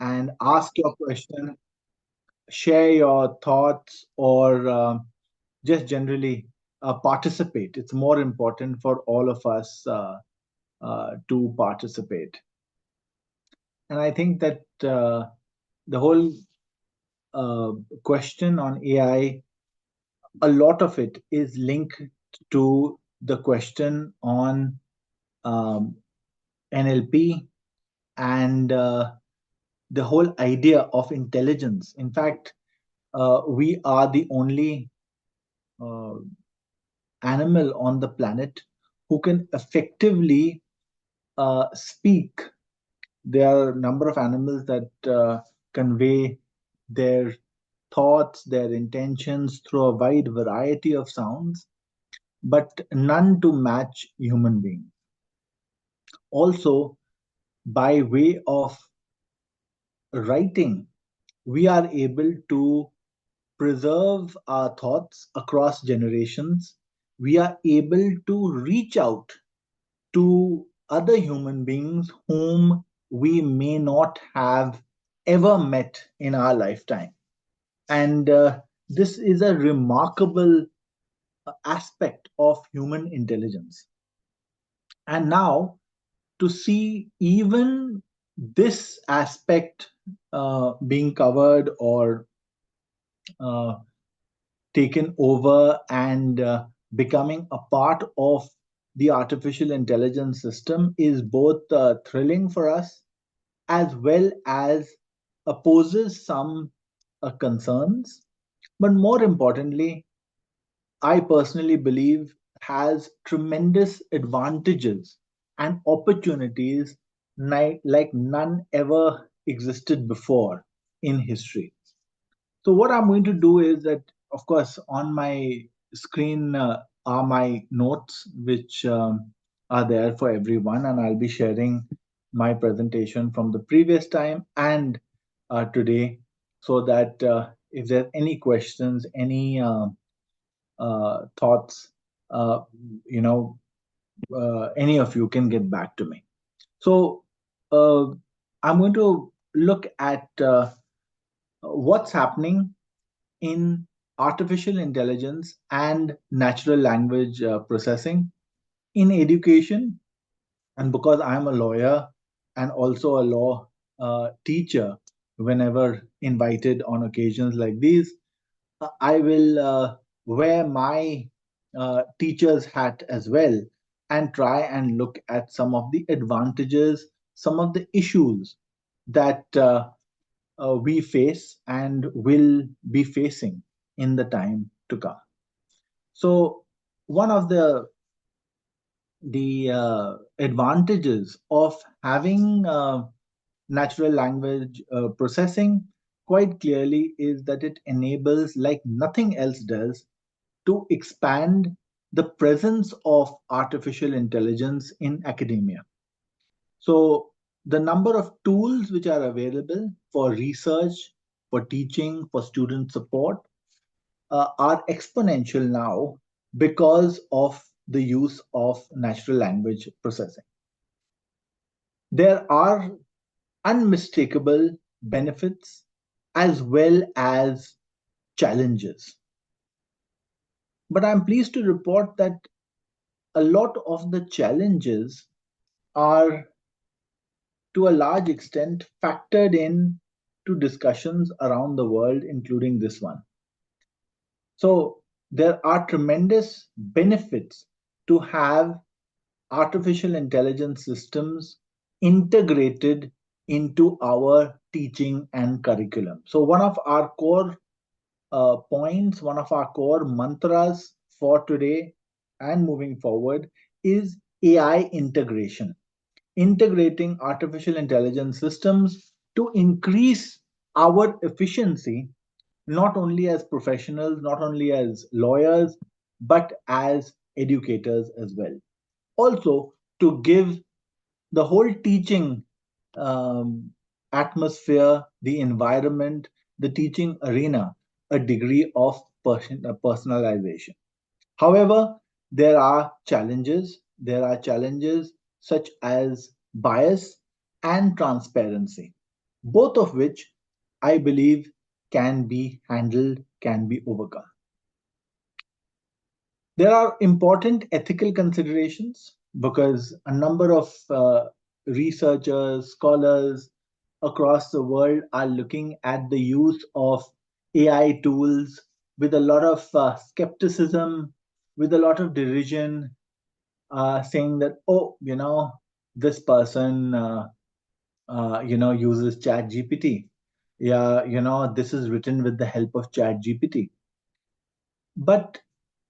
and ask your question, share your thoughts, or just generally participate. It's more important for all of us to participate. And I think that the whole question on AI, a lot of it is linked to the question on um, NLP and the whole idea of intelligence. In fact, we are the only uh, animal on the planet who can effectively speak. There are a number of animals that convey their thoughts, their intentions through a wide variety of sounds, but none to match human beings. Also, by way of writing, we are able to preserve our thoughts across generations. We are able to reach out to other human beings whom we may not have ever met in our lifetime. And this is a remarkable aspect of human intelligence. And now, to see even this aspect being covered or uh, taken over and becoming a part of the artificial intelligence system is both thrilling for us as well as poses some concerns. But more importantly, I personally believe has tremendous advantages and opportunities like none ever existed before in history. So what I'm going to do is that, of course, on my screen are my notes, which are there for everyone, and I'll be sharing my presentation from the previous time and today, so that if there are any questions, any thoughts, uh, you know, any of you can get back to me. So uh, I'm going to look at what's happening in artificial intelligence and natural language processing in education. And because I'm a lawyer and also a law teacher, whenever invited on occasions like these, I will wear my teacher's hat as well and try and look at some of the advantages, some of the issues that we face and will be facing in the time to come. So, one of the advantages of having natural language processing quite clearly is that it enables, like nothing else does, to expand the presence of artificial intelligence in academia. So, the number of tools which are available for research, for teaching, for student support are exponential now because of the use of natural language processing. There are unmistakable benefits as well as challenges. But I'm pleased to report that a lot of the challenges are to a large extent factored in to discussions around the world, including this one. So there are tremendous benefits to have artificial intelligence systems integrated into our teaching and curriculum. So one of our core points, one of our core mantras for today and moving forward is AI integration, integrating artificial intelligence systems to increase our efficiency, not only as professionals, not only as lawyers, but as educators as well. Also, to give the whole teaching um, atmosphere, the environment, the teaching arena, a degree of personalization. However, there are challenges. There are challenges such as bias and transparency. both of which I believe can be handled, can be overcome. There are important ethical considerations because a number of researchers, scholars across the world are looking at the use of AI tools with a lot of skepticism, with a lot of derision, saying that, oh, this person, uses Chat GPT. Yeah, this is written with the help of Chat GPT. But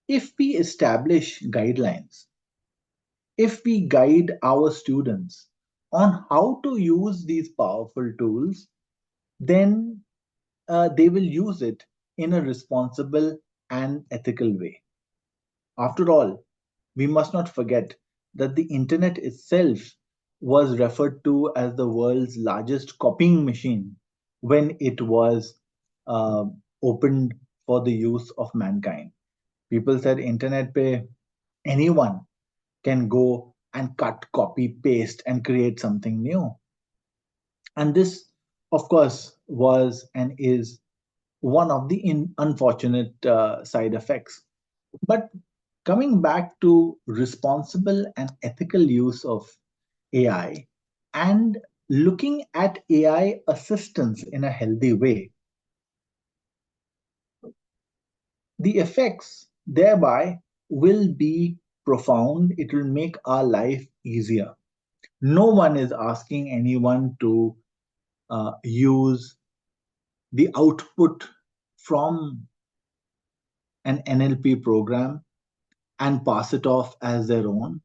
if we establish guidelines, if we guide our students on how to use these powerful tools, then they will use it in a responsible and ethical way. After all, we must not forget that the internet itself was referred to as the world's largest copying machine when it was uh, opened for the use of mankind. People said internet pe anyone can go and cut, copy, paste, and create something new. And this, of course, was and is one of the unfortunate side effects. But coming back to responsible and ethical use of AI and looking at AI assistance in a healthy way, the effects thereby will be profound. It will make our life easier. No one is asking anyone to use the output from an NLP program and pass it off as their own.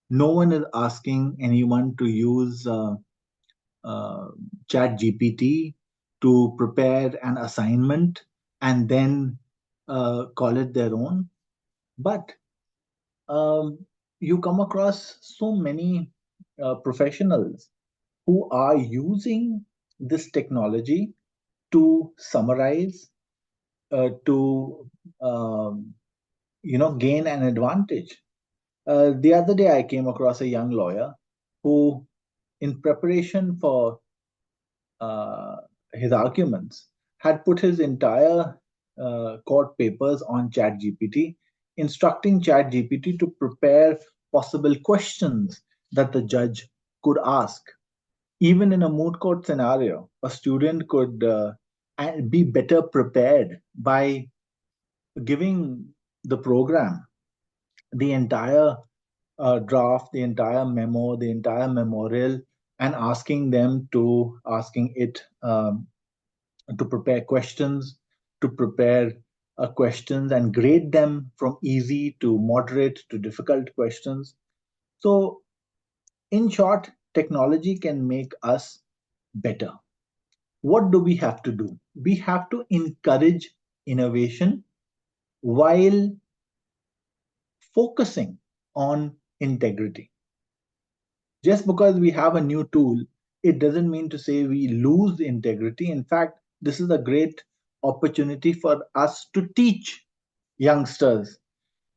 No one is asking anyone to use uh, Chat GPT to prepare an assignment and then call it their own. But um, you come across so many professionals who are using this technology to summarize, to um, gain an advantage. The other day, I came across a young lawyer who, in preparation for uh, his arguments, had put his entire court papers on ChatGPT, instructing ChatGPT to prepare possible questions that the judge could ask. Even in a moot court scenario, a student could be better prepared by giving the program the entire draft, the entire memo, the entire memorial, and asking it to prepare questions, to prepare questions and grade them from easy to moderate to difficult questions. So, in short, technology can make us better. What do we have to do? We have to encourage innovation while focusing on integrity. Just because we have a new tool, it doesn't mean to say we lose integrity. In fact, this is a great opportunity for us to teach youngsters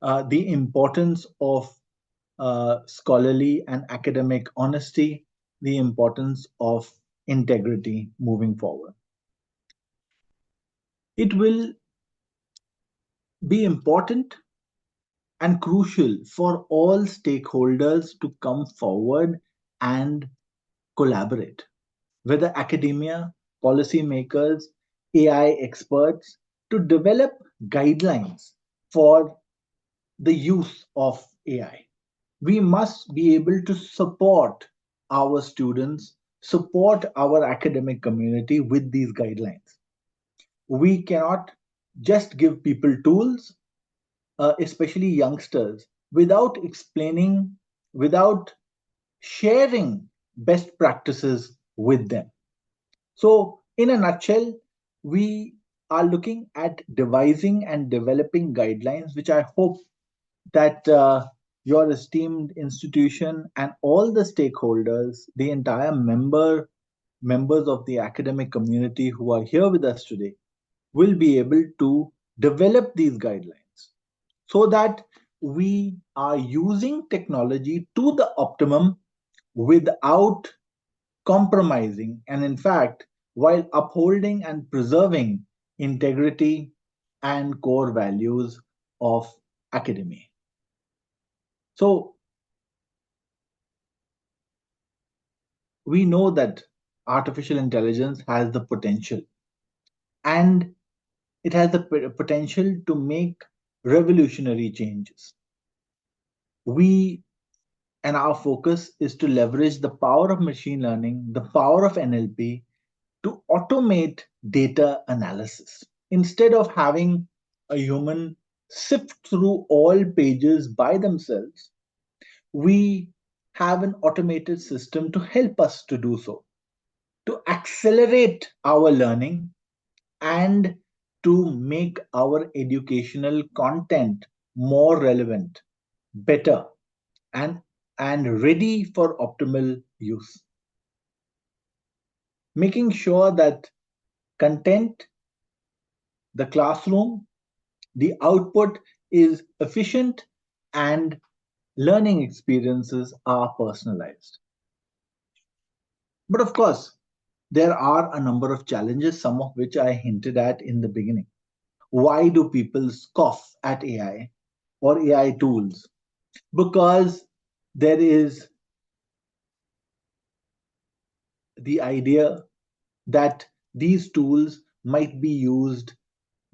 the importance of scholarly and academic honesty, the importance of integrity moving forward. It will be important and crucial for all stakeholders to come forward and collaborate, whether academia, policymakers, AI experts, to develop guidelines for the use of AI. We must be able to support our students, support our academic community with these guidelines. We cannot just give people tools, especially youngsters, without explaining, without sharing best practices with them. So, in a nutshell, we are looking at devising and developing guidelines, which I hope that your esteemed institution and all the stakeholders, the entire members of the academic community who are here with us today, will be able to develop these guidelines so that we are using technology to the optimum without compromising and, in fact, while upholding and preserving integrity and core values of academia. So we know that artificial intelligence has the potential, and it has the potential to make revolutionary changes. We and our focus is to leverage the power of machine learning, the power of NLP to automate data analysis. Instead of having a human sift through all pages by themselves, we have an automated system to help us to do so, to accelerate our learning and to make our educational content more relevant, better, and, and ready for optimal use. Making sure that content, the classroom, the output is efficient and learning experiences are personalized. But of course, there are a number of challenges, some of which I hinted at in the beginning. Why do people scoff at AI or AI tools? Because there is the idea that these tools might be used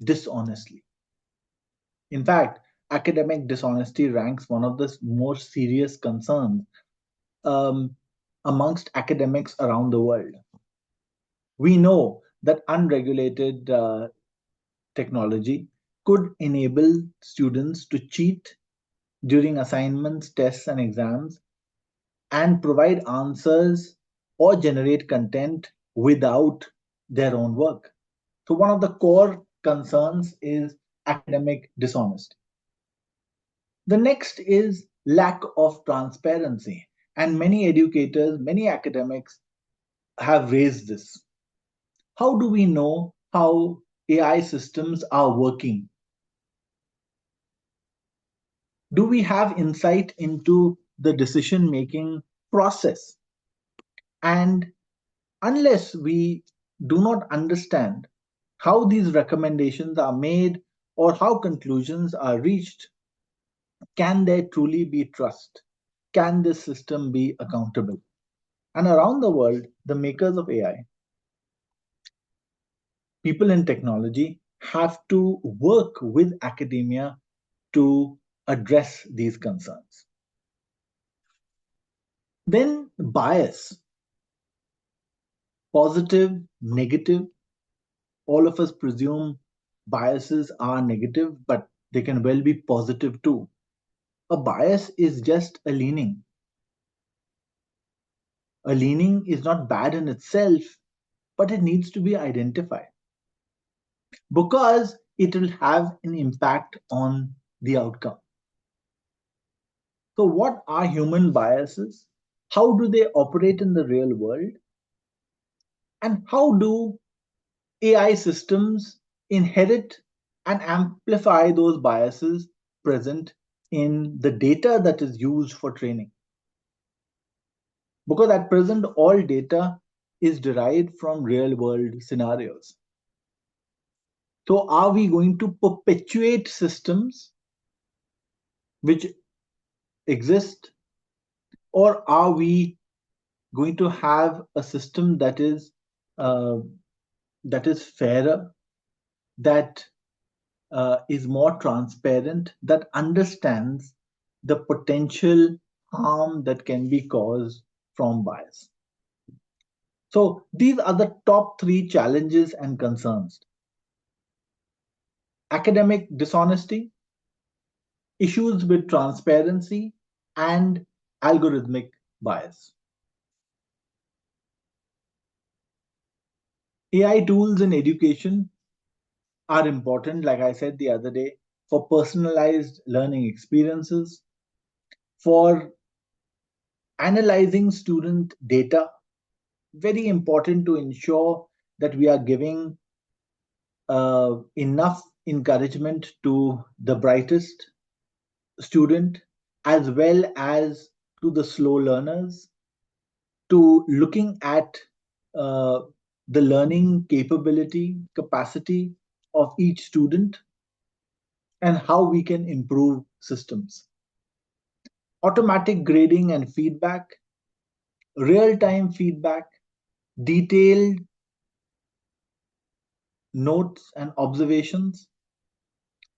dishonestly. In fact, academic dishonesty ranks one of the more serious concerns um, amongst academics around the world. We know that unregulated technology could enable students to cheat during assignments, tests, and exams and provide answers or generate content without their own work. So, one of the core concerns is academic dishonesty. The next is lack of transparency. And many educators, many academics have raised this. How do we know how AI systems are working? Do we have insight into the decision making process? And unless we do not understand how these recommendations are made or how conclusions are reached, can there truly be trust? Can this system be accountable? And around the world, the makers of AI, people in technology, have to work with academia to address these concerns. Then bias, positive, negative. All of us presume biases are negative, but they can well be positive too. A bias is just a leaning. A leaning is not bad in itself, but it needs to be identified because it will have an impact on the outcome. So, what are human biases? How do they operate in the real world? And how do AI systems inherit and amplify those biases present in the data that is used for training? Because at present, all data is derived from real world scenarios. So, are we going to perpetuate systems which exist, or are we going to have a system uh, that is fairer, that is more transparent, that understands the potential harm that can be caused from bias? So these are the top three challenges and concerns: academic dishonesty, issues with transparency, and algorithmic bias. AI tools in education are important, like I said the other day, for personalized learning experiences, for analyzing student data. Very important to ensure that we are giving enough encouragement to the brightest student as well as to the slow learners, to looking at uh, the learning capability, capacity of each student, and how we can improve systems. Automatic grading and feedback, real time feedback, detailed notes and observations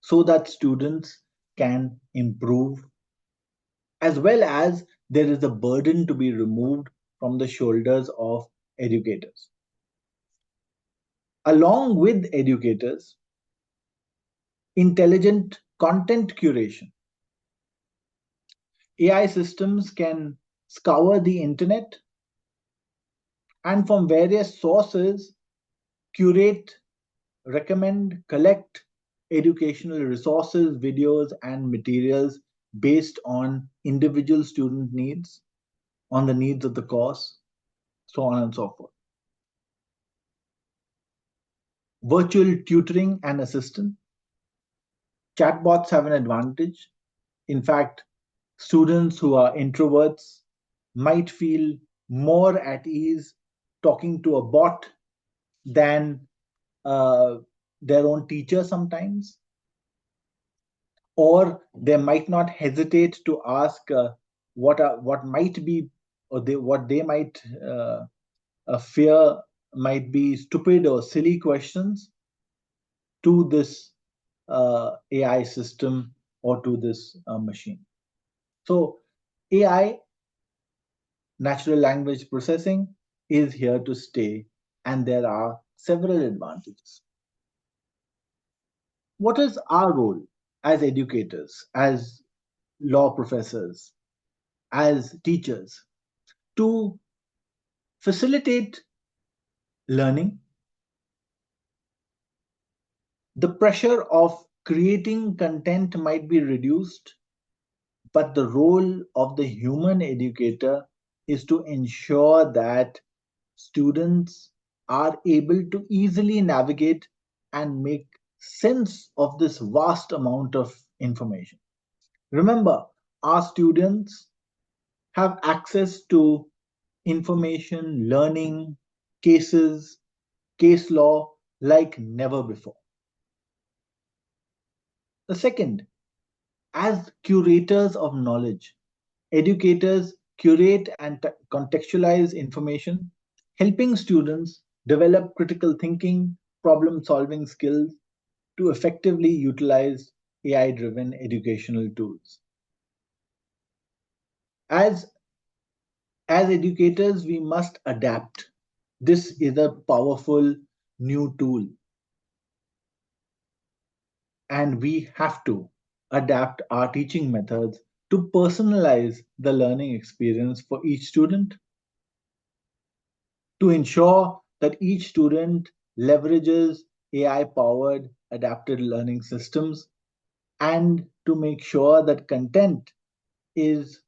so that students can improve, as well as there is a burden to be removed from the shoulders of educators. Along with educators, intelligent content curation. AI systems can scour the internet and from various sources curate, recommend, collect educational resources, videos, and materials based on individual student needs, on the needs of the course, so on and so forth. Virtual tutoring and assistance. Chatbots have an advantage. In fact, students who are introverts might feel more at ease talking to a bot than uh, their own teacher sometimes, or they might not hesitate to ask what might be, or what they might fear might be stupid or silly questions to this AI system or to this machine. So AI, natural language processing, is here to stay, and there are several advantages. What is our role as educators, as law professors, as teachers to facilitate learning? The pressure of creating content might be reduced, but the role of the human educator is to ensure that students are able to easily navigate and make sense of this vast amount of information. Remember, our students have access to information, learning, cases, case law like never before. The second, as curators of knowledge, educators curate and contextualize information, helping students develop critical thinking, problem solving skills to effectively utilize AI driven educational tools. As, as educators, we must adapt. This is a powerful new tool, and we have to adapt our teaching methods to personalize the learning experience for each student, to ensure that each student leverages AI powered adapted learning systems, and to make sure that content is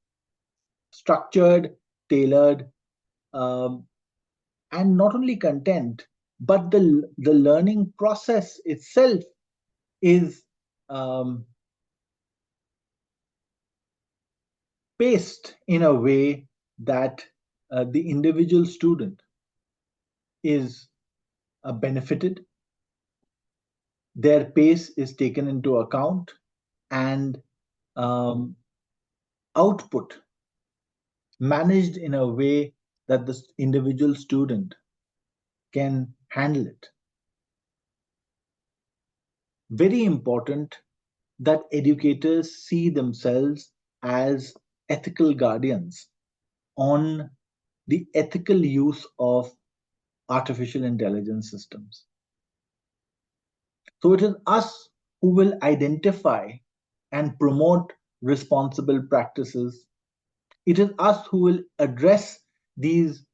structured, tailored, um, and not only content, but the learning process itself is um, paced in a way that the individual student is benefited, their pace is taken into account, and um, output managed in a way that the individual student can handle it. Very important that educators see themselves as ethical guardians on the ethical use of artificial intelligence systems. So it is us who will identify and promote responsible practices. It is us who will address these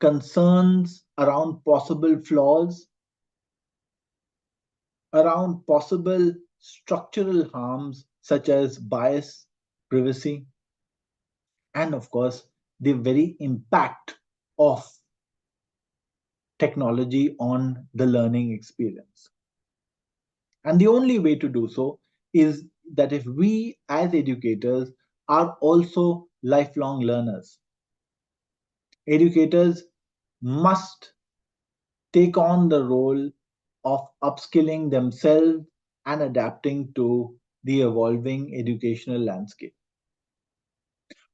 concerns around possible flaws, around possible structural harms such as bias, privacy, and of course, the very impact of technology on the learning experience. And the only way to do so is that if we as educators are also lifelong learners, educators must take on the role of upskilling themselves and adapting to the evolving educational landscape.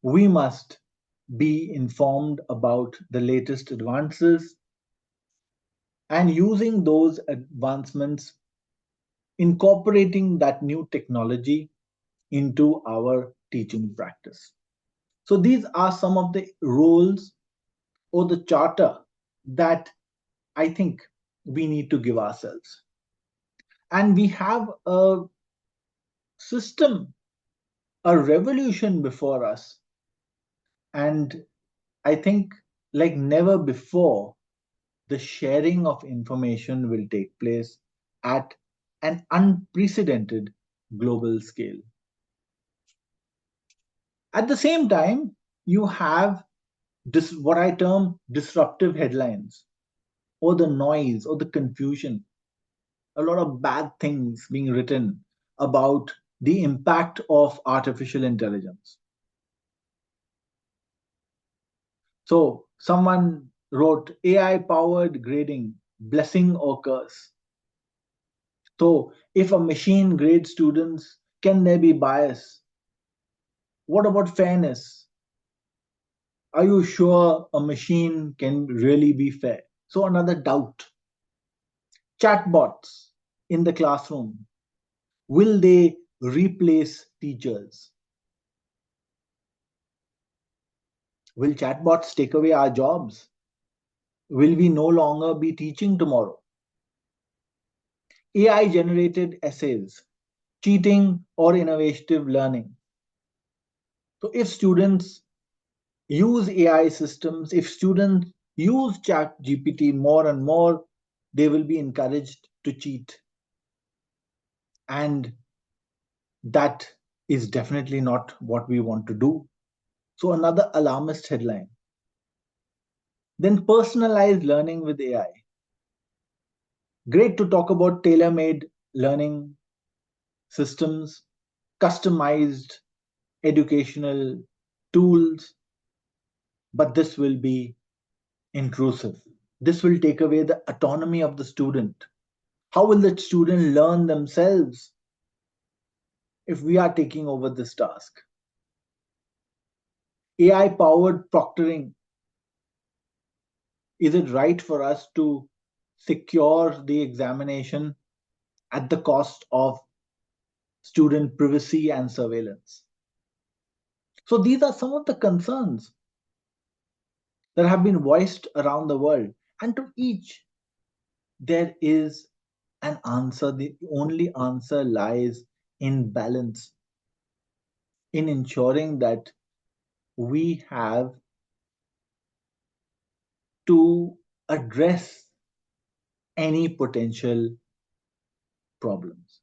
We must be informed about the latest advances and using those advancements, incorporating that new technology into our teaching practice. So, these are some of the roles or the charter that I think we need to give ourselves. And we have a system, a revolution before us. And I think, like never before, the sharing of information will take place at an unprecedented global scale. At the same time, you have this what I term disruptive headlines or the noise or the confusion, a lot of bad things being written about the impact of artificial intelligence. So, someone wrote AI powered grading, blessing or curse. So, if a machine grades students, can there be bias? What about fairness? Are you sure a machine can really be fair? So, another doubt. Chatbots in the classroom, will they replace teachers? Will chatbots take away our jobs? Will we no longer be teaching tomorrow? AI generated essays, cheating or innovative learning. So, if students use AI systems, if students use Chat GPT more and more, they will be encouraged to cheat. And that is definitely not what we want to do. So, another alarmist headline. Then, personalized learning with AI. Great to talk about tailor made learning systems, customized educational tools, but this will be intrusive. This will take away the autonomy of the student. How will the student learn themselves if we are taking over this task? AI powered proctoring. Is it right for us to secure the examination at the cost of student privacy and surveillance? So, these are some of the concerns that have been voiced around the world. And to each, there is an answer. The only answer lies in balance, in ensuring that we have to address any potential problems.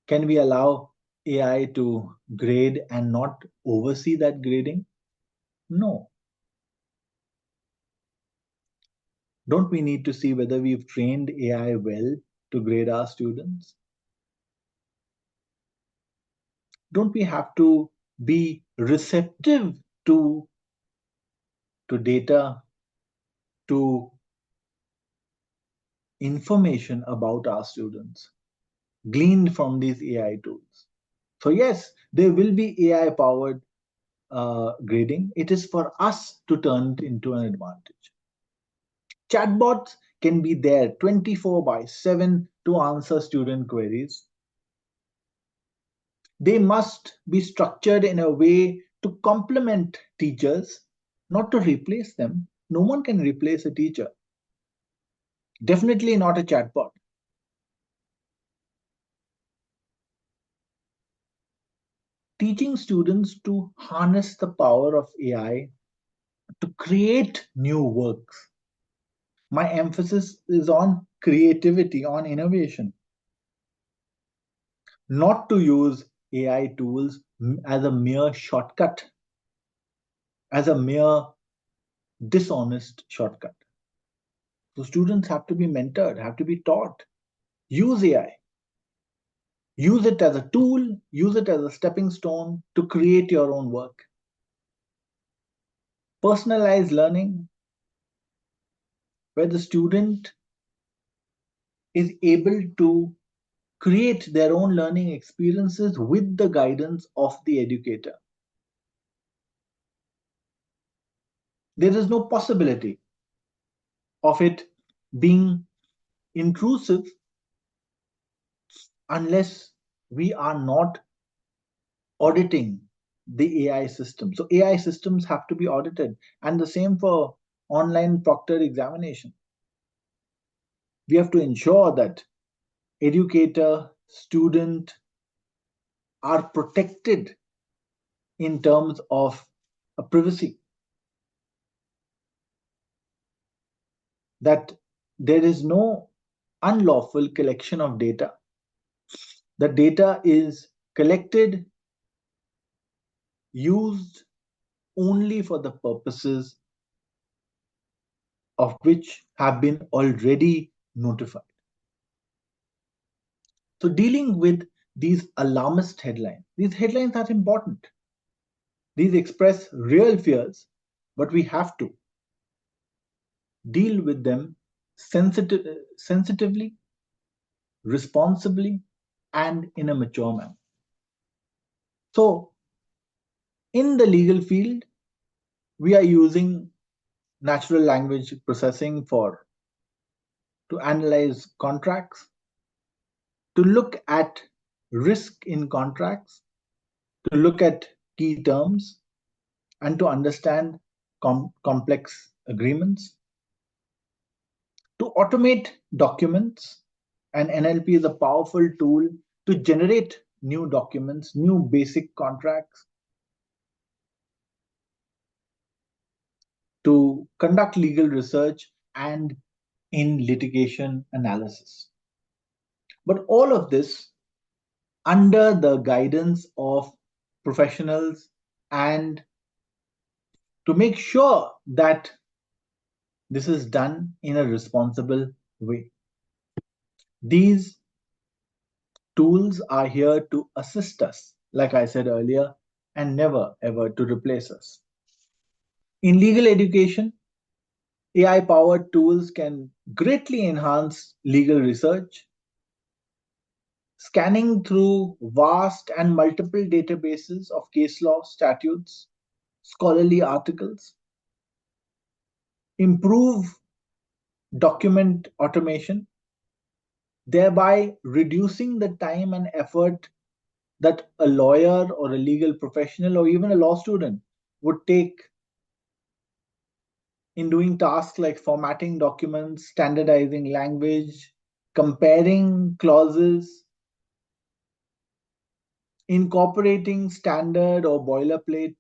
Can we allow AI to grade and not oversee that grading? No. Don't we need to see whether we've trained AI well to grade our students? Don't we have to be receptive to, to data, to information about our students gleaned from these AI tools? So, yes, there will be AI powered grading. It is for us to turn it into an advantage. Chatbots can be there 24 by 7 to answer student queries. They must be structured in a way to complement teachers, not to replace them. No one can replace a teacher. Definitely not a chatbot. Teaching students to harness the power of AI to create new works. My emphasis is on creativity, on innovation, not to use AI tools as a mere shortcut, as a mere dishonest shortcut. So students have to be mentored, have to be taught. Use AI. Use it as a tool, use it as a stepping stone to create your own work. Personalized learning, where the student is able to create their own learning experiences with the guidance of the educator. There is no possibility of it being intrusive unless we are not auditing the AI system. So AI systems have to be audited, and the same for online proctored examination. We have to ensure that educator, student are protected in terms of privacy, that there is no unlawful collection of data. The data is collected, used only for the purposes of which have been already notified. So, dealing with these alarmist headlines, these headlines are important. These express real fears, but we have to deal with them sensitively, responsibly, and in a mature manner. So, in the legal field, we are using natural language processing for to analyze contracts, to look at risk in contracts, to look at key terms, and to understand complex agreements, to automate documents. And NLP is a powerful tool to generate new documents, new basic contracts, to conduct legal research and in litigation analysis. But all of this under the guidance of professionals, and to make sure that this is done in a responsible way. These tools are here to assist us, like I said earlier, and never ever to replace us. In legal education, AI powered tools can greatly enhance legal research, scanning through vast and multiple databases of case law, statutes, scholarly articles, improve document automation, thereby reducing the time and effort that a lawyer or a legal professional or even a law student would take in doing tasks like formatting documents, standardizing language, comparing clauses, incorporating standard or boilerplate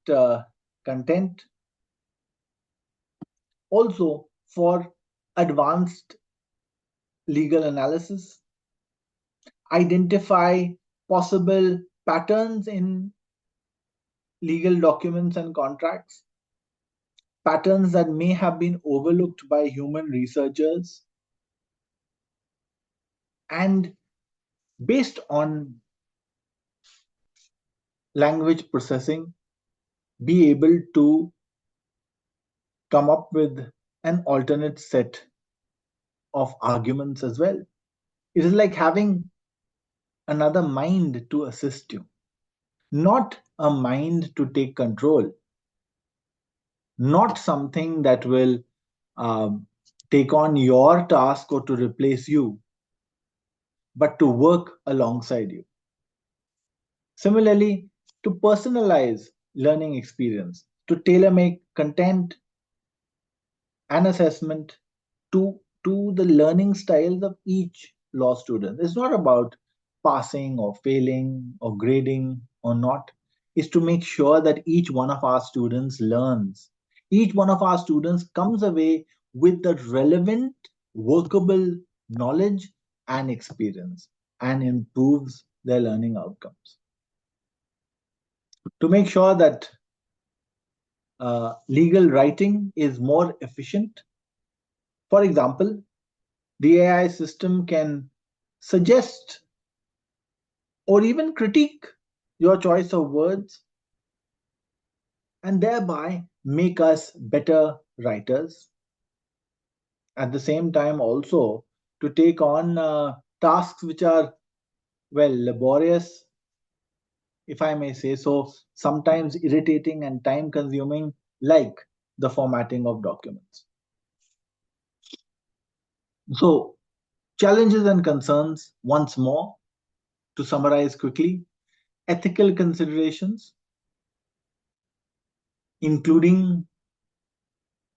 content. Also, for advanced legal analysis, identify possible patterns in legal documents and contracts, patterns that may have been overlooked by human researchers, and based on language processing, be able to come up with an alternate set of arguments as well. It is like having another mind to assist you, not a mind to take control, not something that will um, take on your task or to replace you, but to work alongside you. Similarly, to personalize learning experience, to tailor make content and assessment to the learning styles of each law student. It's not about passing or failing or grading or not. It's to make sure that each one of our students learns. Each one of our students comes away with the relevant, workable knowledge and experience and improves their learning outcomes. To make sure that legal writing is more efficient, for example, the AI system can suggest or even critique your choice of words and thereby make us better writers, at the same time also to take on tasks which are, well, laborious, if I may say so, sometimes irritating and time consuming, like the formatting of documents. So, challenges and concerns, once more, to summarize quickly: ethical considerations, including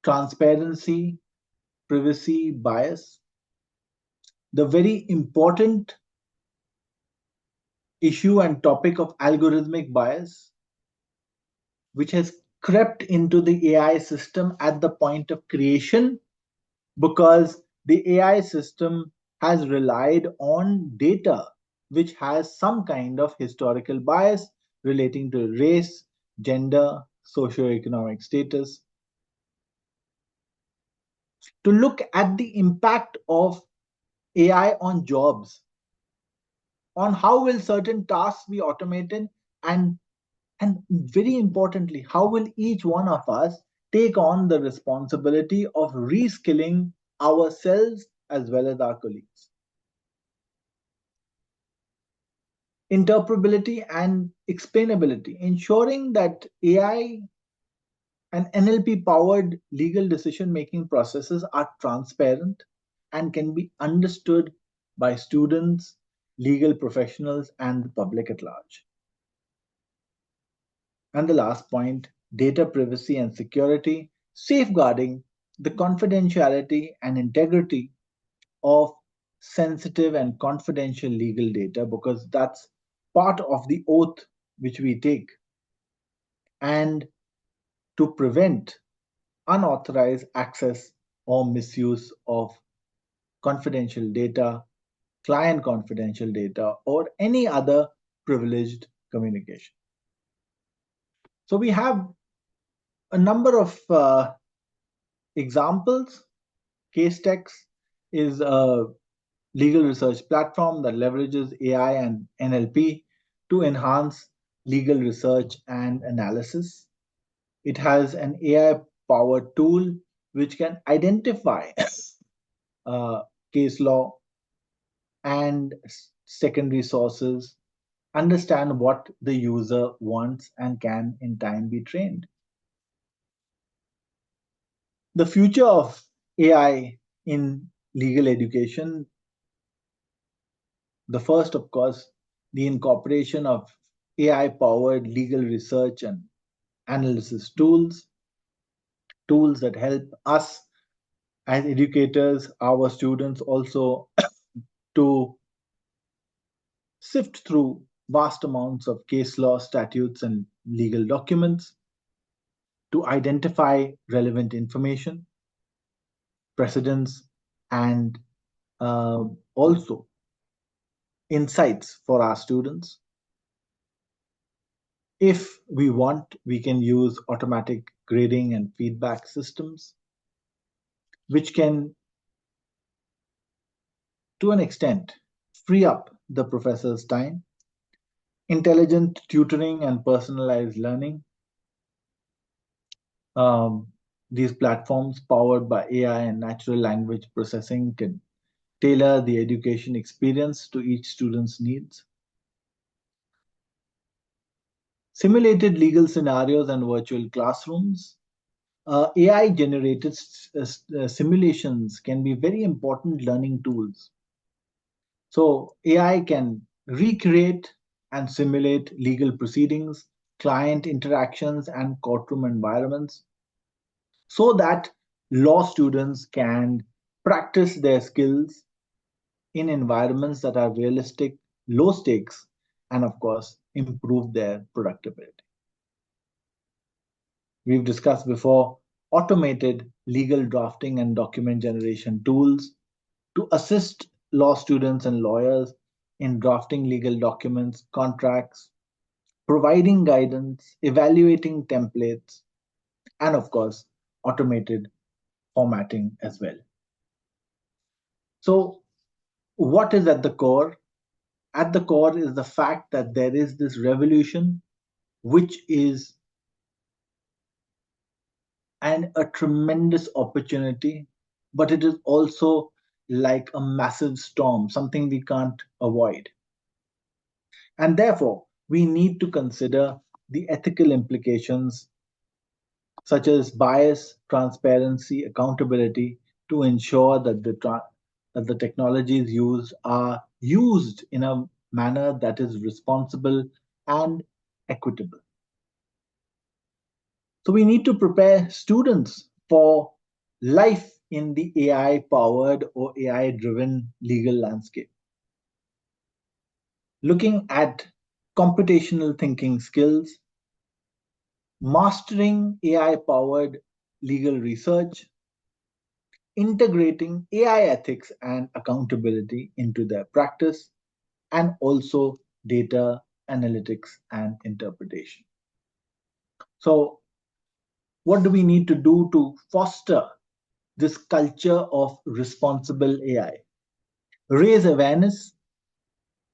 transparency, privacy, bias, the very important issue and topic of algorithmic bias, which has crept into the AI system at the point of creation, because the AI system has relied on data which has some kind of historical bias relating to race, gender, socioeconomic status. To look at the impact of AI on jobs, on how will certain tasks be automated, and very importantly, how will each one of us take on the responsibility of reskilling ourselves as well as our colleagues. Interpretability and explainability, ensuring that AI and NLP powered legal decision making processes are transparent and can be understood by students, legal professionals, and the public at large. And the last point, data privacy and security, safeguarding the confidentiality and integrity of sensitive and confidential legal data, because that's part of the oath which we take, and to prevent unauthorized access or misuse of confidential data, client confidential data, or any other privileged communication. So we have a number of examples. CaseText is a legal research platform that leverages AI and NLP to enhance legal research and analysis. It has an AI powered tool which can identify uh, case law and secondary sources, understand what the user wants, and can in time be trained. The future of AI in legal education, the first, of course, the incorporation of AI powered legal research and analysis tools, tools that help us as educators, our students also, to sift through vast amounts of case law, statutes, and legal documents to identify relevant information, precedents, and also insights for our students. If we want, we can use automatic grading and feedback systems, which can, to an extent, free up the professor's time. Intelligent tutoring and personalized learning. Um, these platforms, powered by AI and natural language processing, can tailor the education experience to each student's needs. Simulated legal scenarios and virtual classrooms. AI generated simulations can be very important learning tools. So, AI can recreate and simulate legal proceedings, client interactions, and courtroom environments so that law students can practice their skills in environments that are realistic, low stakes, and of course, improve their productivity. We've discussed before automated legal drafting and document generation tools to assist law students and lawyers in drafting legal documents, contracts, providing guidance, evaluating templates, and of course, automated formatting as well. So, what is at the core? At the core is the fact that there is this revolution which is and a tremendous opportunity, but it is also like a massive storm, something we can't avoid. And therefore, we need to consider the ethical implications, such as bias, transparency, accountability, to ensure that that the technologies used are used in a manner that is responsible and equitable. So we need to prepare students for life in the AI powered or AI driven legal landscape. Looking at computational thinking skills, mastering AI powered legal research, integrating AI ethics and accountability into their practice, and also data analytics and interpretation. So, what do we need to do to foster this culture of responsible AI? Raise awareness,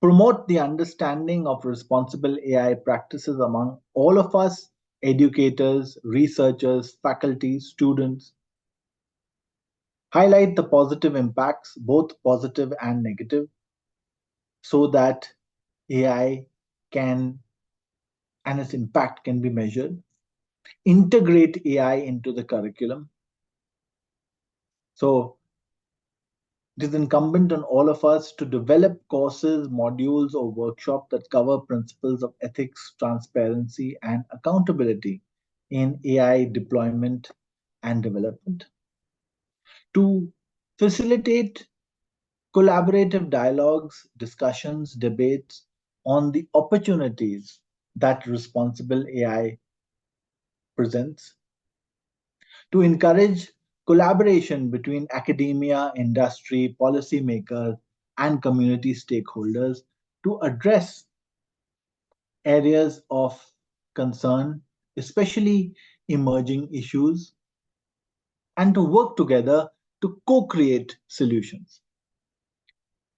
promote the understanding of responsible AI practices among all of us, educators, researchers, faculty, students. Highlight the positive impacts, both positive and negative, so that AI can and its impact can be measured. Integrate AI into the curriculum. So it is incumbent on all of us to develop courses, modules, or workshops that cover principles of ethics, transparency, and accountability in AI deployment and development. To facilitate collaborative dialogues, discussions, debates on the opportunities that responsible AI presents, to encourage collaboration between academia, industry, policymakers, and community stakeholders to address areas of concern, especially emerging issues, and to work together to co create solutions.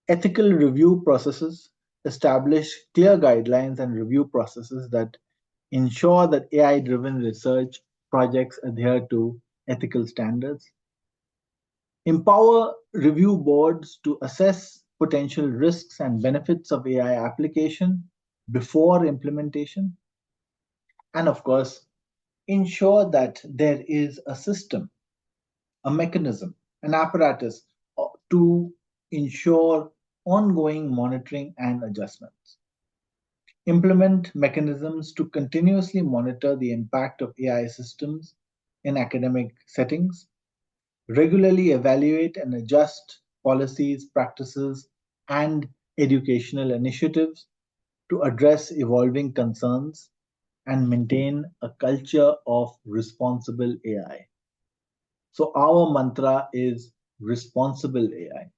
Ethical review processes establish clear guidelines and review processes that ensure that AI driven research projects adhere to ethical standards. Empower review boards to assess potential risks and benefits of AI application before implementation. And of course, ensure that there is a system, a mechanism, an apparatus to ensure ongoing monitoring and adjustments. Implement mechanisms to continuously monitor the impact of AI systems in academic settings. Regularly evaluate and adjust policies, practices, and educational initiatives to address evolving concerns and maintain a culture of responsible AI. So, our mantra is responsible AI.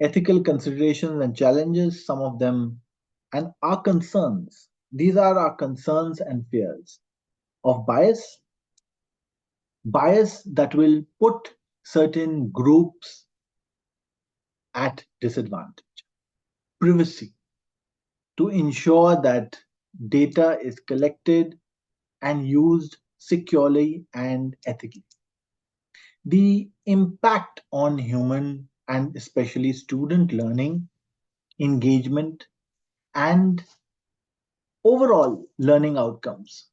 Ethical considerations and challenges, some of them, and our concerns. These are our concerns and fears of bias that will put certain groups at disadvantage. Privacy, to ensure that data is collected and used securely and ethically. The impact on human and especially student learning, engagement, and overall learning outcomes.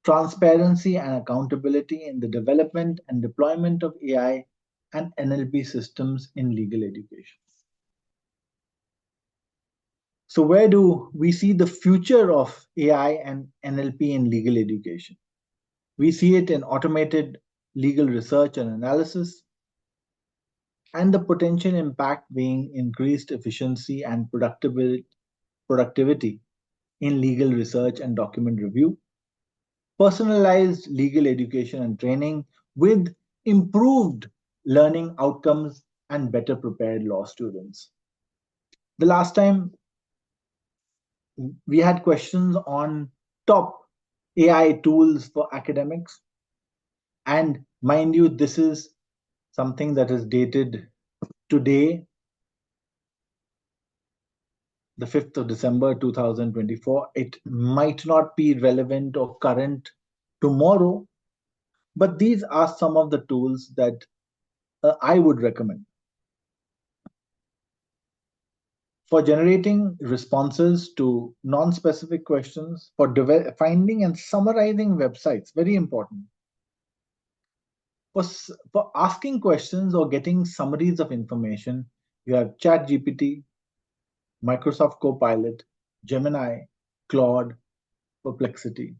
Transparency and accountability in the development and deployment of AI and NLP systems in legal education. So, where do we see the future of AI and NLP in legal education? We see it in automated legal research and analysis, and the potential impact being increased efficiency and productivity in legal research and document review, personalized legal education and training with improved learning outcomes and better prepared law students. The last time we had questions on top AI tools for academics. And mind you, this is something that is dated today, the 5th of December 2024. It might not be relevant or current tomorrow, but these are some of the tools that I would recommend. For generating responses to non-specific questions, for finding and summarizing websites, very important. For asking questions or getting summaries of information, you have ChatGPT, Microsoft Copilot, Gemini, Claude, Perplexity.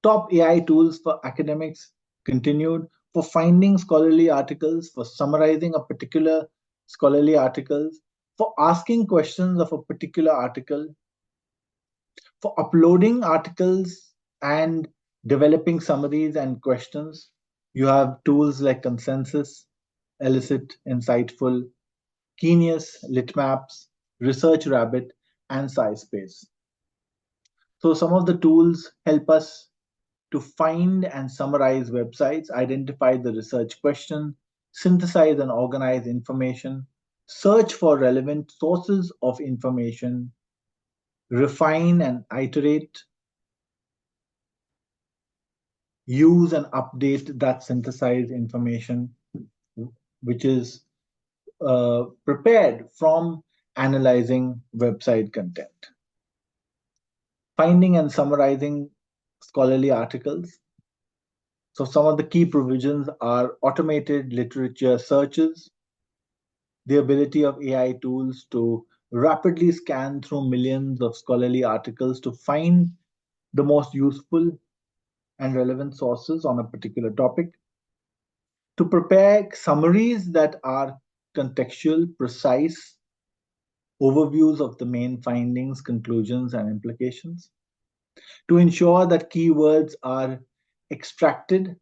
Top AI tools for academics continued, for finding scholarly articles, for summarizing a particular scholarly articles, for asking questions of a particular article, for uploading articles and developing summaries and questions. You have tools like Consensus, Elicit, Insightful, Genius, Litmaps, Research Rabbit, and SciSpace. So some of the tools help us to find and summarize websites, identify the research question, synthesize and organize information, search for relevant sources of information, refine and iterate, use and update that synthesized information, which is prepared from analyzing website content. Finding and summarizing scholarly articles. So some of the key provisions are automated literature searches, the ability of AI tools to rapidly scan through millions of scholarly articles to find the most useful and relevant sources on a particular topic, to prepare summaries that are contextual, precise, overviews of the main findings, conclusions, and implications, to ensure that keywords are extracted,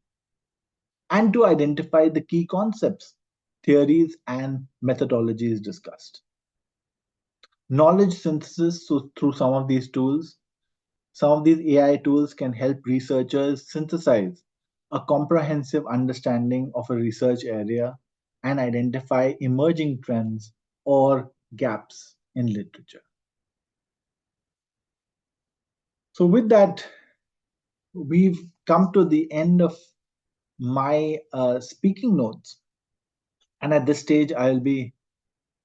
and to identify the key concepts, theories, and methodologies discussed. Knowledge synthesis, so through some of these tools, some of these AI tools can help researchers synthesize a comprehensive understanding of a research area and identify emerging trends or gaps in literature. So, with that, we've come to the end of my speaking notes. And at this stage, I'll be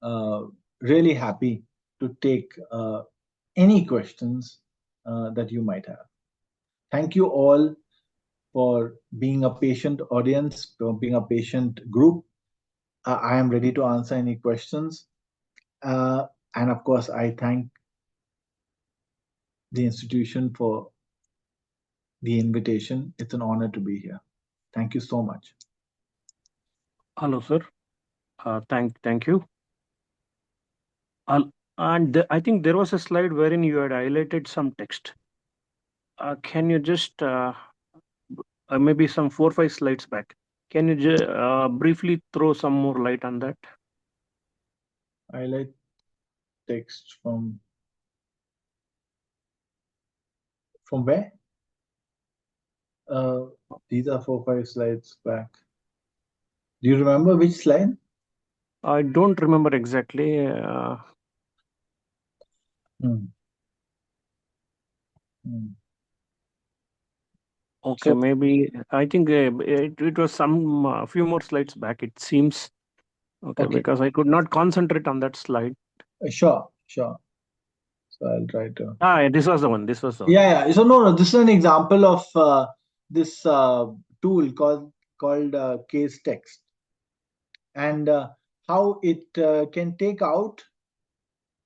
uh, really happy to take any questions that you might have. Thank you all for being a patient audience, for being a patient group. I am ready to answer any questions. Uh, and of course, I thank the institution for the invitation. It's an honor to be here. Thank you so much. Hello, sir. Thank you. I think there was a slide wherein you had highlighted some text. Can you just maybe some 4 or 5 slides back? Can you briefly throw some more light on that? Highlight text from where? These are 4 5 slides back. Do you remember which slide? I don't remember exactly. Hmm. Hmm. Okay, So, maybe I think it was some few more slides back. It seems okay okay, because I could not concentrate on that slide. sure, sure. So I'll try to. This was the one. This was the one. Yeah, yeah. So no, no. This is an example of this tool called case text, and how it can take out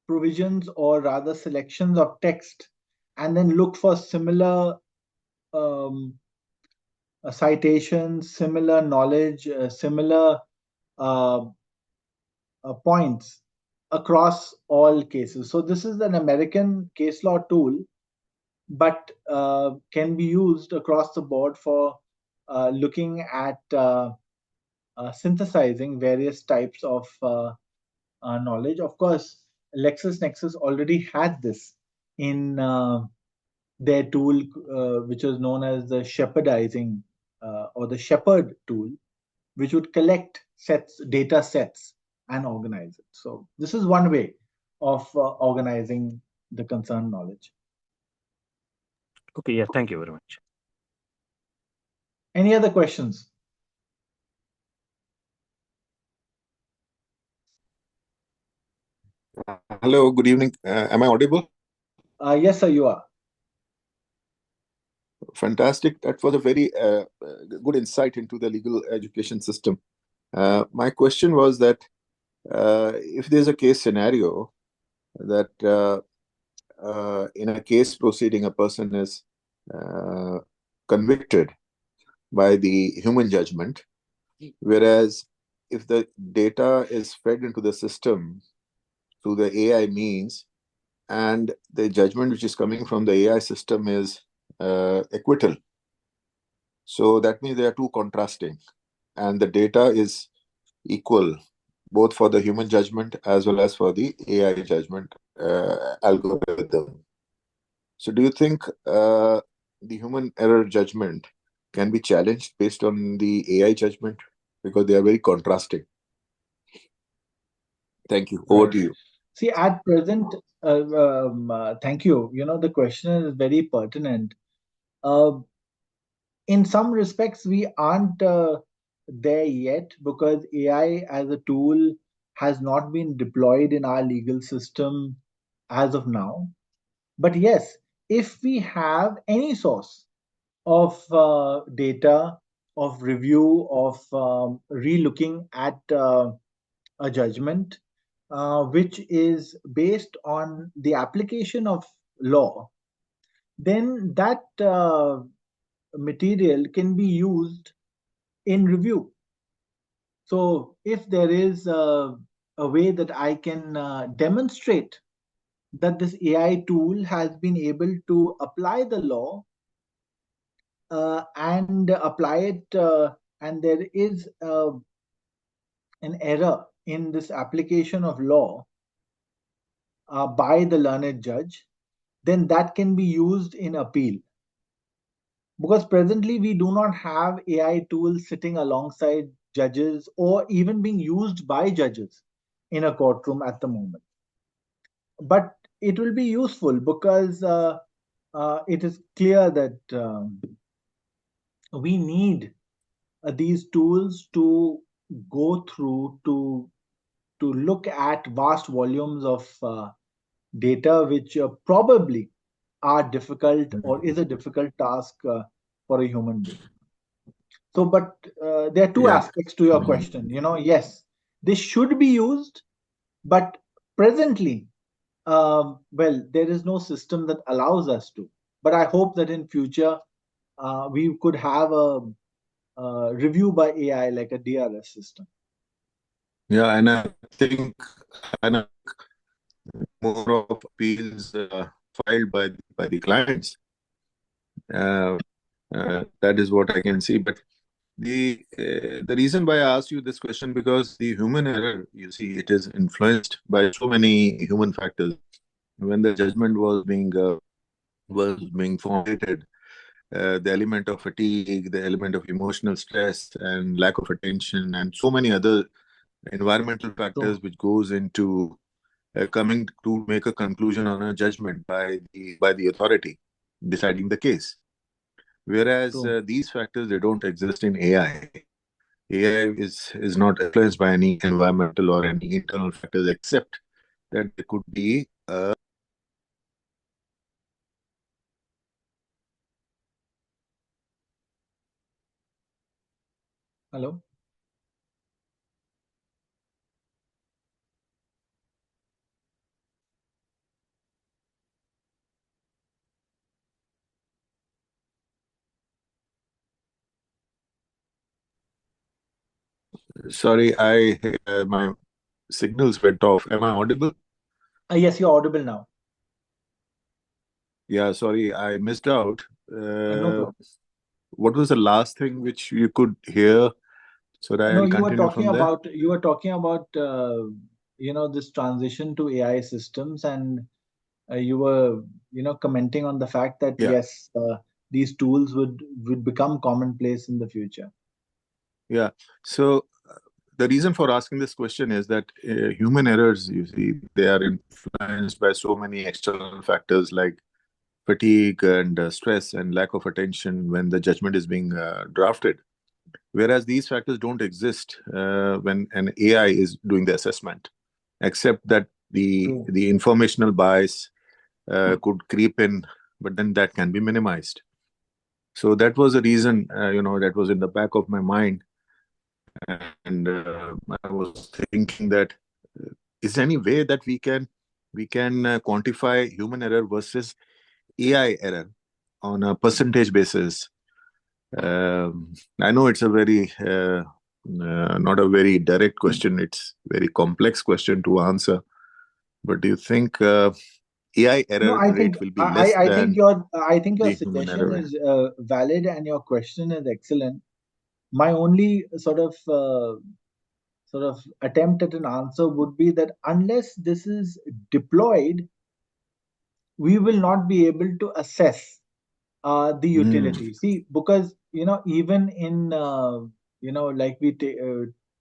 provisions or rather selections of text, and then look for similar um, citations, similar knowledge, similar uh, points across all cases. So this is an American case law tool, but can be used across the board for looking at synthesizing various types of knowledge. Of course, LexisNexis already had this in their tool, which was known as the shepherdizing or the shepherd tool, which would collect data sets, and organize it. So this is one way of organizing the concerned knowledge. Okay, yeah. Thank you very much. Any other questions? Hello, good evening. Am I audible? Yes, sir, you are. Fantastic. That was a very good insight into the legal education system. My question was that if there's a case scenario that in a case proceeding, a person is uh, convicted by the human judgment, whereas if the data is fed into the system through the AI means, and the judgment which is coming from the AI system is acquittal. So that means they are two contrasting, and the data is equal both for the human judgment as well as for the AI judgment algorithm. So do you think the human error judgment can be challenged based on the AI judgment because they are very contrasting? Thank you. Over Right. to you. See, at present, thank you. The question is very pertinent. Uh, in some respects, we aren't there yet because AI as a tool has not been deployed in our legal system as of now. But yes, if we have any source of data, of review, of relooking at a judgment, which is based on the application of law, then that material can be used in review. So, if there is a way that I can demonstrate that this AI tool has been able to apply the law and apply it, and there is an error in this application of law by the learned judge, then that can be used in appeal. Because presently we do not have AI tools sitting alongside judges or even being used by judges in a courtroom at the moment. But it will be useful because it is clear that we need these tools to go through to look at vast volumes of data which probably are difficult or is a difficult task for a human being. So, but there are two Yeah. aspects to your question. Yes, this should be used, but presently, well, there is no system that allows us to. But I hope that in future we could have a review by AI like a DRS system. Yeah, and I think more of appeals filed by the clients. That is what I can see. But the reason why I asked you this question, because the human error, you see, it is influenced by so many human factors. When the judgment was being formulated, the element of fatigue, the element of emotional stress, and lack of attention, and so many other environmental So, factors which goes into coming to make a conclusion on a judgment by the authority deciding the case. Whereas so these factors, they don't exist in AI. AI is not influenced by any environmental or any internal factors, except that there could be hello. sorry, I my signals went off. Am I audible? Yes, you're audible now. Yeah, sorry, I missed out. No Uh, problem. what was the last thing which you could hear? So that No, I'll continue from there. you were talking about this transition to AI systems, and you were commenting on the fact that Yeah, yes, these tools would become commonplace in the future. yeah. So the reason for asking this question is that human errors, you see, they are influenced by so many external factors like fatigue and stress and lack of attention when the judgment is being drafted. Whereas these factors don't exist when an AI is doing the assessment, except that the informational bias could creep in, but then that can be minimized. So that was the reason, that was in the back of my mind. And I was thinking that is there any way that we can quantify human error versus AI error on a percentage basis? I know it's a very not a very direct question. It's very complex question to answer. But do you think AI No, error I think rate will be less than I think your the human suggestion error rate? is valid and your question is excellent. My only sort of attempt at an answer would be that unless this is deployed, we will not be able to assess the Hmm. utility. See, because even in like we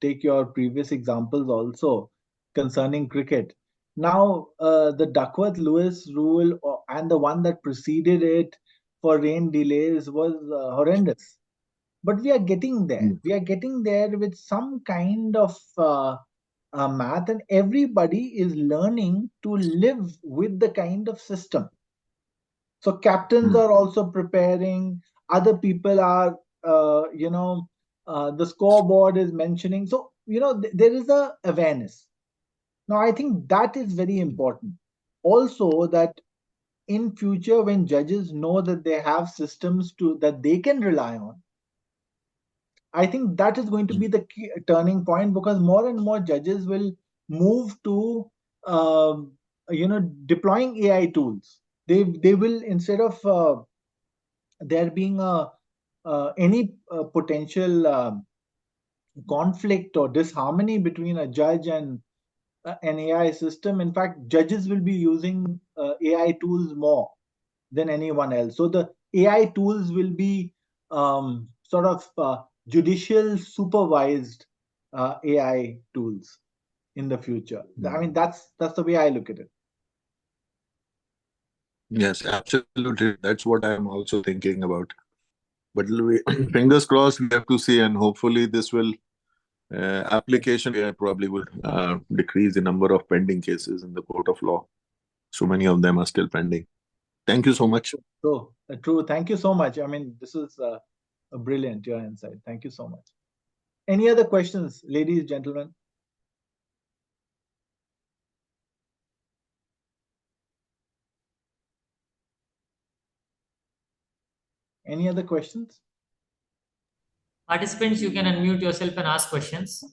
take your previous examples also concerning cricket. Now, the Duckworth-Lewis rule and the one that preceded it for rain delays was horrendous. But we are getting there. Hmm. We are getting there with some kind of math, and everybody is learning to live with the kind of system. So captains Hmm. are also preparing. Other people are, the scoreboard is mentioning. So there is a awareness. Now I think that is very important. Also, that in future when judges know that they have systems to that they can rely on, I think that is going to be the key turning point, because more and more judges will move to deploying AI tools. They will, instead of there being a any potential conflict or disharmony between a judge and an AI system. In fact, judges will be using AI tools more than anyone else. So the AI tools will be sort of judicial supervised AI tools in the future. I mean, Hmm. that's the way I look at it. Yes, absolutely. That's what I'm also thinking about. But fingers crossed, we have to see, and hopefully this will application probably would decrease the number of pending cases in the court of law. So many of them are still pending. Thank you so much. So true. Thank you so much. I mean, this is a brilliant your insight. Thank you so much. Any other questions, ladies, gentlemen? Any other questions? Participants, you can unmute yourself and ask questions.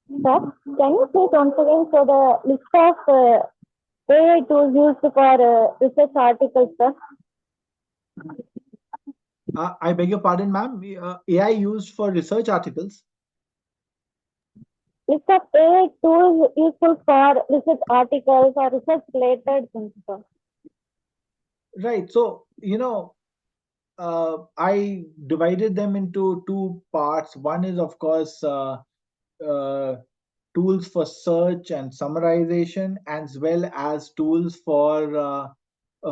Sir, can you please once again show the list of AI tools used for research articles, sir? I beg your pardon, ma'am. AI used for research articles. List of AI tools useful for research articles or research related things, sir. Right. So, I divided them into two parts. One is, of course, uh, tools for search and summarization, as well as tools for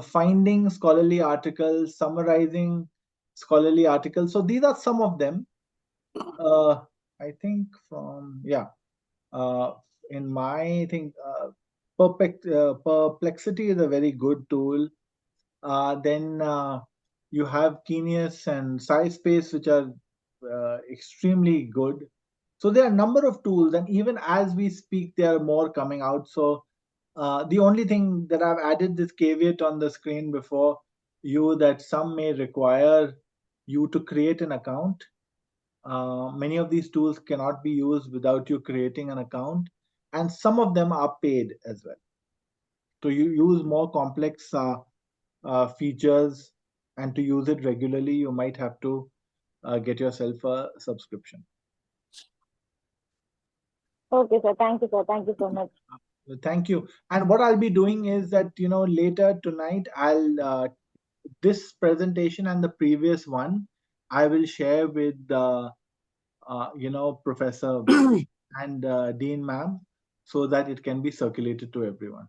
finding scholarly articles, summarizing scholarly articles. So these are some of them. I think yeah, uh, in my thing, Perplexity is a very good tool. Then you have Kenius and SciSpace, which are extremely good. So there are a number of tools, and even as we speak, there are more coming out. So the only thing that I've added this caveat on the screen before you, that some may require you to create an account. Many of these tools cannot be used without you creating an account, and some of them are paid as well. So you use more complex features, and to use it regularly, you might have to get yourself a subscription. Okay, sir. Thank you, sir. Thank you so much. Thank you. And what I'll be doing is that, later tonight, I'll this presentation and the previous one, I will share with Professor and Dean ma'am, so that it can be circulated to everyone.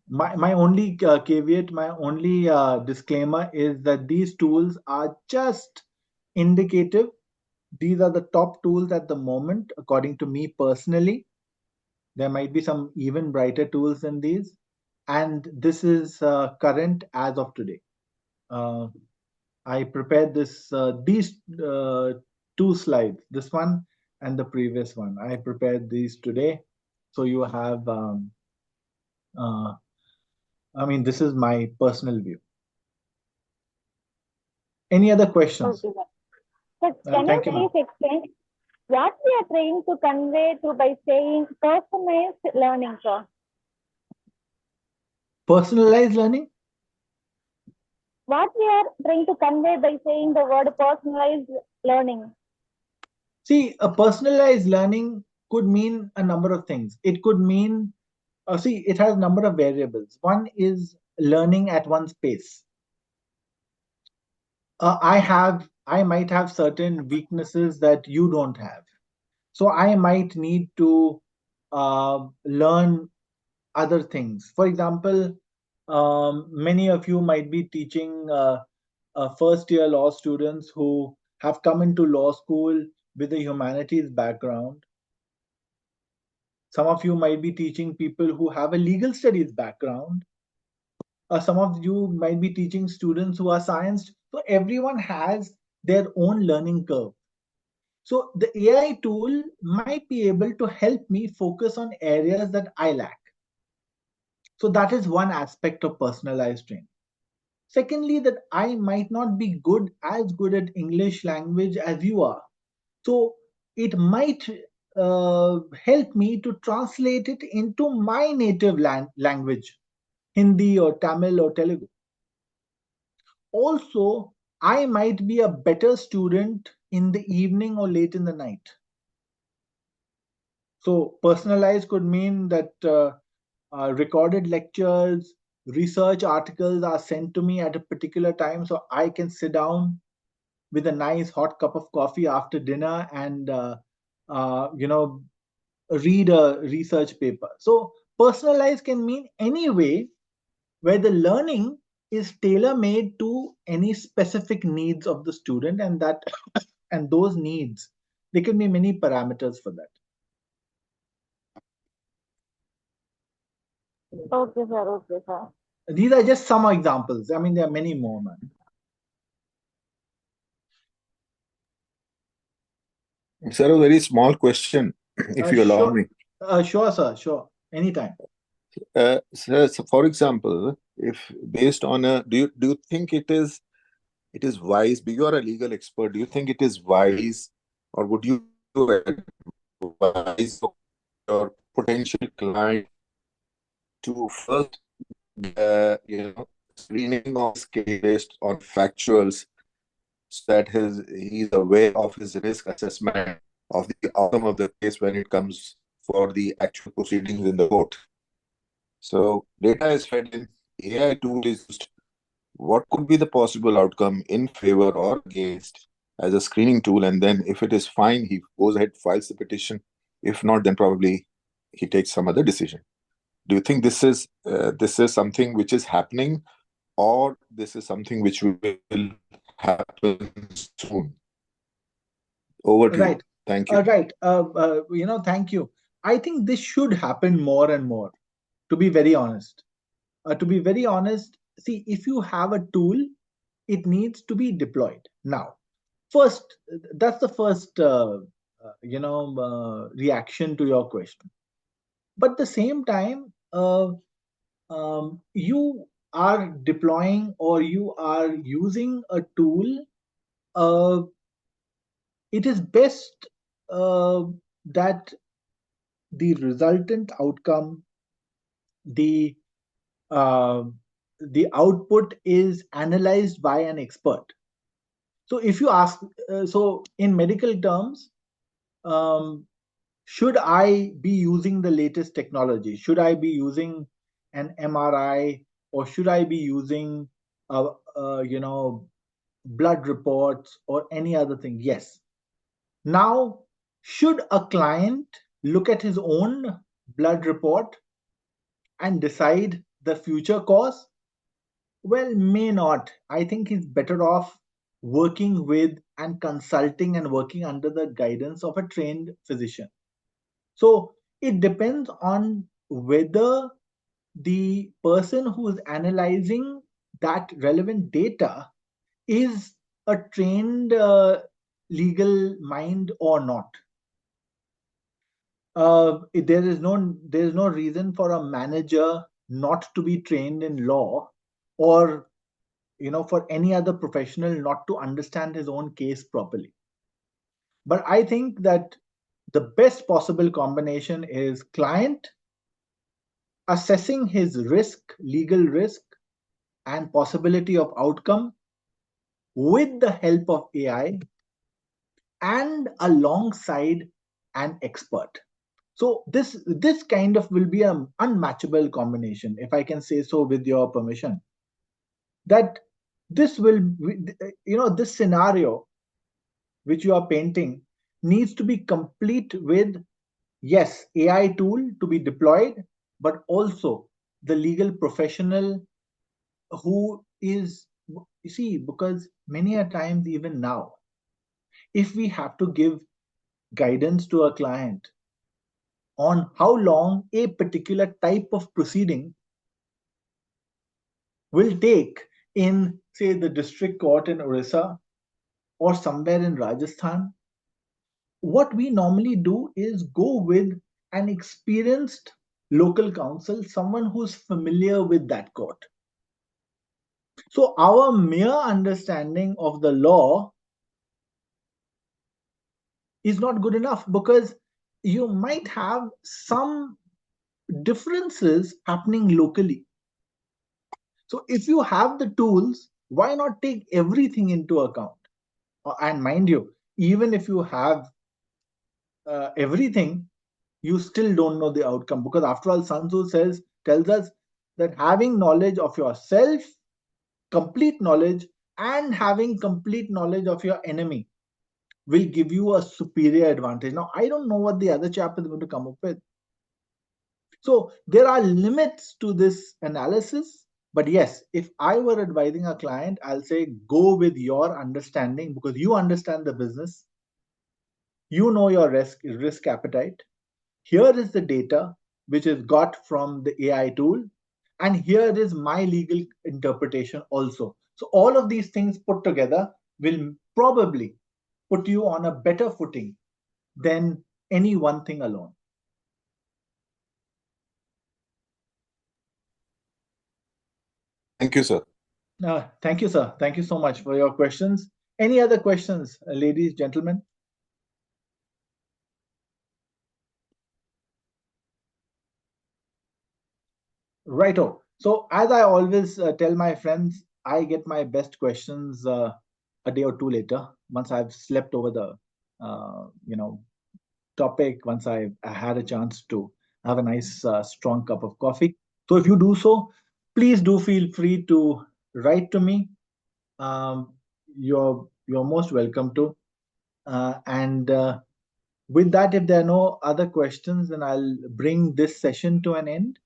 My only caveat, my only disclaimer is that these tools are just indicative. These are the top tools at the moment, according to me personally. There might be some even brighter tools than these, and this is current as of today. I prepared these two slides, this one and the previous one. I prepared these today, so you have. Uh, I mean, this is my personal view. Any other questions? Okay, sir. Sir, can you Thank you, ma'am. please explain what we are trying to convey through by saying personalized learning, sir? Personalized learning? What we are trying to convey by saying the word personalized learning? See, a personalized learning could mean a number of things. It could mean, see, it has a number of variables. One is learning at one's pace. I might have certain weaknesses that you don't have. So I might need to learn other things. For example, many of you might be teaching first year law students who have come into law school with a humanities background. Some of you might be teaching people who have a legal studies background. Some of you might be teaching students who are science. So everyone has their own learning curve. So the AI tool might be able to help me focus on areas that I lack. So that is one aspect of personalized training. Secondly, that I might not be as good at English language as you are. So it might help me to translate it into my native language, Hindi or Tamil or Telugu. Also, I might be a better student in the evening or late in the night. So personalized could mean that recorded lectures, research articles are sent to me at a particular time, so I can sit down with a nice hot cup of coffee after dinner and read a research paper. So personalized can mean any way where the learning is tailor made to any specific needs of the student, and that and those needs, there can be many parameters for that. Okay, sir. Okay, sir. These are just some examples. I mean, there are many more, man. Sir, a very small question, if you allow me. Sure, sir. Sure. Anytime. Sir, so for example, if based on a, do you think it is wise? You are a legal expert. Do you think it is wise, or would you advise your potential client to first, screening of scale based on factuals, so that he's aware of his risk assessment of the outcome of the case when it comes for the actual proceedings in the court. So data is fed in, AI tool is used. What could be the possible outcome in favor or against as a screening tool? And then if it is fine, he goes ahead, files the petition. If not, then probably he takes some other decision. Do you think this is something which is happening, or this is something which will happen soon? Over to you. Right. Thank you. Right. Thank you. I think this should happen more and more, to be very honest. See, if you have a tool, it needs to be deployed. Now, first, that's the first, reaction to your question. But at the same time, you are deploying or you are using a tool. It is best that the resultant outcome, the uh, the output is analyzed by an expert. So if you ask, so in medical terms, um, should I be using the latest technology? Should I be using an MRI, or should I be using, blood reports or any other thing? Yes. Now, should a client look at his own blood report and decide the future cause? Well, may not. I think he's better off working with and consulting and working under the guidance of a trained physician. So it depends on whether the person who is analyzing that relevant data is a trained legal mind or not. There is no reason for a manager not to be trained in law, or for any other professional not to understand his own case properly. But I think that the best possible combination is client assessing his risk, legal risk, and possibility of outcome with the help of AI and alongside an expert. So this kind of will be an unmatchable combination, if I can say so with your permission. That this will, this scenario which you are painting needs to be complete with, yes, AI tool to be deployed, but also the legal professional who is, you see, because many a times even now, if we have to give guidance to a client on how long a particular type of proceeding will take in, say, the district court in Orissa or somewhere in Rajasthan, what we normally do is go with an experienced local counsel, someone who's familiar with that court. So our mere understanding of the law is not good enough, because you might have some differences happening locally. So if you have the tools, why not take everything into account? And mind you, even if you have everything, you still don't know the outcome, because after all, Sun Tzu tells us that having knowledge of yourself, complete knowledge, and having complete knowledge of your enemy will give you a superior advantage. Now, I don't know what the other chap is going to come up with. So there are limits to this analysis. But yes, if I were advising a client, I'll say go with your understanding, because you understand the business. You know your risk appetite. Here is the data which is got from the AI tool, and here is my legal interpretation also. So all of these things put together will probably put you on a better footing than any one thing alone. Thank you, sir. Thank you, sir. Thank you so much for your questions. Any other questions, ladies, gentlemen? Righto. So as I always tell my friends, I get my best questions a day or two later, once I've slept over the topic, once I had a chance to have a nice strong cup of coffee. So if you do so, please do feel free to write to me. You're most welcome to. And with that, if there are no other questions, then I'll bring this session to an end.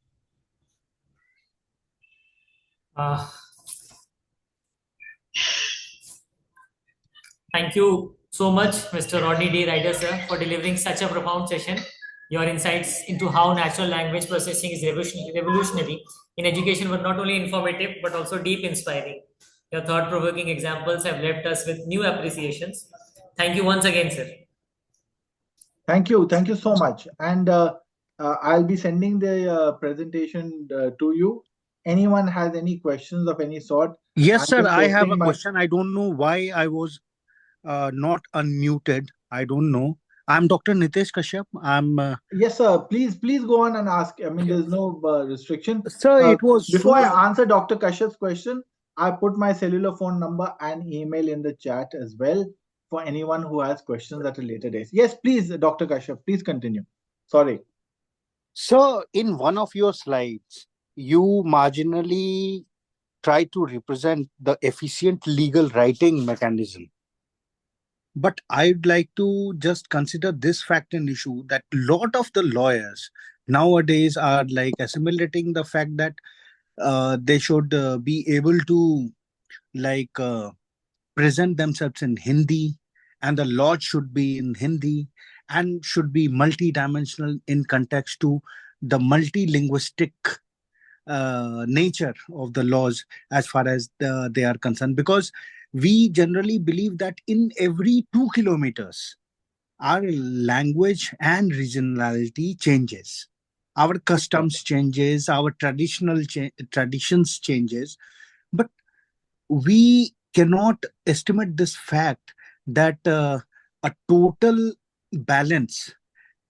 Thank you so much, Mr. Rodney D. Ryder, sir, for delivering such a profound session. Your insights into how natural language processing is revolutionary in education were not only informative but also deep inspiring. Your thought-provoking examples have left us with new appreciations. Thank you once again, sir. Thank you. Thank you so much. And I'll be sending the presentation to you. Anyone has any questions of any sort? Yes, I'm sir. just I have a posting my- question. I don't know why I was not unmuted. I don't know. I'm Dr. Nitesh Kashyap. I'm Yes, sir. Please go on and ask. I mean, there's no restriction. sir. It was Before so. I answer Dr. Kashyap's question, I put my cellular phone number and email in the chat as well for anyone who has questions at a later date. Yes, please, Dr. Kashyap, please continue. Sorry. So, in one of your slides, you marginally try to represent the efficient legal writing mechanism. But I'd like to just consider this fact and issue that a lot of the lawyers nowadays are like assimilating the fact that They should be able to like present themselves in Hindi, and the law should be in Hindi and should be multi-dimensional in context to the multilinguistic nature of the laws as far as they are concerned. Because we generally believe that in every 2 kilometers, our language and regionality changes, our customs changes, our traditions changes, but we cannot estimate this fact that a total balance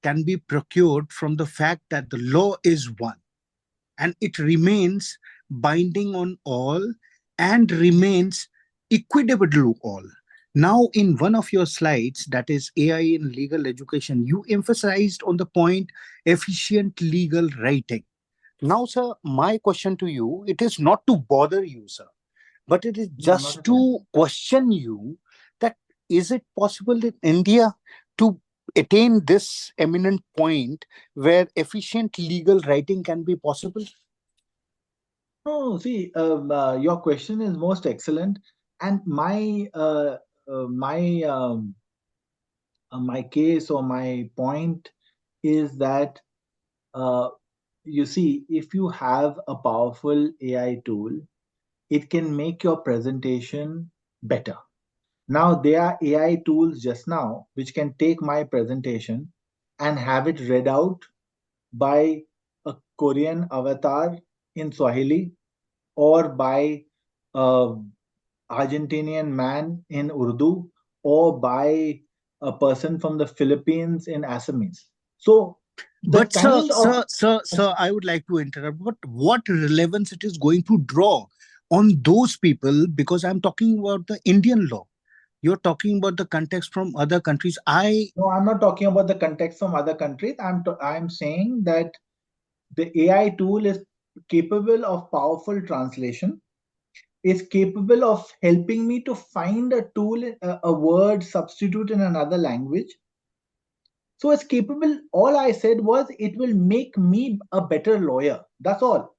can be procured from the fact that the law is one and it remains binding on all and remains equitable to all. Now, in one of your slides, that is AI in legal education, you emphasized on the point efficient legal writing. Now, sir, my question to you, it is not to bother you, sir, but it is No, not just at all. to question you that is it possible in India to attain this eminent point where efficient legal writing can be possible? No, see, your question is most excellent, and my case or my point is that uh, you see, if you have a powerful AI tool, it can make your presentation better. Now, there are AI tools just now which can take my presentation and have it read out by a Korean avatar in Swahili or by a Argentinian man in Urdu or by a person from the Philippines in Assamese. So the But sir, kind of sir, sir, sir, I would like to interrupt. But what relevance it is going to draw on those people? Because I'm talking about the Indian law. You're talking about the context from other countries. no, I'm not talking about the context from other countries. I'm saying that the AI tool is capable of powerful translation, is capable of helping me to find a tool, a word substitute in another language. So it's capable. All I said was it will make me a better lawyer. That's all.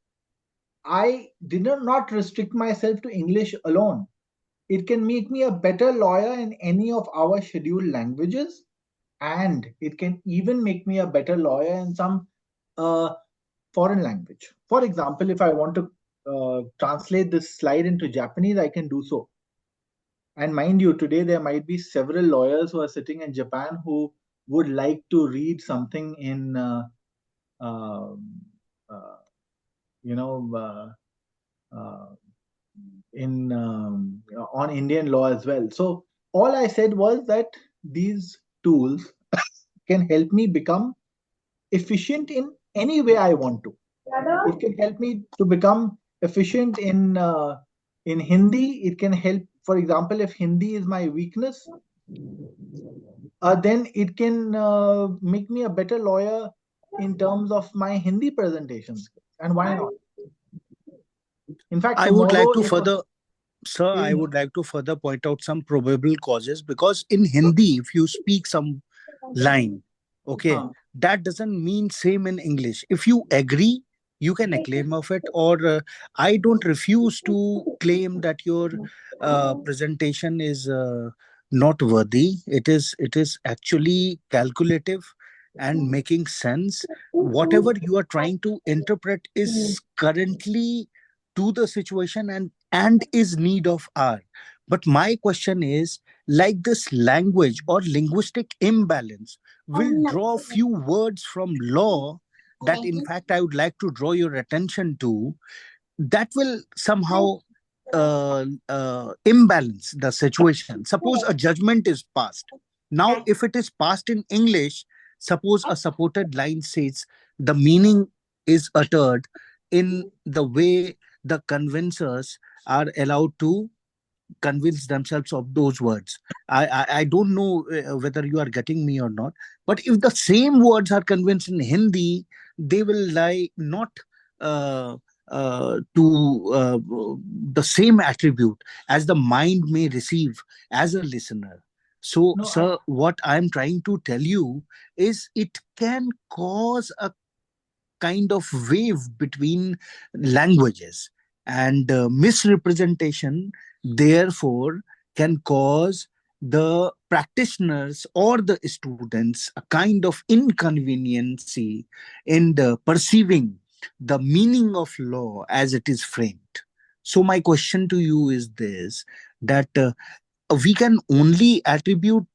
I did not restrict myself to English alone. It can make me a better lawyer in any of our scheduled languages, and it can even make me a better lawyer in some uh, foreign language. For example, if I want to translate this slide into Japanese, I can do so. And mind you, today there might be several lawyers who are sitting in Japan who would like to read something in, um, uh, you know, in on Indian law as well. So all I said was that these tools can help me become efficient in any way I want to. It can help me to become efficient in Hindi. It can help, for example, if Hindi is my weakness, then it can make me a better lawyer in terms of my Hindi presentation skills. And why not? In fact, I would like tomorrow, to if further, sir, tell I me, would like to further point out some probable causes because in Hindi, if you speak some line, okay, huh, that doesn't mean same in English. If you agree, you can claim of it, or I don't refuse to claim that your presentation is not worthy. It is actually calculative and making sense. Whatever you are trying to interpret is currently to the situation and is need of hour. But my question is, like this language or linguistic imbalance will draw few words from law that in fact I would like to draw your attention to, that will somehow imbalance the situation. Suppose a judgment is passed. Now, if it is passed in English, suppose a supported line says the meaning is uttered in the way the convincers are allowed to convince themselves of those words. I don't know whether you are getting me or not. But if the same words are convinced in Hindi, they will lie not uh, to the same attribute as the mind may receive as a listener. So, no, sir, what I'm trying to tell you is it can cause a kind of wave between languages, and misrepresentation therefore can cause the practitioners or the students a kind of inconveniency in the perceiving the meaning of law as it is framed. So my question to you is this, that we can only attribute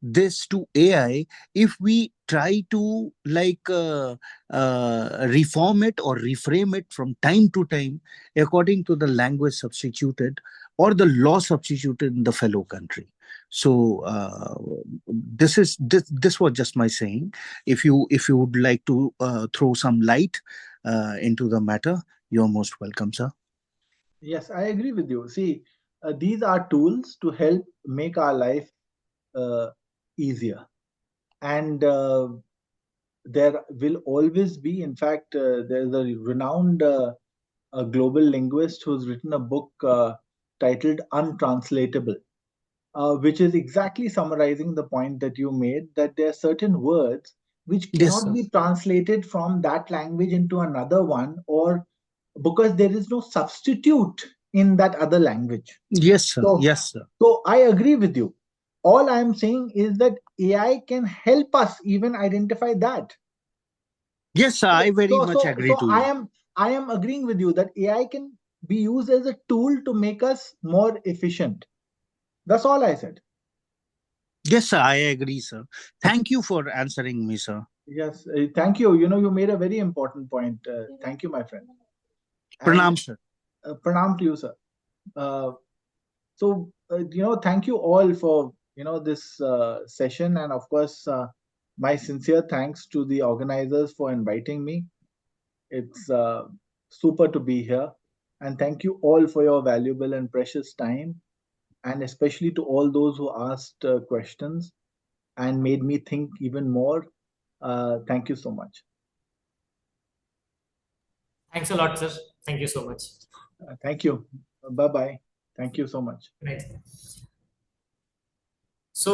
this to AI if we try to reform it or reframe it from time to time according to the language substituted or the law substituted in the fellow country. So this was just my saying. If you would like to throw some light into the matter, you're most welcome, sir. Yes, I agree with you. See, these are tools to help make our life uh, easier. And there will always be, in fact, there's a renowned a global linguist who's written a book titled Untranslatable, which is exactly summarizing the point that you made, that there are certain words which Yes, cannot sir. be translated from that language into another one, or because there is no substitute in that other language. Yes, sir. So, Yes, sir. so I agree with you. All I am saying is that AI can help us even identify that. Yes, sir. I very So, much so, agree so to I you. am I am agreeing with you that AI can be used as a tool to make us more efficient. That's all I said. Yes, sir. I agree, sir. Thank you for answering me, sir. Yes, thank you. You know, you made a very important point. Thank you, my friend. And Pranam, sir. pranam to you, sir. Uh, thank you all for this session, and of course, my sincere thanks to the organizers for inviting me. It's super to be here, and thank you all for your valuable and precious time, and especially to all those who asked questions and made me think even more. Thank you so much. Thanks a lot, sir. Thank you so much. Thank you. Bye bye. Thank you so much. Right. So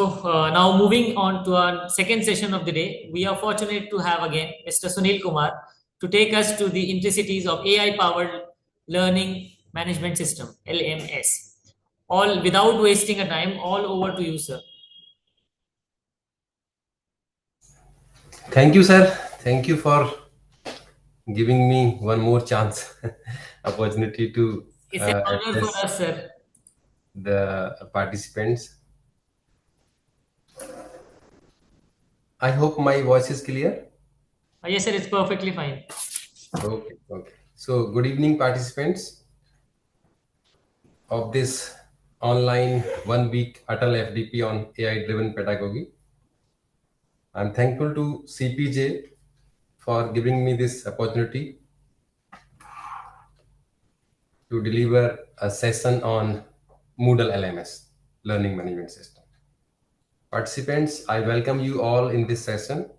now moving on to our second session of the day, we are fortunate to have again Mr. Sunil Kumar to take us to the intricacies of AI-powered learning management system (LMS). All without wasting a time, all over to you, sir. Thank you, sir. Thank you for giving me one more chance, opportunity to It's an honor for address us, sir. the participants. I hope my voice is clear. Yes, sir, it's perfectly fine. Okay, okay. So, good evening, participants of this online 1 week ATAL FDP on AI-driven pedagogy. I'm thankful to CPJ for giving me this opportunity to deliver a session on Moodle LMS, Learning Management System. Participants, I welcome you all in this session.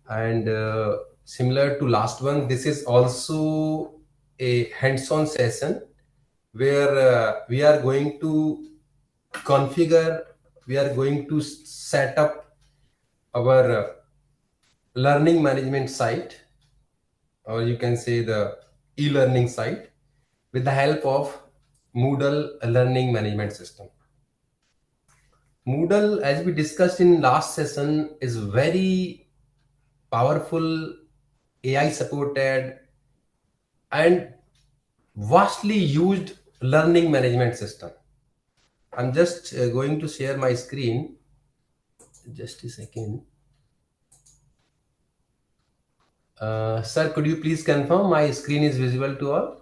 And similar to last one, this is also a hands-on session where we are going to configure, we are going to set up our learning management site, or you can say the e-learning site, with the help of Moodle Learning Management System. Moodle, as we discussed in last session, is very powerful, AI supported, and vastly used learning management system. I'm just going to share my screen. Just a second. Sir, could you please confirm my screen is visible to all?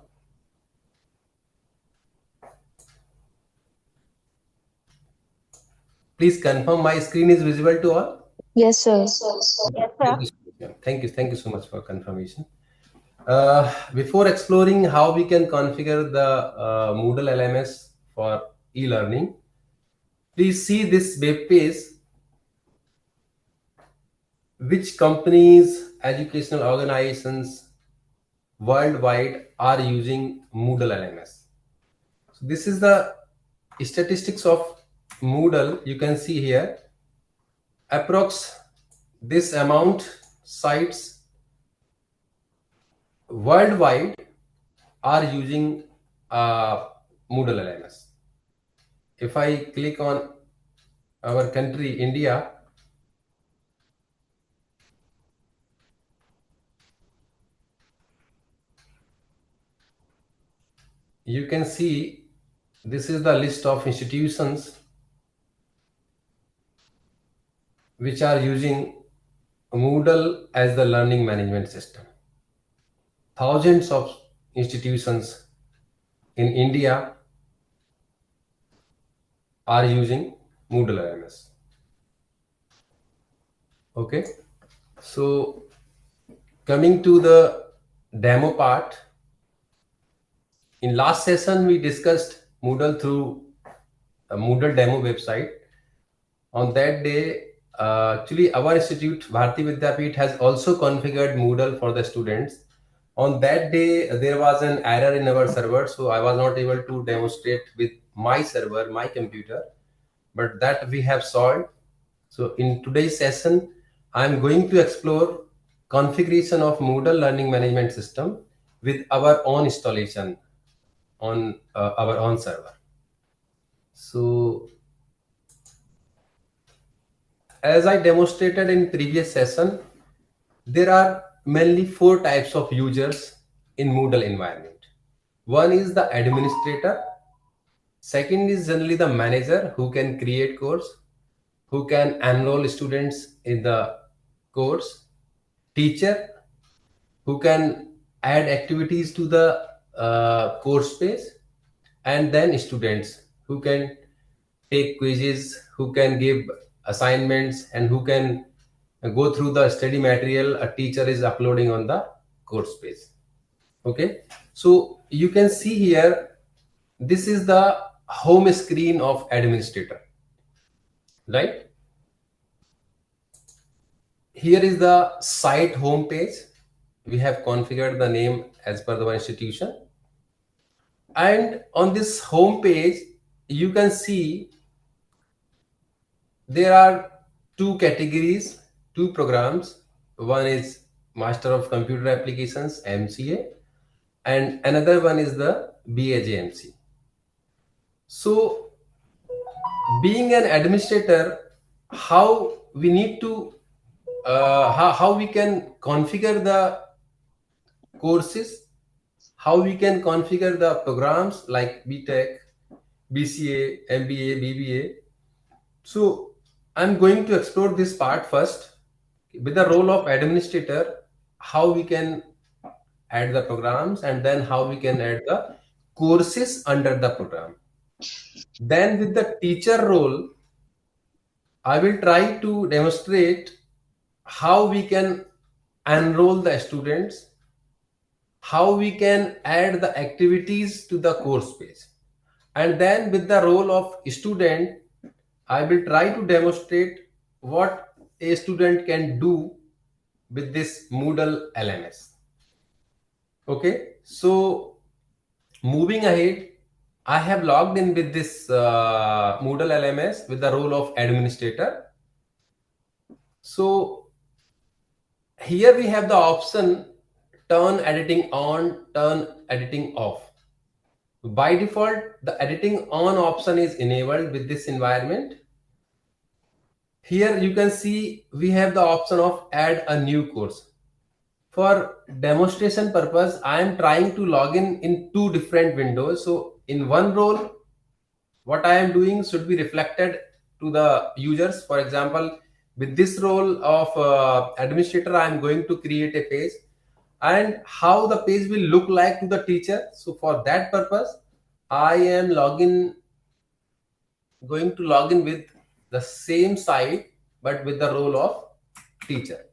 Please confirm my screen is visible to all. Yes, sir. Yes, Thank sir. you so much, ma'am. Thank you so much for confirmation. Before exploring how we can configure the Moodle LMS for e-learning, please see this web page, which companies, educational organizations worldwide are using Moodle LMS. So this is the statistics of Moodle. You can see here, approx this amount sites worldwide are using Moodle LMS. If I click on our country, India, you can see this is the list of institutions which are using Moodle as the learning management system. Thousands of institutions in India are using Moodle LMS. Okay, so coming to the demo part, in last session we discussed Moodle through a Moodle demo website. On that day, actually our institute Bharati Vidyapeeth has also configured Moodle for the students. On that day there was an error in our server, so I was not able to demonstrate with my server, my computer, but that we have solved. So in today's session I'm going to explore configuration of Moodle learning management system with our own installation on our own server. So as I demonstrated in previous session, there are mainly 4 types of users in Moodle environment. One is the administrator. Second is generally the manager who can create course, who can enroll students in the course. Teacher who can add activities to the course page, and then students who can take quizzes, who can give assignments, and who can go through the study material a teacher is uploading on the course page. Okay, so you can see here, this is the home screen of administrator, right? Here is the site home page. We have configured the name as per the institution, and on this home page you can see there are 2 categories, 2 programs. One is Master of Computer Applications, MCA, and another one is the BAJMC. So being an administrator, how we need to how we can configure the courses, how we can configure the programs like BTech, BCA, MBA, BBA. So I'm going to explore this part first with the role of administrator, how we can add the programs, and then how we can add the courses under the program. Then with the teacher role, I will try to demonstrate how we can enroll the students, how we can add the activities to the course page. And then with the role of student, I will try to demonstrate what a student can do with this Moodle LMS. Okay, so moving ahead, I have logged in with this Moodle LMS with the role of administrator. So here we have the option turn editing on, turn editing off. By default, the editing on option is enabled with this environment. Here you can see we have the option of add a new course. For demonstration purpose, I am trying to log in 2 different windows. So in one role, what I am doing should be reflected to the users. For example, with this role of administrator, I am going to create a page, and how the page will look like to the teacher. So for that purpose, I am going to log in with the same site, but with the role of teacher.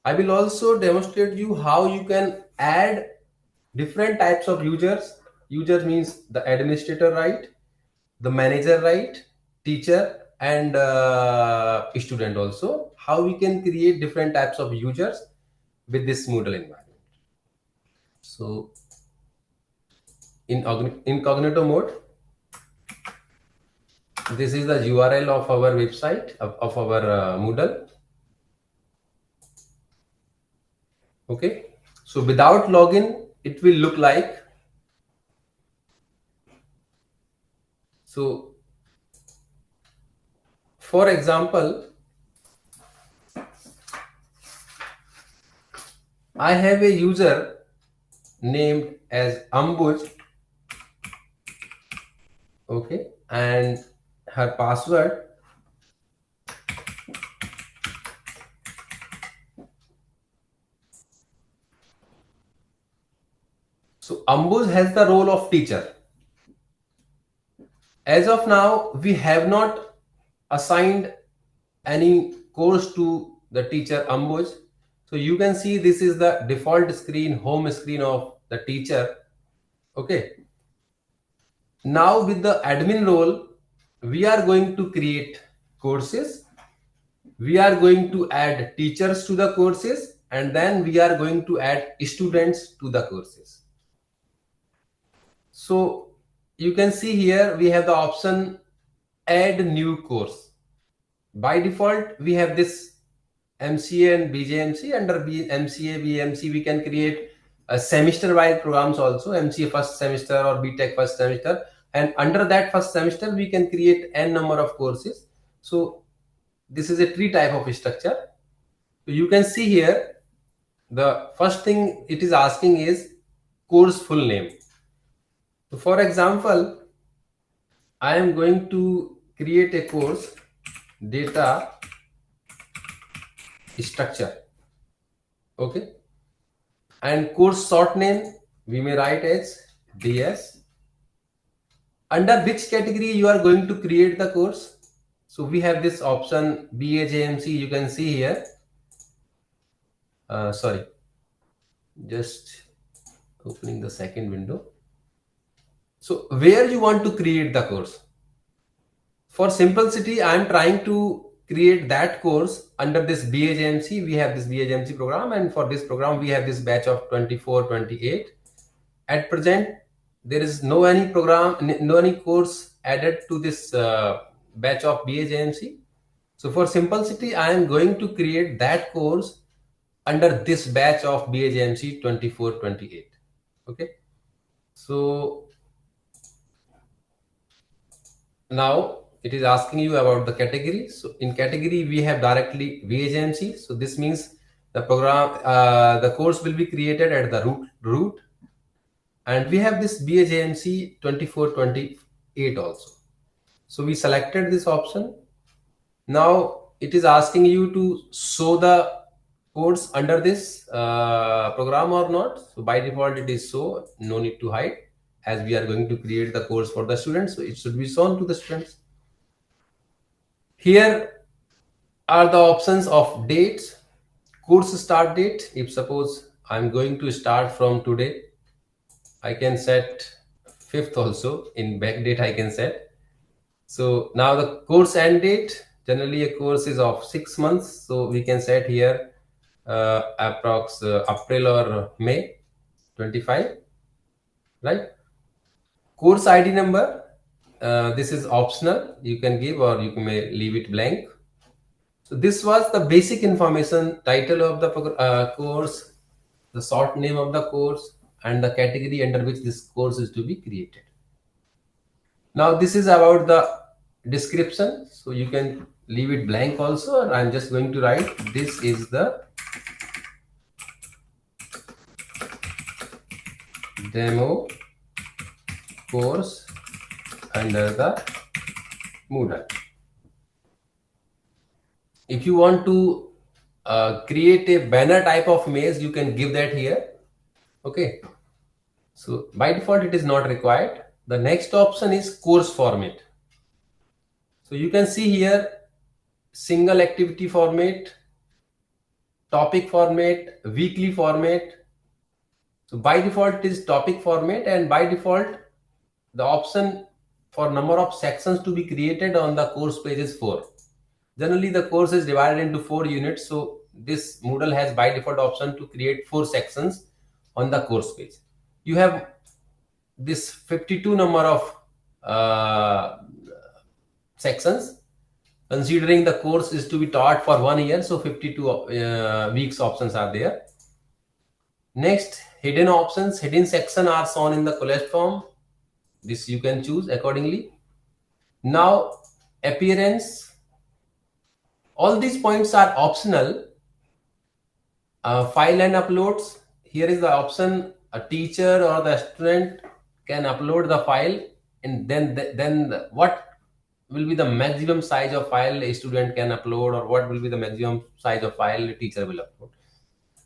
I will also demonstrate you how you can add different types of users. User means the administrator, right? The manager, right? Teacher, and student also. How we can create different types of users with this Moodle environment. So in incognito mode, this is the URL of our website of our Moodle. Okay, So without login, it will look like. So for example, I have a user named as Ambuj, okay, and her password. So Ambuj has the role of teacher. As of now, we have not assigned any course to the teacher Ambuj. So you can see this is the default screen, home screen of the teacher. Okay. Now with the admin role, we are going to create courses. We are going to add teachers to the courses, and then we are going to add students to the courses. So you can see here we have the option add new course. By default, we have this MCA and BJMC. Under MCA, BMC, we can create a semester-wide programs also, MCA first semester or BTech first semester. And under that first semester, we can create n number of courses. So this is a tree type of structure. So you can see here, the first thing it is asking is course full name. So for example, I am going to create a course, data structure. Okay. And course short name, we may write as DS. Under which category you are going to create the course? So we have this option BAJMC, you can see here. Sorry, just opening the second window. So where you want to create the course? For simplicity, I am trying to create that course under this BAJMC. We have this BAJMC program, and for this program, we have this batch of 24, 28. At present, there is no any course added to this batch of BAJMC. So for simplicity, I am going to create that course under this batch of BAJMC 24, 28. Okay. So now it is asking you about the category. So in category, we have directly BAJMC. So this means the program, the course will be created at the root. And we have this BAJMC 2428 also. So we selected this option. Now it is asking you to show the course under this program or not. So by default it is so, no need to hide, as we are going to create the course for the students. So it should be shown to the students. Here are the options of dates, course start date. If suppose I'm going to start from today, I can set 5th also. In back date I can set. So now the course end date, generally a course is of 6 months. So we can set here approx April or May 25, right? Course ID number, this is optional. You can give or you may leave it blank. So this was the basic information: title of the course, the short name of the course, and the category under which this course is to be created. Now this is about the description, so you can leave it blank also. I'm just going to write this is the demo course under the Moodle. If you want to create a banner type of image, you can give that here. Okay, so by default it is not required. The next option is course format. So you can see here single activity format, topic format, weekly format. So by default it is topic format, and by default the option for number of sections to be created on the course page is 4. Generally the course is divided into 4 units. So this Moodle has by default option to create 4 sections on the course page. You have this 52 number of sections. Considering the course is to be taught for 1 year, so 52 weeks options are there. Next, hidden options, hidden section are shown in the collage form. This you can choose accordingly. Now, appearance, all these points are optional. File and uploads, here is the option, a teacher or the student can upload the file, and then what will be the maximum size of file a student can upload, or what will be the maximum size of file a teacher will upload.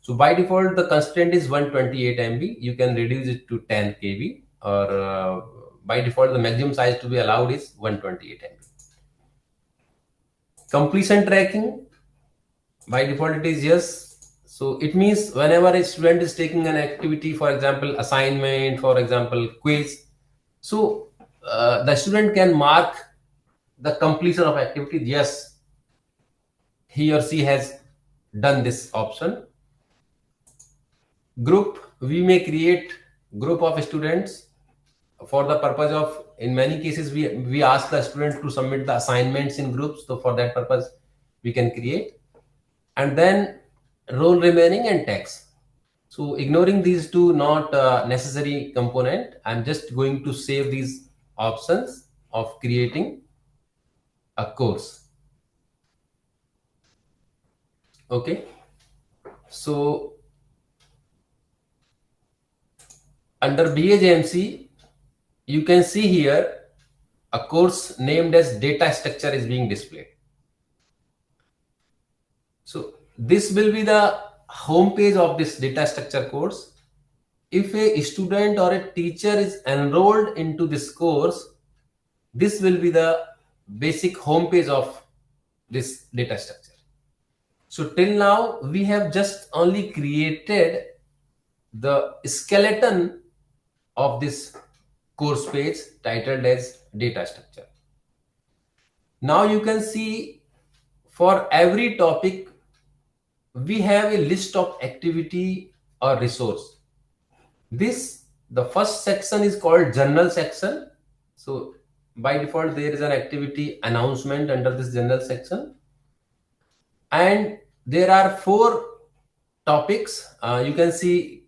So by default, the constraint is 128 MB. You can reduce it to 10 KB, or by default, the maximum size to be allowed is 128 MB. Completion tracking, by default, it is yes. So it means whenever a student is taking an activity, for example, assignment, for example, quiz, so the student can mark the completion of activity. Yes, he or she has done this option. Group, we may create group of students for the purpose of, in many cases we ask the student to submit the assignments in groups, so for that purpose we can create. And then role remaining and text. So ignoring these two not necessary component, I'm just going to save these options of creating a course. Okay, so under BAJMC, you can see here a course named as data structure is being displayed. So this will be the home page of this data structure course. If a student or a teacher is enrolled into this course, this will be the basic home page of this data structure. So till now, we have just only created the skeleton of this course page titled as data structure. Now you can see for every topic, we have a list of activity or resource. The first section is called journal section. So by default, there is an activity announcement under this journal section. And there are 4 topics. You can see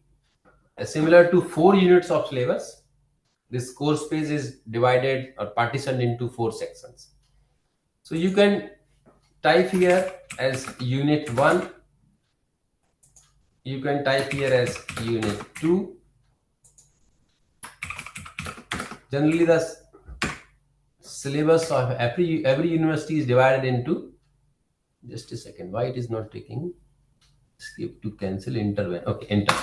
similar to 4 units of syllabus. This course page is divided or partitioned into 4 sections. So you can type here as unit 1. You can type here as unit 2. Generally, the syllabus of every university is divided into, just a second, why it is not taking, skip to cancel, intervene. Okay, enter.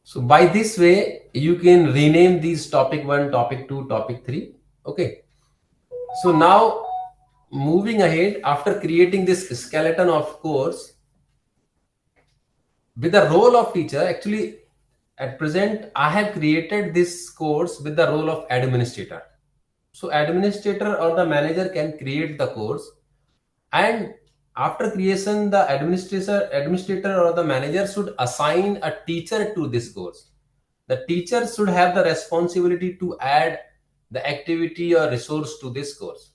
So by this way, you can rename these topic 1, topic 2, topic 3. Okay. So now moving ahead, after creating this skeleton of course, with the role of teacher, actually at present, I have created this course with the role of administrator. So administrator or the manager can create the course, and after creation, the administrator or the manager should assign a teacher to this course. The teacher should have the responsibility to add the activity or resource to this course.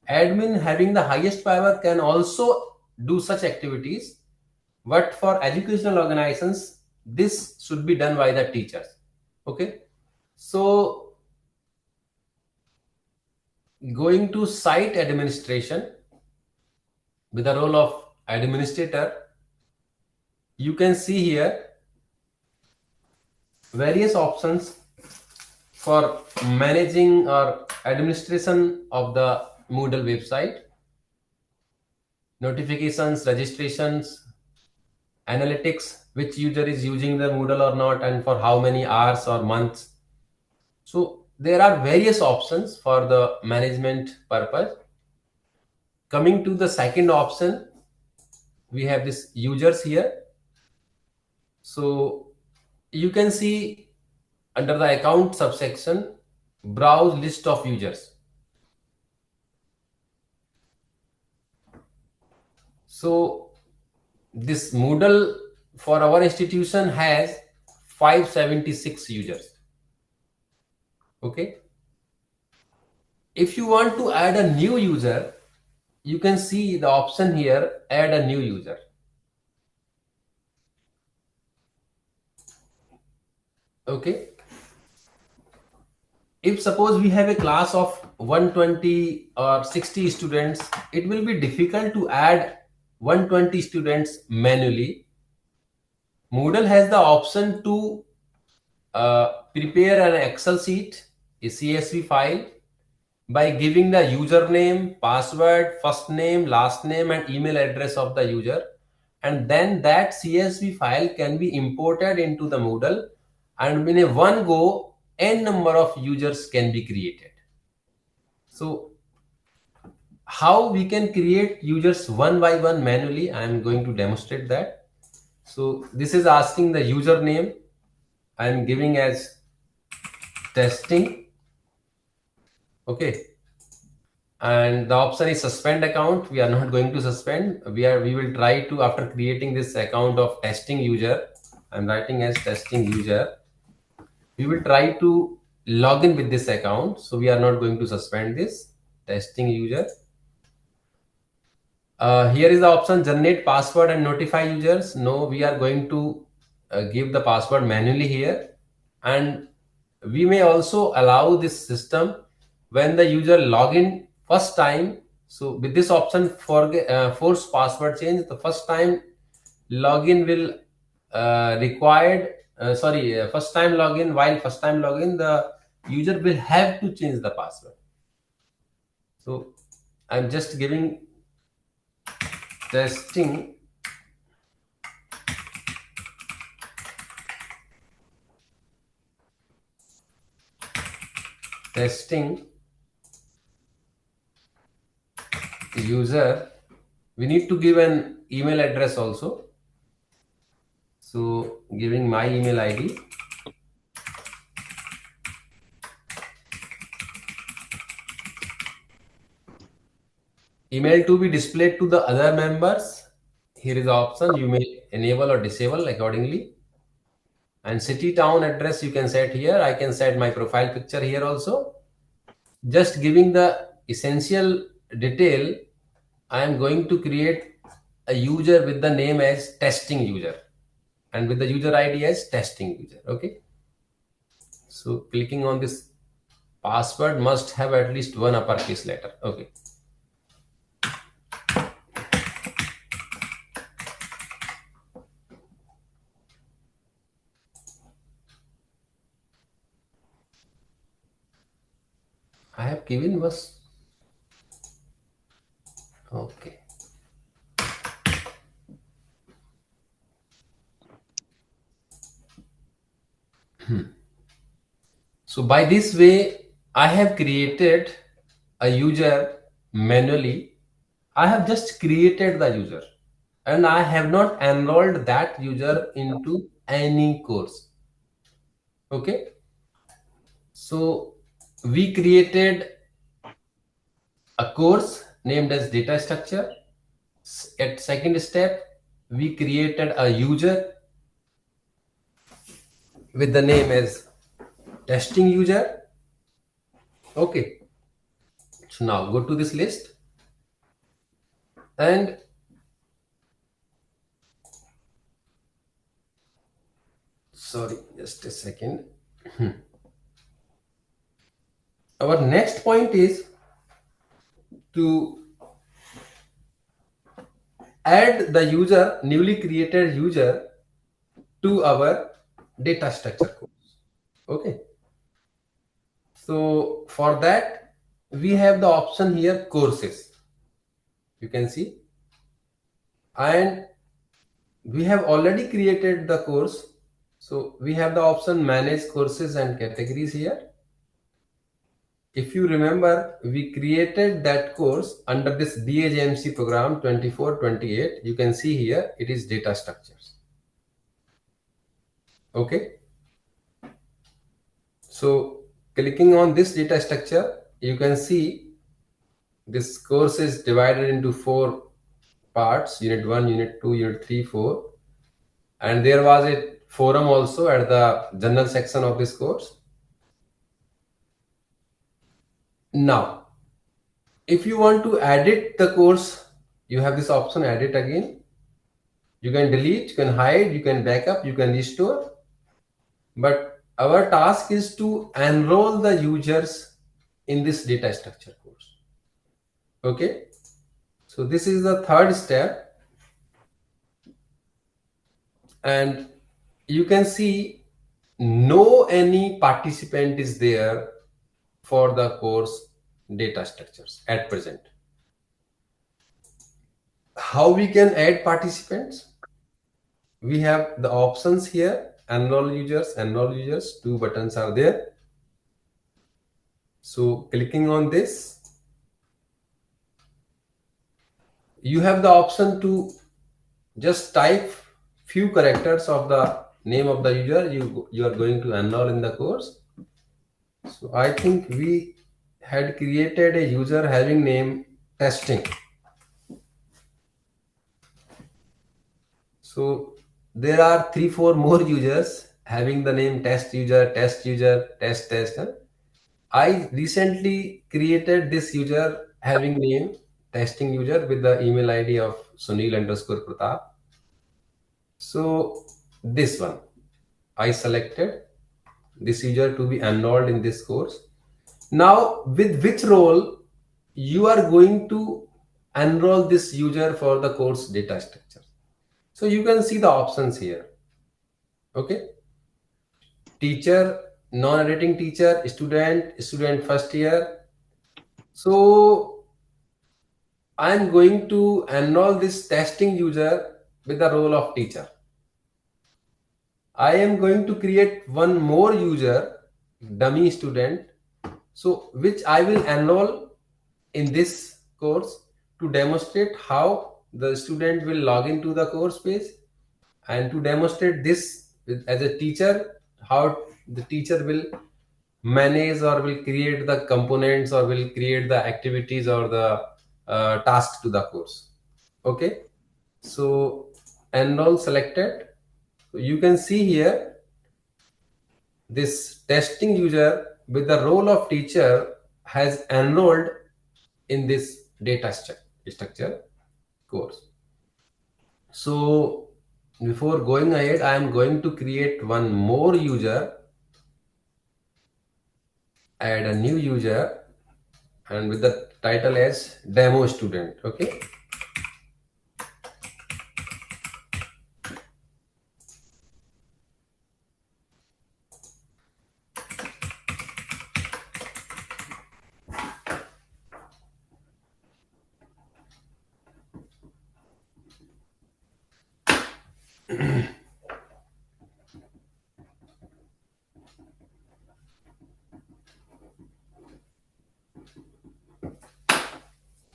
Admin, having the highest power, can also do such activities, but for educational organizations, this should be done by the teachers. Okay, so going to site administration with the role of administrator, you can see here various options for managing or administration of the Moodle website: notifications, registrations, analytics, which user is using the Moodle or not, and for how many hours or months. So there are various options for the management purpose. Coming to the second option, we have this users here. So you can see under the account subsection, browse list of users. So this Moodle for our institution has 576 users. Okay. If you want to add a new user, you can see the option here, add a new user. Okay. If suppose we have a class of 120 or 60 students, it will be difficult to add 120 students manually. Moodle has the option to prepare an Excel sheet, a CSV file, by giving the username, password, first name, last name, and email address of the user. And then that CSV file can be imported into the Moodle, and in a one go, n number of users can be created. So how we can create users one by one manually, I am going to demonstrate that. So this is asking the username. I am giving as testing. Okay. And the option is suspend account. We are not going to suspend. We will try to, after creating this account of testing user, I'm writing as testing user, we will try to log in with this account. So we are not going to suspend this testing user. Here is the option generate password and notify users. No, we are going to give the password manually here. And we may also allow this system when the user login first time. So with this option for force password change, the first time login will required first time login, while first time login the user will have to change the password. So I'm just giving testing user. We need to give an email address also. So giving my email ID. Email to be displayed to the other members. Here is the option. You may enable or disable accordingly. And city town address you can set here. I can set my profile picture here also. Just giving the essential detail, I am going to create a user with the name as testing user and with the user ID as testing user. Okay. So clicking on this password must have at least one uppercase letter. Okay. I have given was okay. So by this way, I have created a user manually. I have just created the user and I have not enrolled that user into any course. Okay. So we created a course named as data structure. At second step, we created a user with the name as testing user. Okay. So now go to this list and sorry, just a second. Our next point is to add the user, newly created user, to our data structure course. Okay. So for that, we have the option here courses. You can see, and we have already created the course. So we have the option manage courses and categories here. If you remember, we created that course under this DHMC program 24-28. You can see here it is data structures. Okay. So clicking on this data structure, you can see this course is divided into 4 parts: unit 1, unit 2, unit 3, 4. And there was a forum also at the general section of this course. Now, if you want to edit the course, you have this option, edit again. You can delete, you can hide, you can backup, you can restore. But our task is to enroll the users in this data structure course. Okay. So this is the third step. And you can see no any participant is there for the course data structures at present. How we can add participants? We have the options here, enroll users, two buttons are there. So clicking on this, you have the option to just type few characters of the name of the user you are going to enroll in the course. So I think we had created a user having name testing. So there are 3-4 more users having the name test user, test. I recently created this user having name testing user with the email ID of Sunil_Pratap. So this one, I selected this user to be enrolled in this course. Now, with which role you are going to enroll this user for the course data structure? So you can see the options here. Okay. Teacher, non-editing teacher, student first year. So I'm going to enroll this testing user with the role of teacher. I am going to create one more user, dummy student, so which I will enroll in this course to demonstrate how the student will log into the course page, and to demonstrate this as a teacher, how the teacher will manage or will create the components or will create the activities or the tasks to the course. Okay, so enroll selected. So you can see here this testing user with the role of teacher has enrolled in this data structure course. So before going ahead, I am going to create one more user, add a new user, and with the title as demo student. Okay.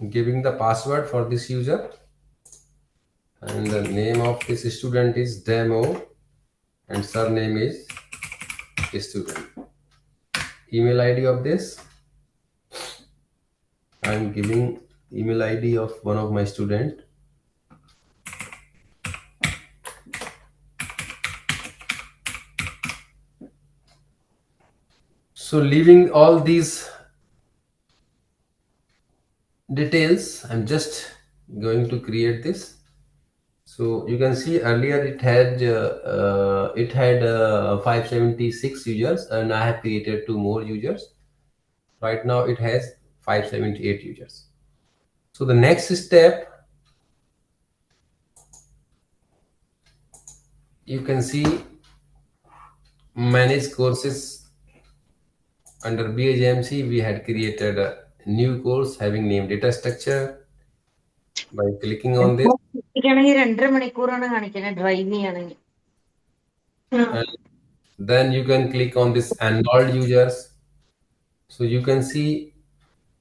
Giving the password for this user, and the name of this student is demo and surname is student. Email ID of this, I am giving email ID of one of my student. So leaving all these details, I'm just going to create this. So you can see earlier it had 576 users, and I have created 2 more users. Right now it has 578 users. So the next step, you can see manage courses. Under BHMC, we had created a new course having name data structure. By clicking on this, and then you can click on this enrolled users. So you can see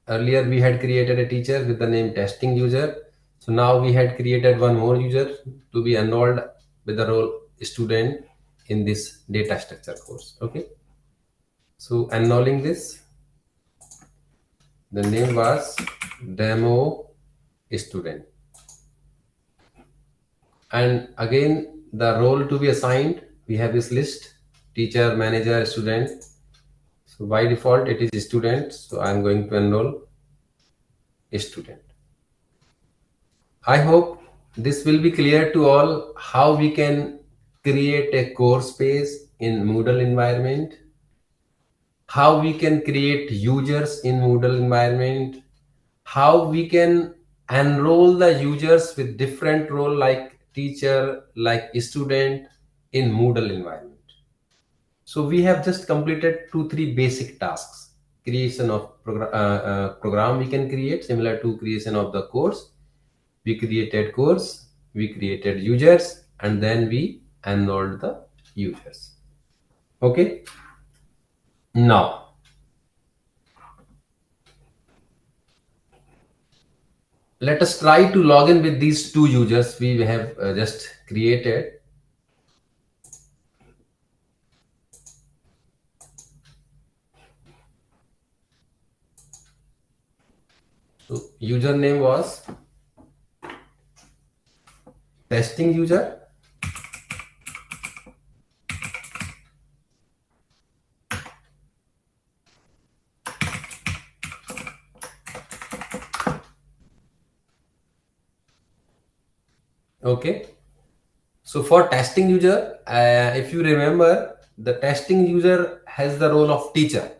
earlier we had created a teacher with the name testing user. So now we had created one more user to be enrolled with the role student in this data structure course. Okay. So enrolling this, the name was demo student. And again, the role to be assigned, we have this list: teacher, manager, student. So by default it is student, so I'm going to enroll a student. I hope this will be clear to all how we can create a course page in Moodle environment, how we can create users in Moodle environment, how we can enroll the users with different role like teacher, like student in Moodle environment. So we have just completed 2-3 basic tasks. Creation of program we can create similar to creation of the course. We created course, we created users, and then we enrolled the users. Okay. Now, let us try to log in with these two users we have just created. So username was testing user. Okay. So for testing user, if you remember, the testing user has the role of teacher.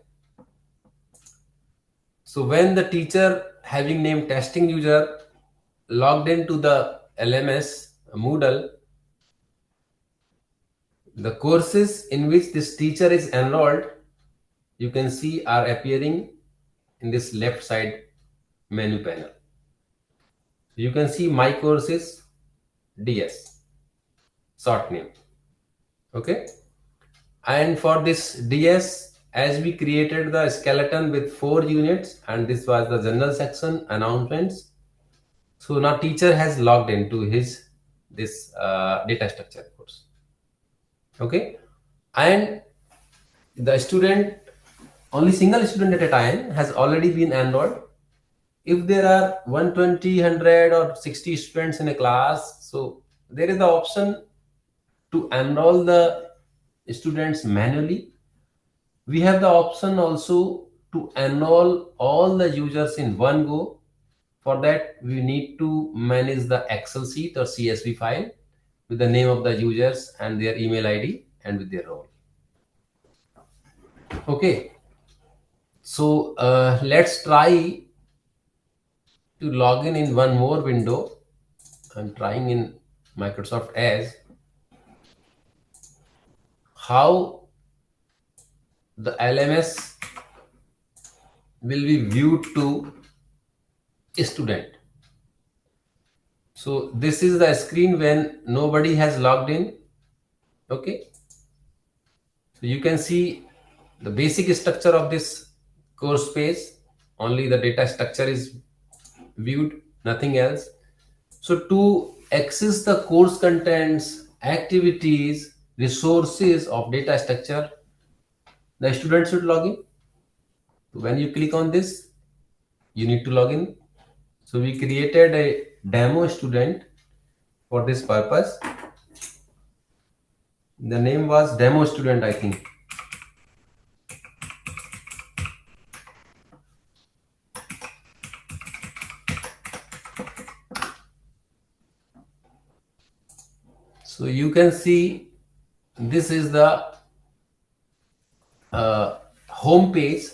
So when the teacher having name testing user logged into the LMS Moodle, the courses in which this teacher is enrolled, you can see are appearing in this left side menu panel. You can see my courses DS, short name. Okay. And for this DS, as we created the skeleton with 4 units, and this was the general section announcements. So now teacher has logged into this data structure course. Okay. And the student, only single student at a time has already been enrolled. If there are 120, 100 or 60 students in a class, so there is the option to enroll the students manually. We have the option also to enroll all the users in one go. For that, we need to manage the Excel sheet or CSV file with the name of the users and their email ID and with their role. Okay. So let's try to log in one more window. I'm trying in Microsoft Edge how the LMS will be viewed to a student. So this is the screen when nobody has logged in. Okay. So you can see the basic structure of this course page. Only the data structure is viewed, nothing else. So to access the course contents, activities, resources of data structure, the student should log in. When you click on this, you need to log in. So we created a demo student for this purpose. The name was demo student, I think. So you can see this is the home page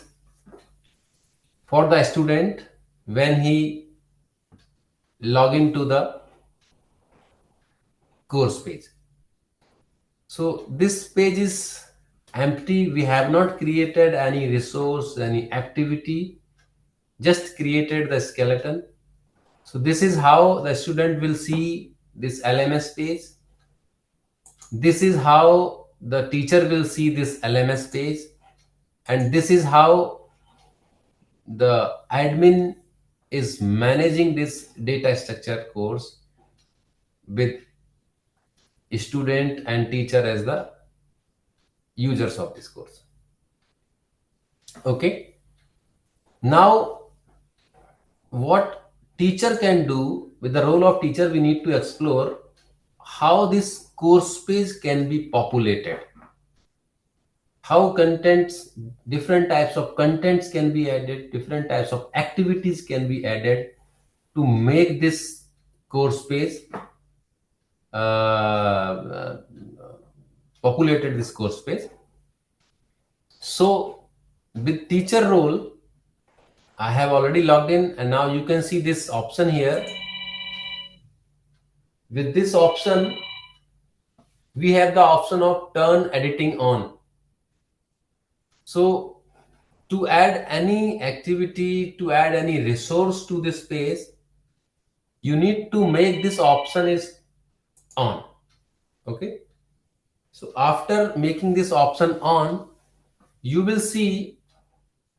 for the student when he log into the course page. So this page is empty. We have not created any resource, any activity, just created the skeleton. So this is how the student will see this LMS page. This is how the teacher will see this LMS page. And this is how the admin is managing this data structure course with student and teacher as the users of this course. Okay. Now, what teacher can do with the role of teacher, we need to explore how this course page can be populated, how contents, different types of contents can be added, different types of activities can be added to make this course page populated this course page. So with teacher role, I have already logged in, and now you can see this option here. With this option, we have the option of turn editing on. So to add any activity, to add any resource to this page, you need to make this option is on. Okay. So after making this option on, you will see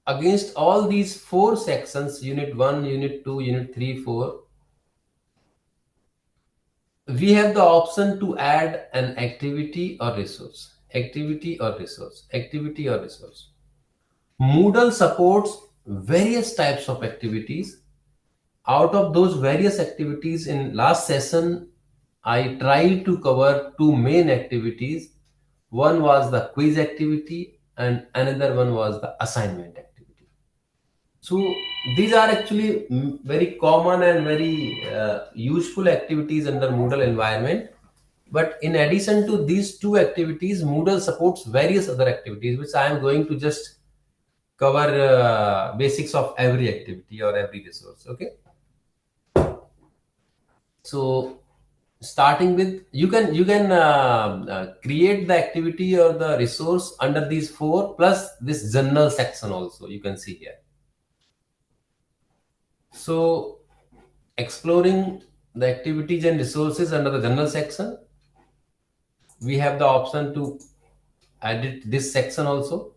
against all these 4 sections, unit 1, unit 2, unit 3, 4, we have the option to add an activity or resource, activity or resource, activity or resource. Moodle supports various types of activities. Out of those various activities, in last session, I tried to cover 2 main activities. One was the quiz activity and another one was the assignment activity. So these are actually very common and very useful activities under Moodle environment. But in addition to these 2 activities, Moodle supports various other activities, which I am going to just cover basics of every activity or every resource. Okay. So starting with, you can create the activity or the resource under these 4 plus this general section also you can see here. So exploring the activities and resources under the general section, we have the option to edit this section also.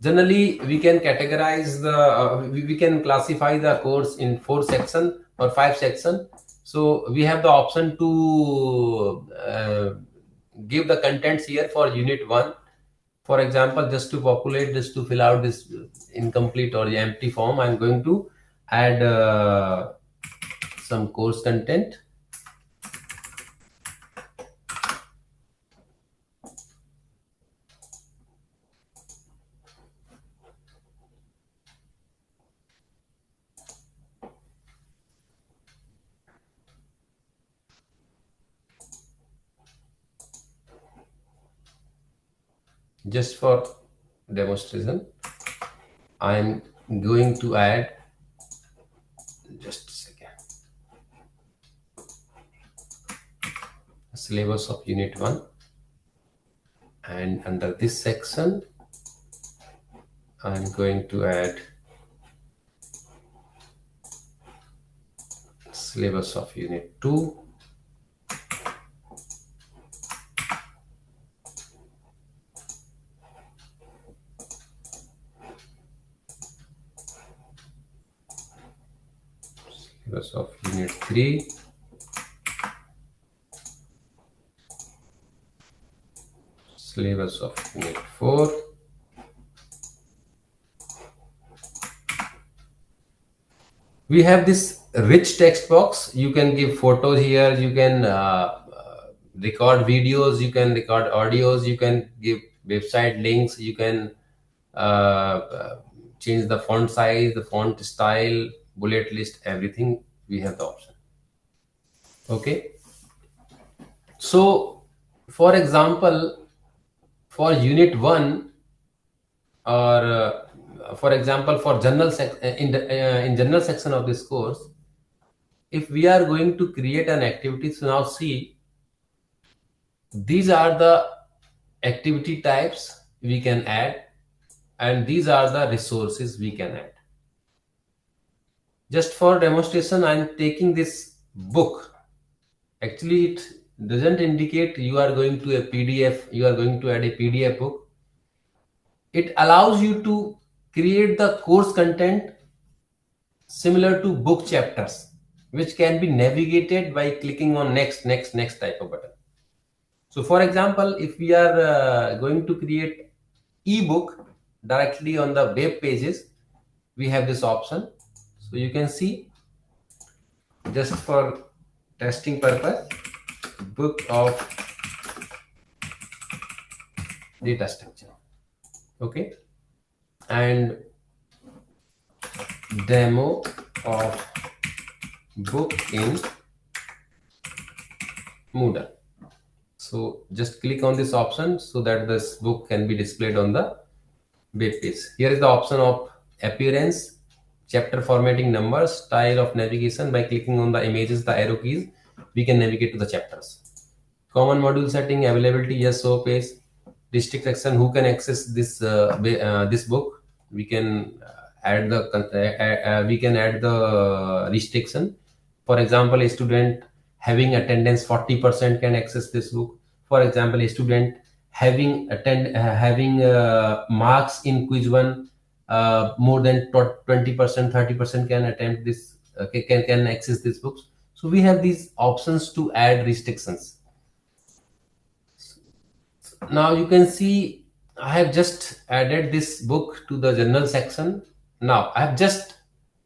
Generally, we can categorize the we can classify the course in 4 section or 5 section. So we have the option to give the contents here for unit 1. For example, just to populate, just to fill out this incomplete or empty form, I'm going to add some course content. Just for demonstration, I'm going to add, just a second, syllabus of unit 1, and under this section I'm going to add syllabus of unit 2, syllabus of unit 3, syllabus of unit 4, we have this rich text box. You can give photos here, you can record videos, you can record audios, you can give website links, you can change the font size, the font style, bullet list, everything. We have the option. Okay. So for example, for unit 1, or for example, for general in general section of this course, if we are going to create an activity, so now see, these are the activity types we can add and these are the resources we can add. Just for demonstration, I am taking this book. Actually, it doesn't indicate you are going to a PDF, you are going to add a PDF book. It allows you to create the course content similar to book chapters, which can be navigated by clicking on next type of button. So for example, if we are going to create ebook directly on the web pages, we have this option. So you can see, just for testing purpose, book of data structure. Okay, and demo of book in Moodle. So just click on this option so that this book can be displayed on the web page. Here is the option of appearance, chapter formatting, numbers, style of navigation. By clicking on the images, the arrow keys, we can navigate to the chapters. Common module setting, availability, yes, so page. District section, who can access this book? We can add the restriction. For example, a student having attendance 40% can access this book. For example, a student having marks in quiz 1 more than 20%, 30% can attempt this, can access these books. So we have these options to add restrictions. Now you can see I have just added this book to the general section. Now I have just,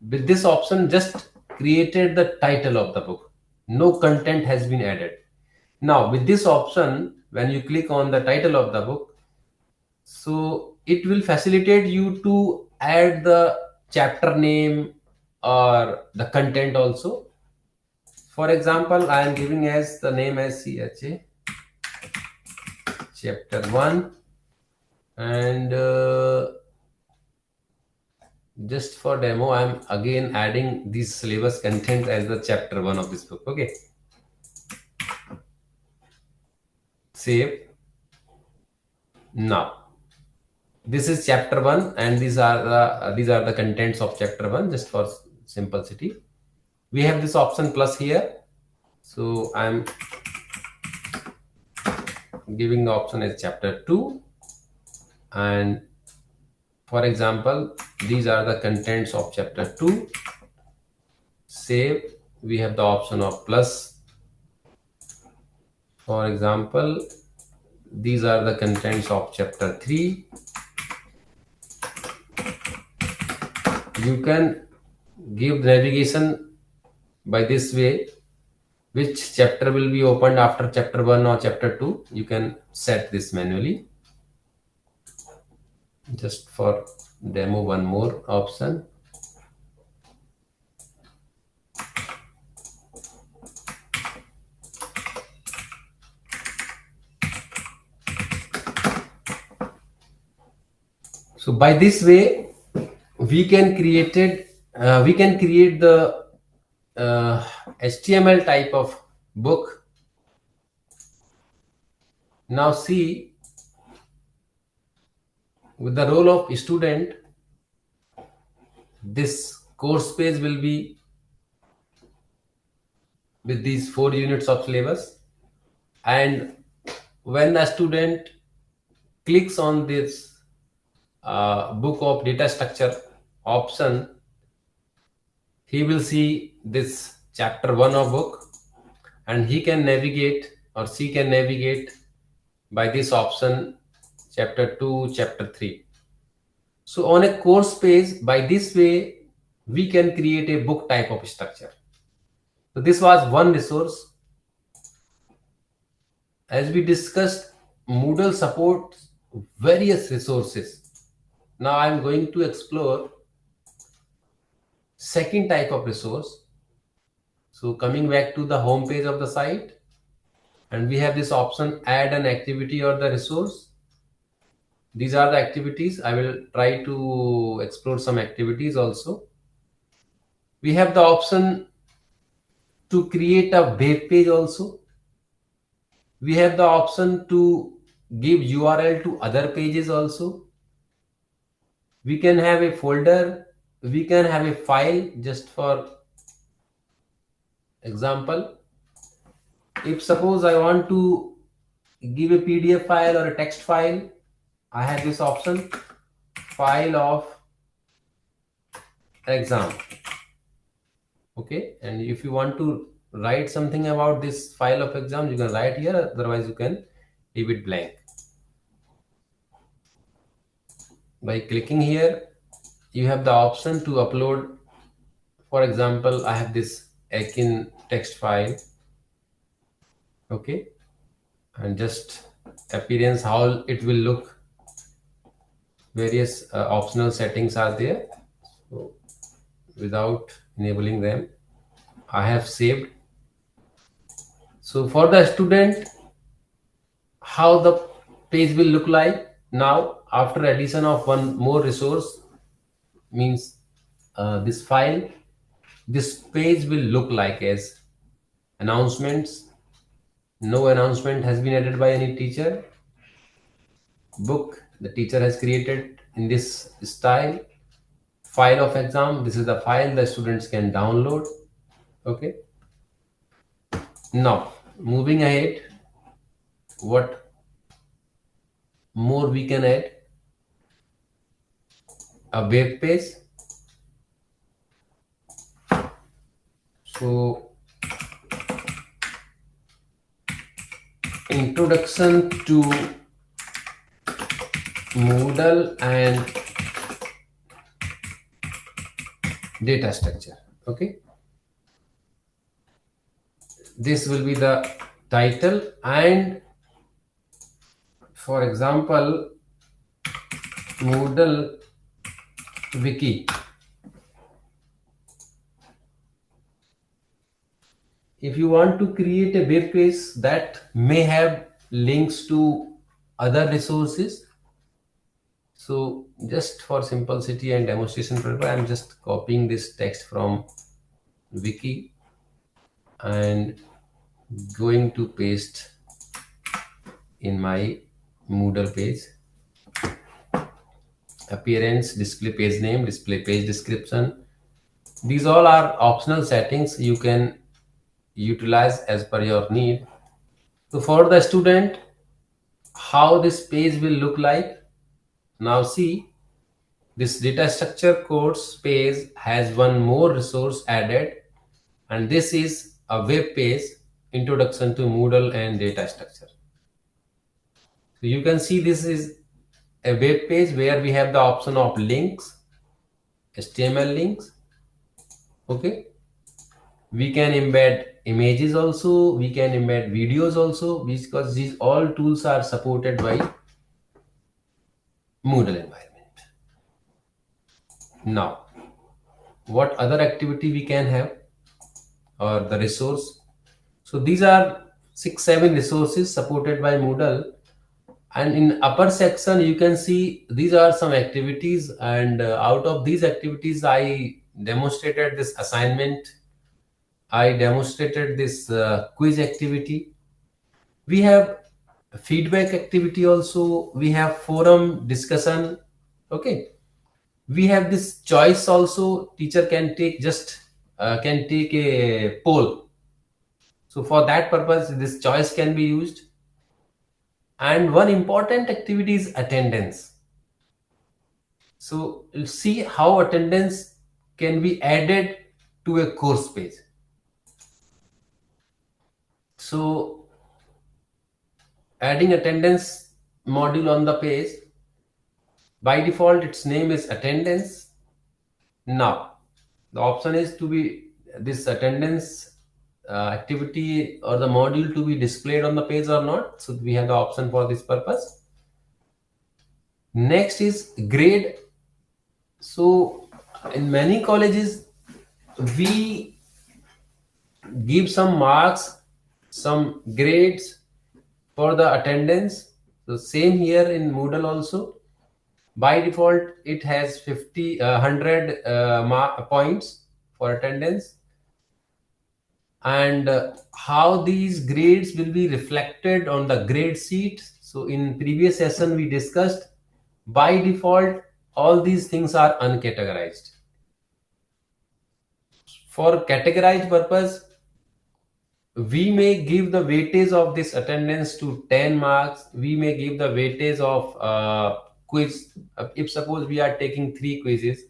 with this option, just created the title of the book. No content has been added. Now with this option, when you click on the title of the book, so it will facilitate you to add the chapter name or the content also. For example, I am giving as the name as CHA chapter 1, and just for demo I'm again adding this syllabus content as the chapter 1 of this book. Okay, save. Now this is chapter 1 and these are the contents of chapter 1. Just for simplicity, we have this option plus here, so I'm giving the option as chapter 2, and for example these are the contents of chapter 2. Save. We have the option of plus. For example, these are the contents of chapter 3. You can give navigation by this way, which chapter will be opened after chapter 1 or chapter 2. You can set this manually. Just for demo, one more option. So by this way, we can create the HTML type of book. Now see, with the role of student, this course page will be with these 4 units of syllabus, and when a student clicks on this book of data structure option, he will see this chapter 1 of book, and he can navigate or she can navigate by this option chapter 2, chapter 3. So on a course page, by this way we can create a book type of structure. So this was one resource. As we discussed, Moodle supports various resources. Now I am going to explore second type of resource. So coming back to the home page of the site, and we have this option, add an activity or the resource. These are the activities. I will try to explore some activities also. We have the option to create a web page also. We have the option to give URL to other pages also. We can have a folder, we can have a file. Just for example, if suppose I want to give a PDF file or a text file, I have this option, file of exam. Okay, and if you want to write something about this file of exam, you can write here, otherwise you can leave it blank. By clicking here, you have the option to upload. For example, I have this Akin text file. Okay, and just appearance, how it will look. Various optional settings are there. So without enabling them, I have saved. So for the student, how the page will look like now after addition of one more resource means this file, this page will look like as announcements. No announcement has been added by any teacher. Book, the teacher has created in this style. File of exam, this is the file the students can download. Okay, now moving ahead, what more we can add? A web page. So introduction to Moodle and data structure. Okay, this will be the title, and for example, Moodle wiki. If you want to create a web page that may have links to other resources, so just for simplicity and demonstration purpose, I'm just copying this text from wiki and going to paste in my Moodle page. Appearance, display page name, display page description. These all are optional settings you can utilize as per your need. So for the student, how this page will look like. Now see, this data structure course page has one more resource added, and this is a web page, introduction to Moodle and data structure. So you can see this is a web page where we have the option of links, HTML links. Okay, we can embed images also, we can embed videos also, because these all tools are supported by Moodle environment. Now, what other activity we can have, or the resource? So these are 6-7 resources supported by Moodle, and in upper section you can see these are some activities, and out of these activities I demonstrated this assignment, I demonstrated this quiz activity. We have feedback activity also, we have forum discussion. Okay, we have this choice also, teacher can take just can take a poll. So for that purpose this choice can be used. And one important activity is attendance. So you'll see how attendance can be added to a course page. So adding attendance module on the page, by default its name is attendance. Now the option is to be this attendance activity or the module to be displayed on the page or not. So we have the option for this purpose. Next is grade. So in many colleges we give some marks, some grades for the attendance. So same here in Moodle also. By default it has 100 points for attendance. And how these grades will be reflected on the grade sheet. So in previous session we discussed, by default all these things are uncategorized. For categorized purpose, we may give the weightage of this attendance to 10 marks. We may give the weightage of quiz. If suppose we are taking 3 quizzes,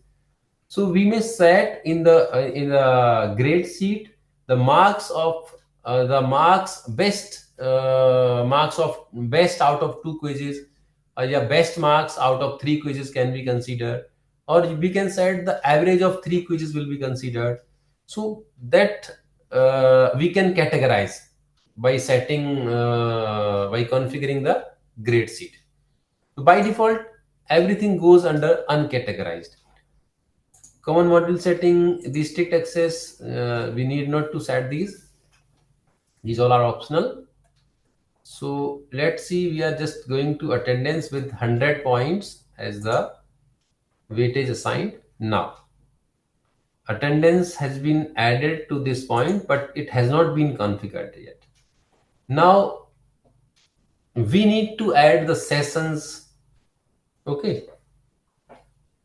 so we may set in the grade sheet the marks of marks of best out of 2 quizzes, or yeah, best marks out of 3 quizzes can be considered, or we can set the average of 3 quizzes will be considered. So that we can categorize. by setting, by configuring the grade sheet. So by default, everything goes under uncategorized. Common module setting, the strict access, we need not to set these. These all are optional. So let's see, we are just going to attendance with 100 points as the weightage assigned. Now, attendance has been added to this point, but it has not been configured yet. Now, we need to add the sessions. Okay.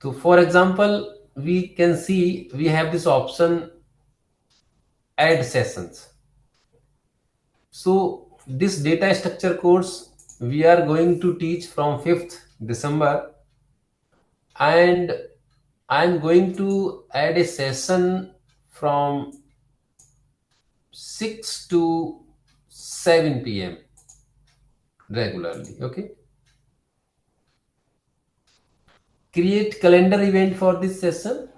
So for example, we can see we have this option add sessions. So this data structure course we are going to teach from 5th December, and I'm going to add a session from 6 to 7 p.m. regularly. Okay. Create calendar event for this session,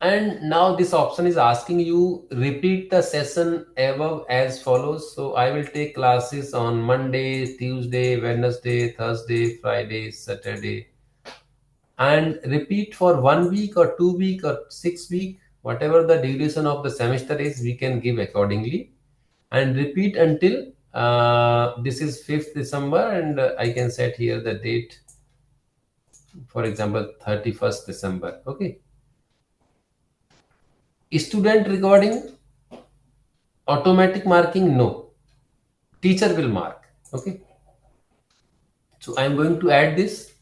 and now this option is asking you repeat the session above as follows. So I will take classes on Monday, Tuesday, Wednesday, Thursday, Friday, Saturday, and repeat for 1 week or 2 week or 6 week, whatever the duration of the semester is, we can give accordingly, and repeat until this is 5th December, and I can set here the date, for example 31st December. Okay. Student recording, automatic marking, no, teacher will mark. Okay. So I'm going to add this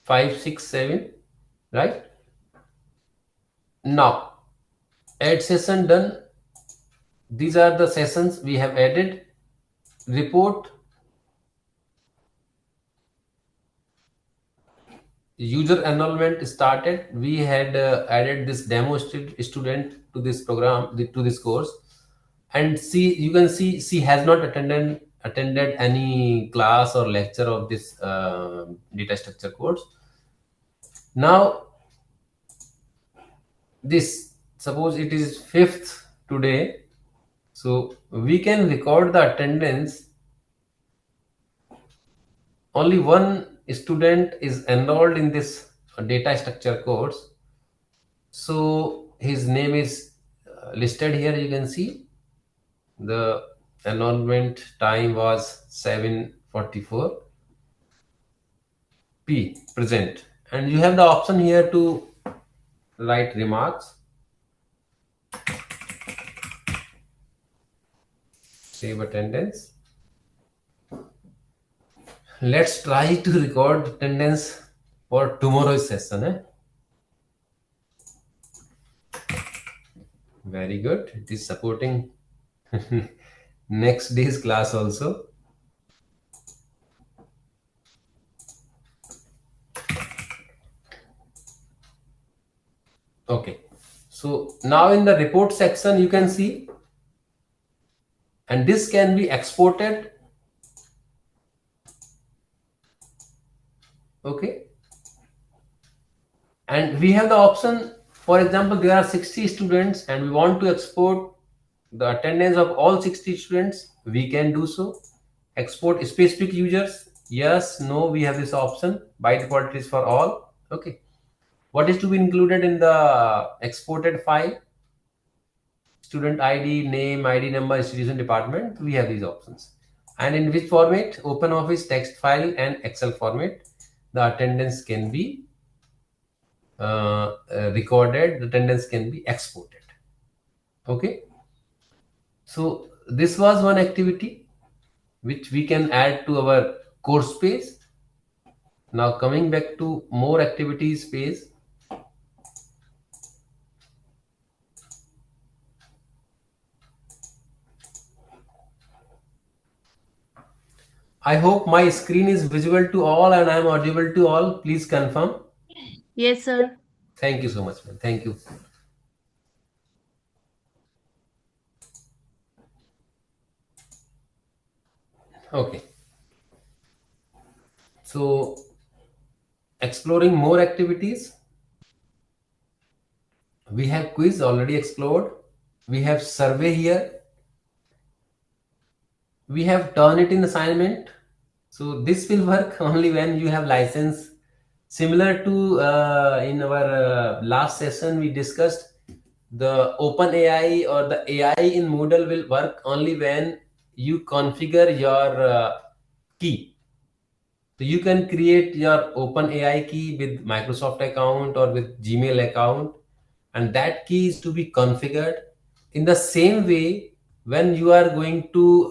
5, 6, 7, right? Now add session done. These are the sessions we have added. Report, user enrollment started. We had added this demo student to this program, to this course, and see, you can see she has not attended any class or lecture of this data structure course. Now this, suppose it is 5th today, so we can record the attendance. Only one student is enrolled in this data structure course, so his name is listed here. You can see the enrollment time was 7:44 p present, and you have the option here to write remarks, save attendance. Let's try to record attendance for tomorrow's session. Very good. It is supporting next day's class also. Okay. So now in the report section, you can see, and this can be exported. Okay. And we have the option, for example, there are 60 students and we want to export the attendance of all 60 students. We can do so. Export specific users, yes, no, we have this option. By default it is for all. Okay. What is to be included in the exported file? Student ID, name, ID number, institution, department. We have these options. And in which format? OpenOffice, text file, and Excel format. The attendance can be recorded, the attendance can be exported. Okay. So this was one activity which we can add to our course page. Now coming back to more activities page. I hope my screen is visible to all and I am audible to all. Please confirm. Yes, sir. Thank you so much, man. Thank you. Okay. So exploring more activities. We have quiz already explored. We have survey here. we have Turnitin assignment. So this will work only when you have license. Similar to in our last session, we discussed the Open AI or the AI in Moodle will work only when you configure your key. So you can create your Open AI key with Microsoft account or with Gmail account, and that key is to be configured. In the same way, when you are going to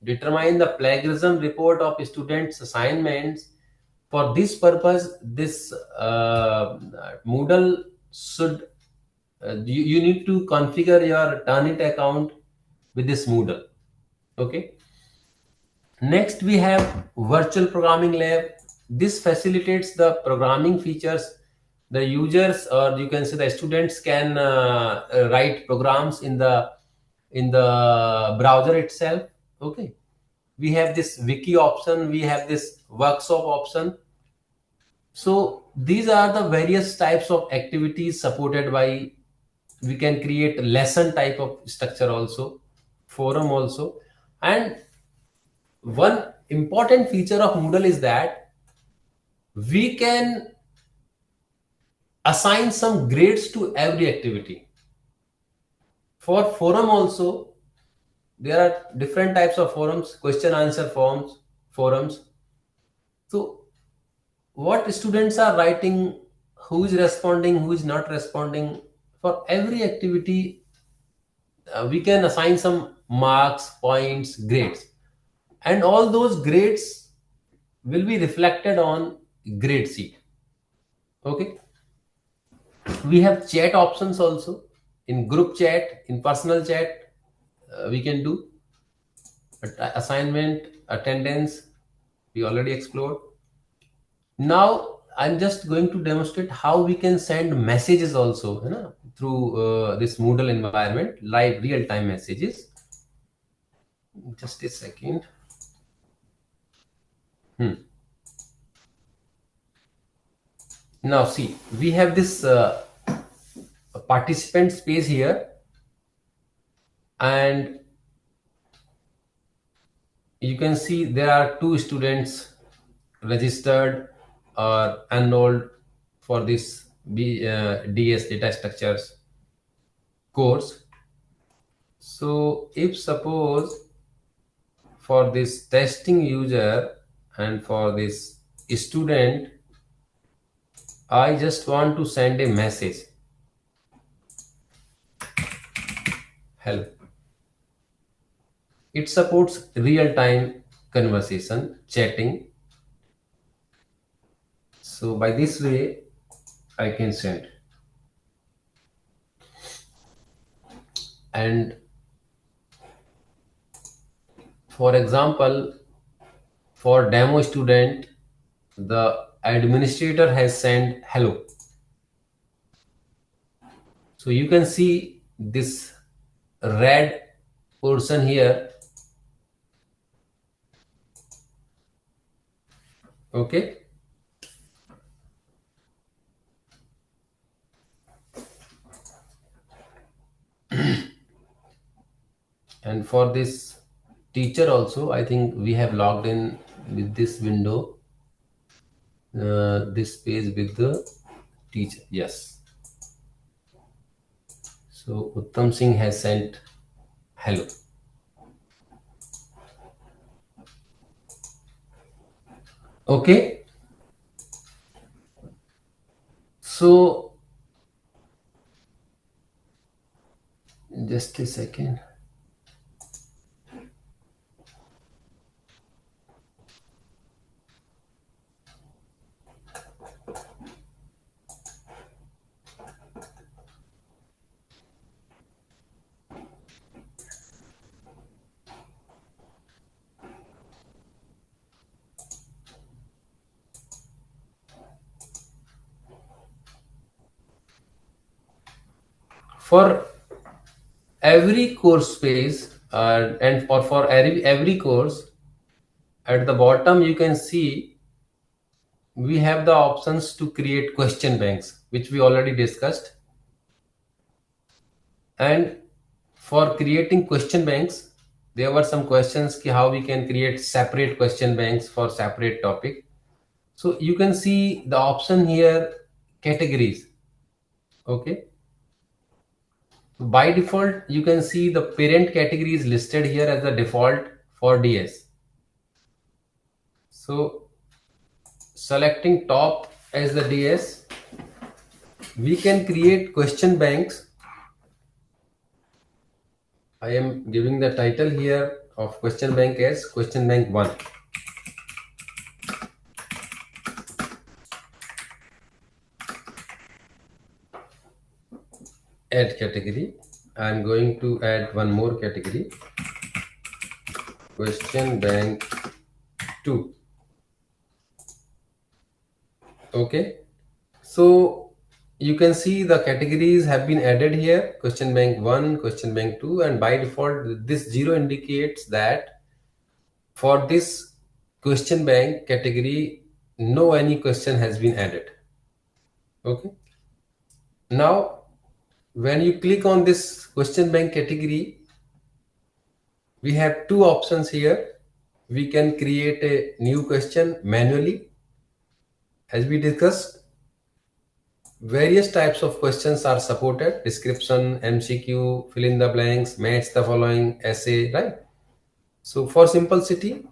determine the plagiarism report of students' assignments, for this purpose, this Moodle should you need to configure your Turnit account with this Moodle. Okay. Next, we have virtual programming lab. This facilitates the programming features. The users, or you can say the students, can write programs in the browser itself. Okay, we have this wiki option, we have this workshop option. So these are the various types of activities supported by. We can create lesson type of structure also, forum also. And one important feature of Moodle is that we can assign some grades to every activity. For forum also, there are different types of forums, question answer forums. So what students are writing, who is responding, who is not responding, for every activity we can assign some marks, points, grades, and all those grades will be reflected on grade sheet. Okay, we have chat options also, in group chat, in personal chat. We can do assignment, attendance, we already explored. Now I'm just going to demonstrate how we can send messages also, through this Moodle environment, live real-time messages. Just a second. Now see, we have this participant space here, and you can see there are 2 students registered or enrolled for this DS data structures course. So if suppose for this testing user and for this student, I just want to send a message, hello. It supports real-time conversation, chatting. So by this way, I can send. And for example, for demo student, the administrator has sent hello. So you can see this red portion here. Okay. And for this teacher also, I think we have logged in with this window, this page with the teacher. Yes. So Uttam Singh has sent hello. Okay. So just a second. For every course space and for every course, at the bottom you can see we have the options to create question banks, which we already discussed. And for creating question banks, there were some questions how we can create separate question banks for separate topic. So you can see the option here, categories. Okay. By default, you can see the parent category is listed here as the default for DS. So selecting top as the DS, we can create question banks. I am giving the title here of question bank as question bank 1. Add category. I am going to add one more category, question bank 2. Okay. So you can see the categories have been added here, question bank 1, question bank 2, and by default this 0 indicates that for this question bank category no any question has been added. Okay. Now when you click on this question bank category, we have two options here. We can create a new question manually. As we discussed, various types of questions are supported: description, MCQ, fill in the blanks, match the following, essay, right? So for simplicity,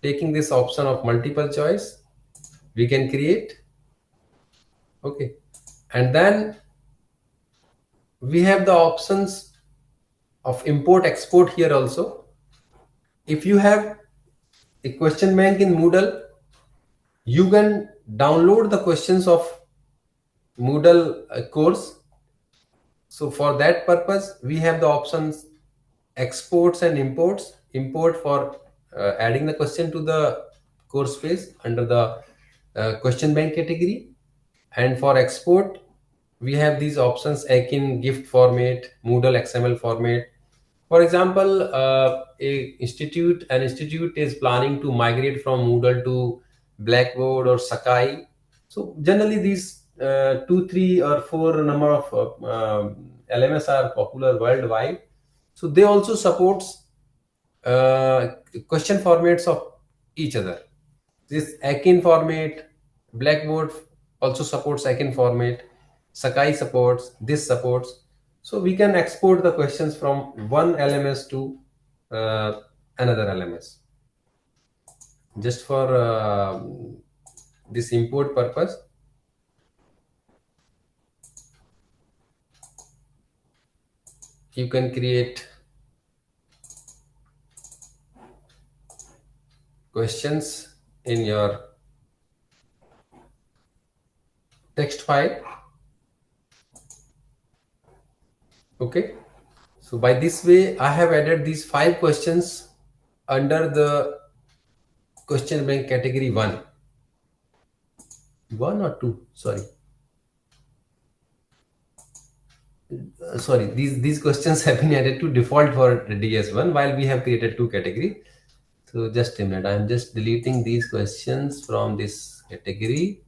taking this option of multiple choice, we can create. Okay. And then we have the options of import export here also. If you have a question bank in Moodle, you can download the questions of Moodle course. So for that purpose, we have the options exports and imports. Import for adding the question to the course page under the question bank category, and for export we have these options: Akin, gift format, Moodle XML format. For example, an institute is planning to migrate from Moodle to Blackboard or Sakai. So generally these 2, 3 or 4 number of LMS are popular worldwide. So they also supports question formats of each other. This Akin format, Blackboard also supports Akin format, Sakai supports, this supports. So we can export the questions from one LMS to another LMS. Just for this import purpose, you can create questions in your text file. Okay. So by this way, I have added these 5 questions under the question bank category 1. 1 or 2, sorry. Sorry, these questions have been added to default for DS1 while we have created 2 categories. So just a minute, I'm just deleting these questions from this category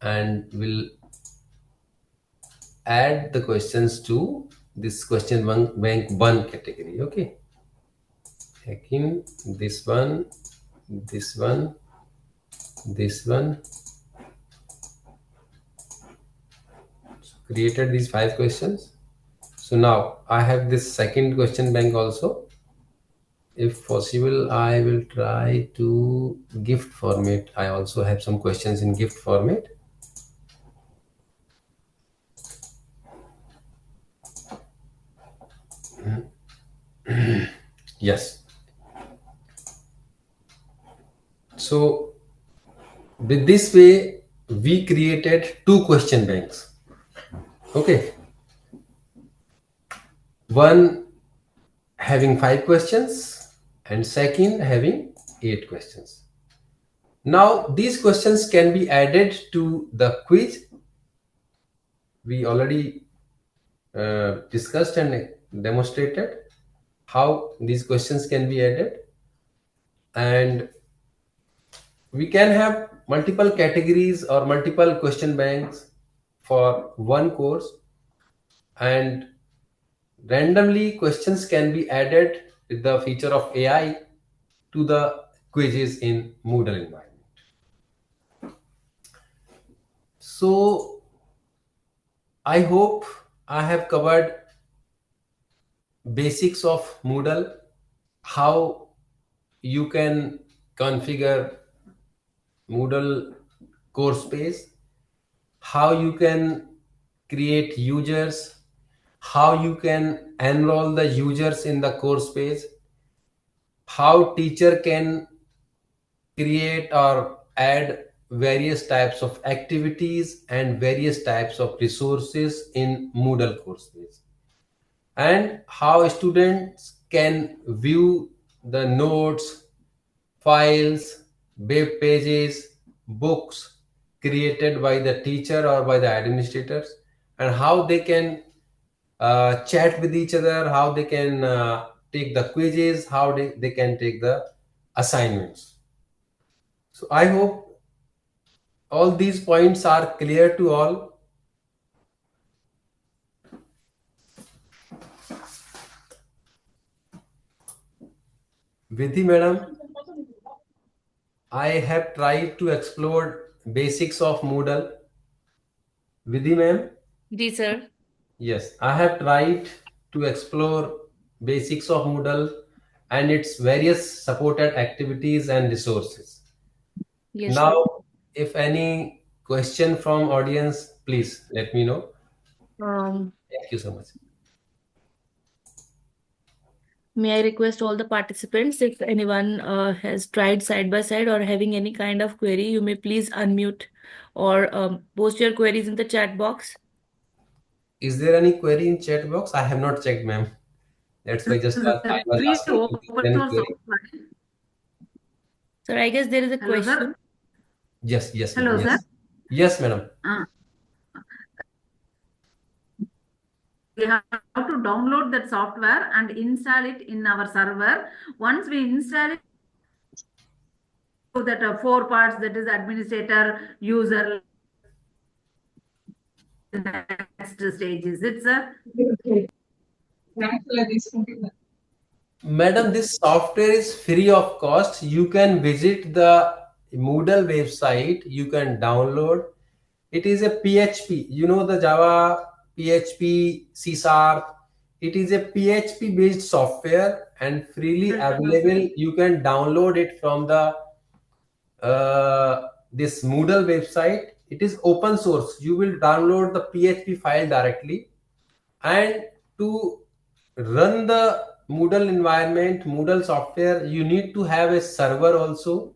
and will add the questions to this question bank 1 category. Okay. Again, this one, this one, this one. So created these 5 questions. So now I have this second question bank also. If possible, I will try to gift format. I also have some questions in gift format. Yes. So with this way, we created 2 question banks. Okay. One having 5 questions and second having 8 questions. Now these questions can be added to the quiz. We already discussed and demonstrated how these questions can be added, and we can have multiple categories or multiple question banks for one course, and randomly questions can be added with the feature of AI to the quizzes in Moodle environment. So I hope I have covered basics of Moodle, how you can configure Moodle course page, how you can create users, how you can enroll the users in the course page, how teacher can create or add various types of activities and various types of resources in Moodle course page, and how students can view the notes, files, web pages, books created by the teacher or by the administrators, and how they can chat with each other, how they can take the quizzes, how they can take the assignments. So I hope all these points are clear to all. Vidhi madam, I have tried to explore basics of Moodle. Vidhi ma'am? Ji sir. Yes, I have tried to explore basics of Moodle and its various supported activities and resources. Yes, Now, sir. if any question from audience, please let me know. Thank you so much. May I request all the participants, if anyone has tried side by side or having any kind of query, you may please unmute or post your queries in the chat box. Is there any query in chat box? I have not checked, ma'am. That's why just I was Free asking if open there is any source query. software. Sir, I guess there is a Hello, sir. question. Yes, yes, Hello, ma'am. sir. Yes. Yes, madam. We have to download that software and install it in our server. Once we install it, that four parts, that is administrator, user, next stage is it, sir? Madam, this software is free of cost. You can visit the Moodle website. You can download. It is a PHP. You know the Java, PHP, C Sharp. It is a PHP based software and freely available. You can download it from the this Moodle website. It is open source. You will download the PHP file directly, and to run the Moodle environment, Moodle software, you need to have a server also.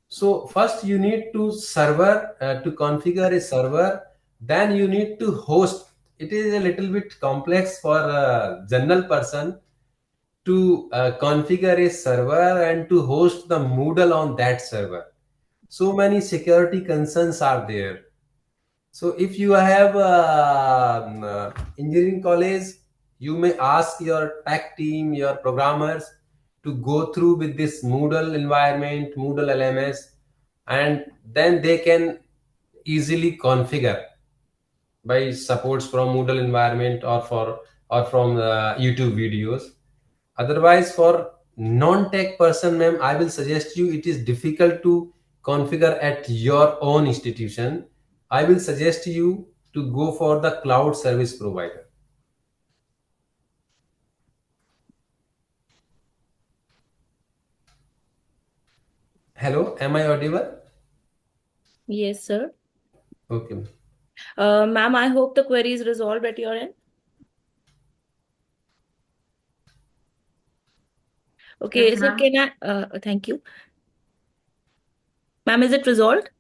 So first you need to server to configure a server, then you need to host. It is a little bit complex for a general person to configure a server and to host the Moodle on that server. So many security concerns are there. So if you have engineering college, you may ask your tech team, your programmers to go through with this Moodle environment, Moodle LMS, and then they can easily configure by supports from Moodle environment or from YouTube videos. Otherwise, for non-tech person, ma'am, I will suggest you it is difficult to configure at your own institution. I will suggest you to go for the cloud service provider. Hello, am I audible? Yes, sir. Okay. Ma'am, I hope the query is resolved at your end. Okay, Yes, sir, ma'am. can I, thank you. Ma'am, is it resolved?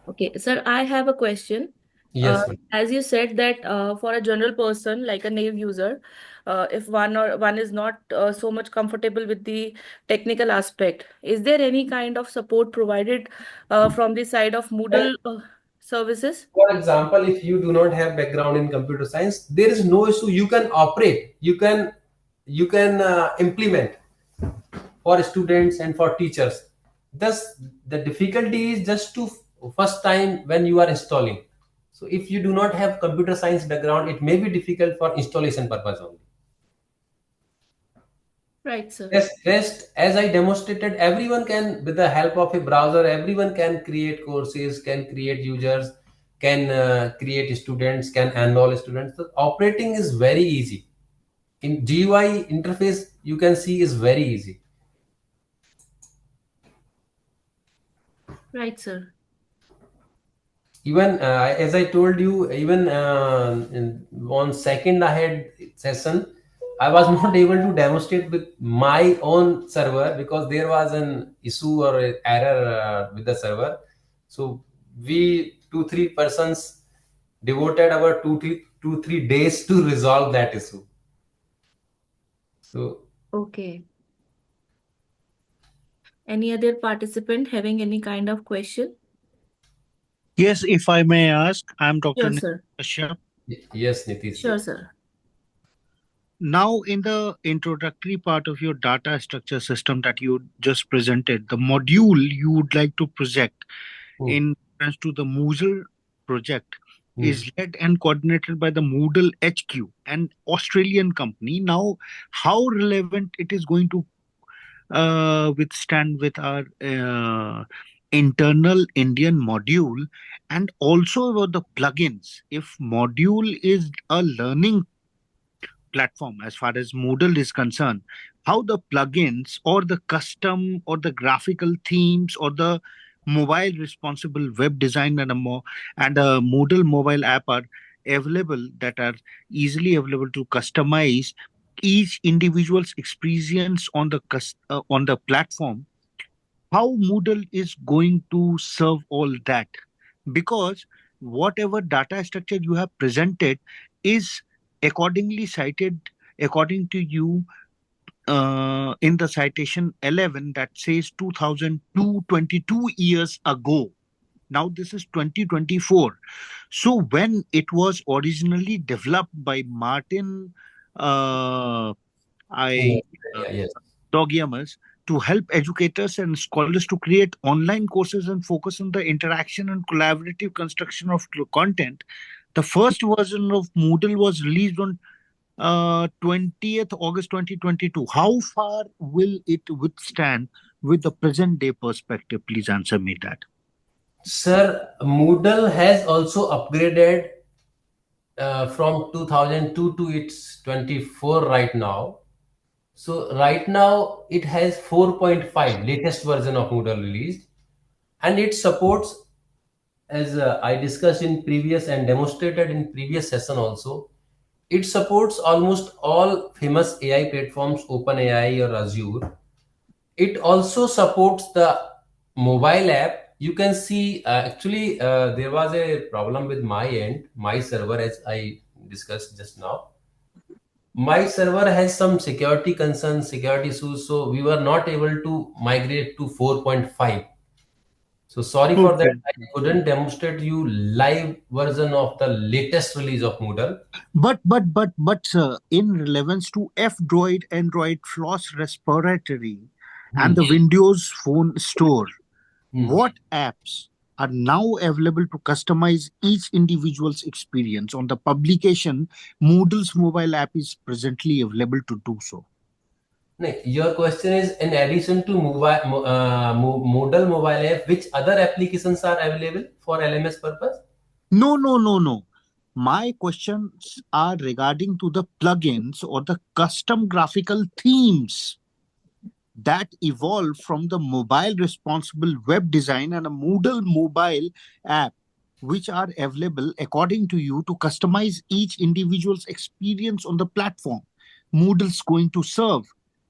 Okay, sir, I have a question. Yes, ma'am. As you said that for a general person like a naive user, if one is not so much comfortable with the technical aspect, is there any kind of support provided from the side of Moodle services? For example, if you do not have background in computer science, there is no issue. You can operate. You can implement for students and for teachers. Thus, the difficulty is just to first time when you are installing. So if you do not have computer science background, it may be difficult for installation purpose only. Right, sir. Rest, as I demonstrated, everyone can, with the help of a browser, everyone can create courses, can create users, can create students, can enroll students. So operating is very easy. In GUI interface, you can see is very easy. Right, sir. Even as I told you, even on second ahead session, I was not able to demonstrate with my own server because there was an issue or an error with the server. So we 2-3 persons devoted our 2-3 days to resolve that issue. So Okay. Any other participant having any kind of question? Yes, if I may ask, I'm Dr. Sure, sir. Kashyap. yes, Nitish ji. Sure, sir. Now, in the introductory part of your data structure system that you just presented, the module you would like to project in reference to the Moodle project is led and coordinated by the Moodle HQ, an Australian company. Now, how relevant it is going to withstand with our internal Indian module, and also about the plugins. If module is a learning platform as far as Moodle is concerned, how the plugins or the custom or the graphical themes or the mobile responsible web design and a Moodle mobile app are available, that are easily available to customize each individual's experience on on the platform. How Moodle is going to serve all that? Because whatever data structure you have presented is accordingly cited according to you in the citation 11 that says 2002, 22 years ago. Now this is 2024. So when it was originally developed by Martin I Yes. Dogiamas to help educators and scholars to create online courses and focus on the interaction and collaborative construction of content. The first version of Moodle was released on 20th August 2022. How far will it withstand with the present day perspective? Please answer me that. Sir, Moodle has also upgraded from 2002 to its 24 right now. So right now it has 4.5 latest version of Moodle released, and it supports, as I discussed in previous and demonstrated in previous session also, it supports almost all famous AI platforms, OpenAI or Azure. It also supports the mobile app. You can see actually there was a problem with my end, my server, as I discussed just now. My server has some security concerns, security issues, so we were not able to migrate to 4.5. So sorry for that. Okay. I couldn't demonstrate you live version of the latest release of Moodle. But in relevance to F-Droid, Android, Floss Respiratory, and the Windows Phone Store, what apps are now available to customize each individual's experience? On the publication, Moodle's mobile app is presently available to do so. No, your question is, in addition to Moodle mobile app, which other applications are available for LMS purpose? No. My questions are regarding to the plugins or the custom graphical themes that evolved from the mobile responsible web design and a Moodle mobile app, which are available according to you to customize each individual's experience on the platform. Moodle's going to serve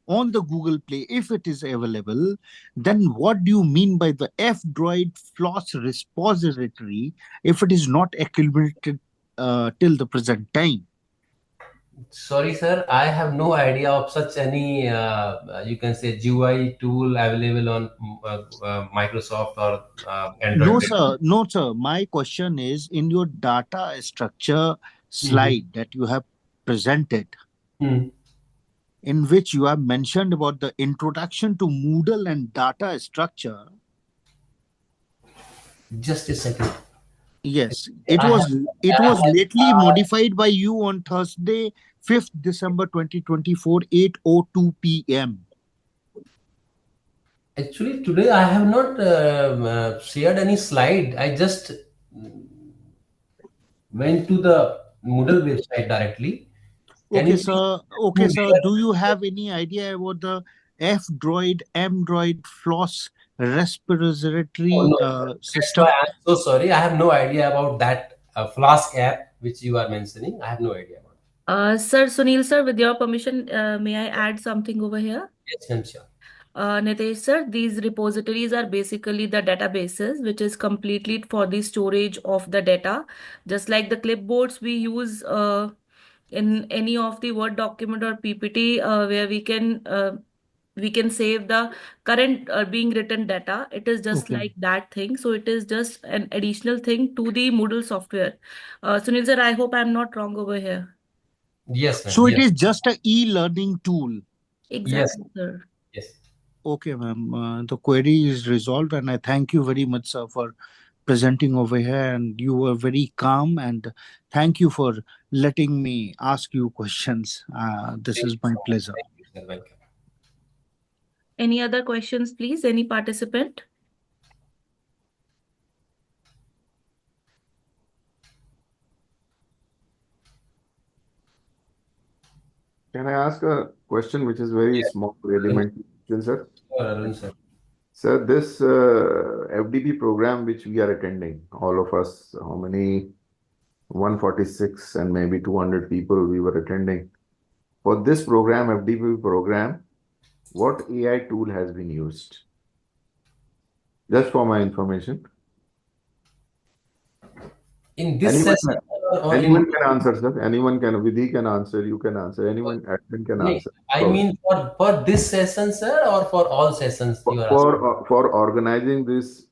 on the Google Play if it is available. Then what do you mean by the F-Droid Floss repository if it is not accumulated till the present time? Sorry, sir, I have no idea of such any, you can say, GUI tool available on Microsoft or Android. No, sir. My question is in your data structure slide that you have presented, in which you have mentioned about the introduction to Moodle and data structure. Just a second. Yes, I have, it I was have, lately modified by you on Thursday, 5th December 2024, 8:02 p.m. actually today I have not shared any slide. I just went to the Moodle website directly. Can Okay, you please sir. to Okay, sir. share? Do you have any idea about the F Droid, M Droid, Floss Oh, respiratory no, that's why system? I'm so sorry. I have no idea about that Flask app which you are mentioning. I have no idea about it. Sir Sunil sir, with your permission, may I add something over here? Yes, ma'am, sure. Nitesh sir, these repositories are basically the databases, which is completely for the storage of the data. Just like the clipboards we use in any of the Word document or PPT, where we can save the current being written data. It is just Okay. like that thing. So it is just an additional thing to the Moodle software. Sunil sir, I hope I'm not wrong over here. Yes, ma'am. So it Yes. is just a e-learning tool. Yes. Exactly, sir. Yes. Okay, ma'am. The query is resolved, and I thank you very much, sir, for presenting over here. And you were very calm, and thank you for letting me ask you questions. This Thank is you my so much. pleasure. Thank you, sir. Welcome. Any other questions, please? Any participant? Can I ask a question which is very Yes. small, Arun, elementary question, sir? Arun, sir. Sir, this FDP program which we are attending, all of us, how many? 146 and maybe 200 people we were attending. For this program, FDP program, what AI tool has been used? Just for my information. In this Anyone session can, or in anyone can answer, sir. Anyone can, Vidhi can answer, you can answer, anyone admin can answer. I mean for this session, sir, or for all sessions you are asking? For organizing this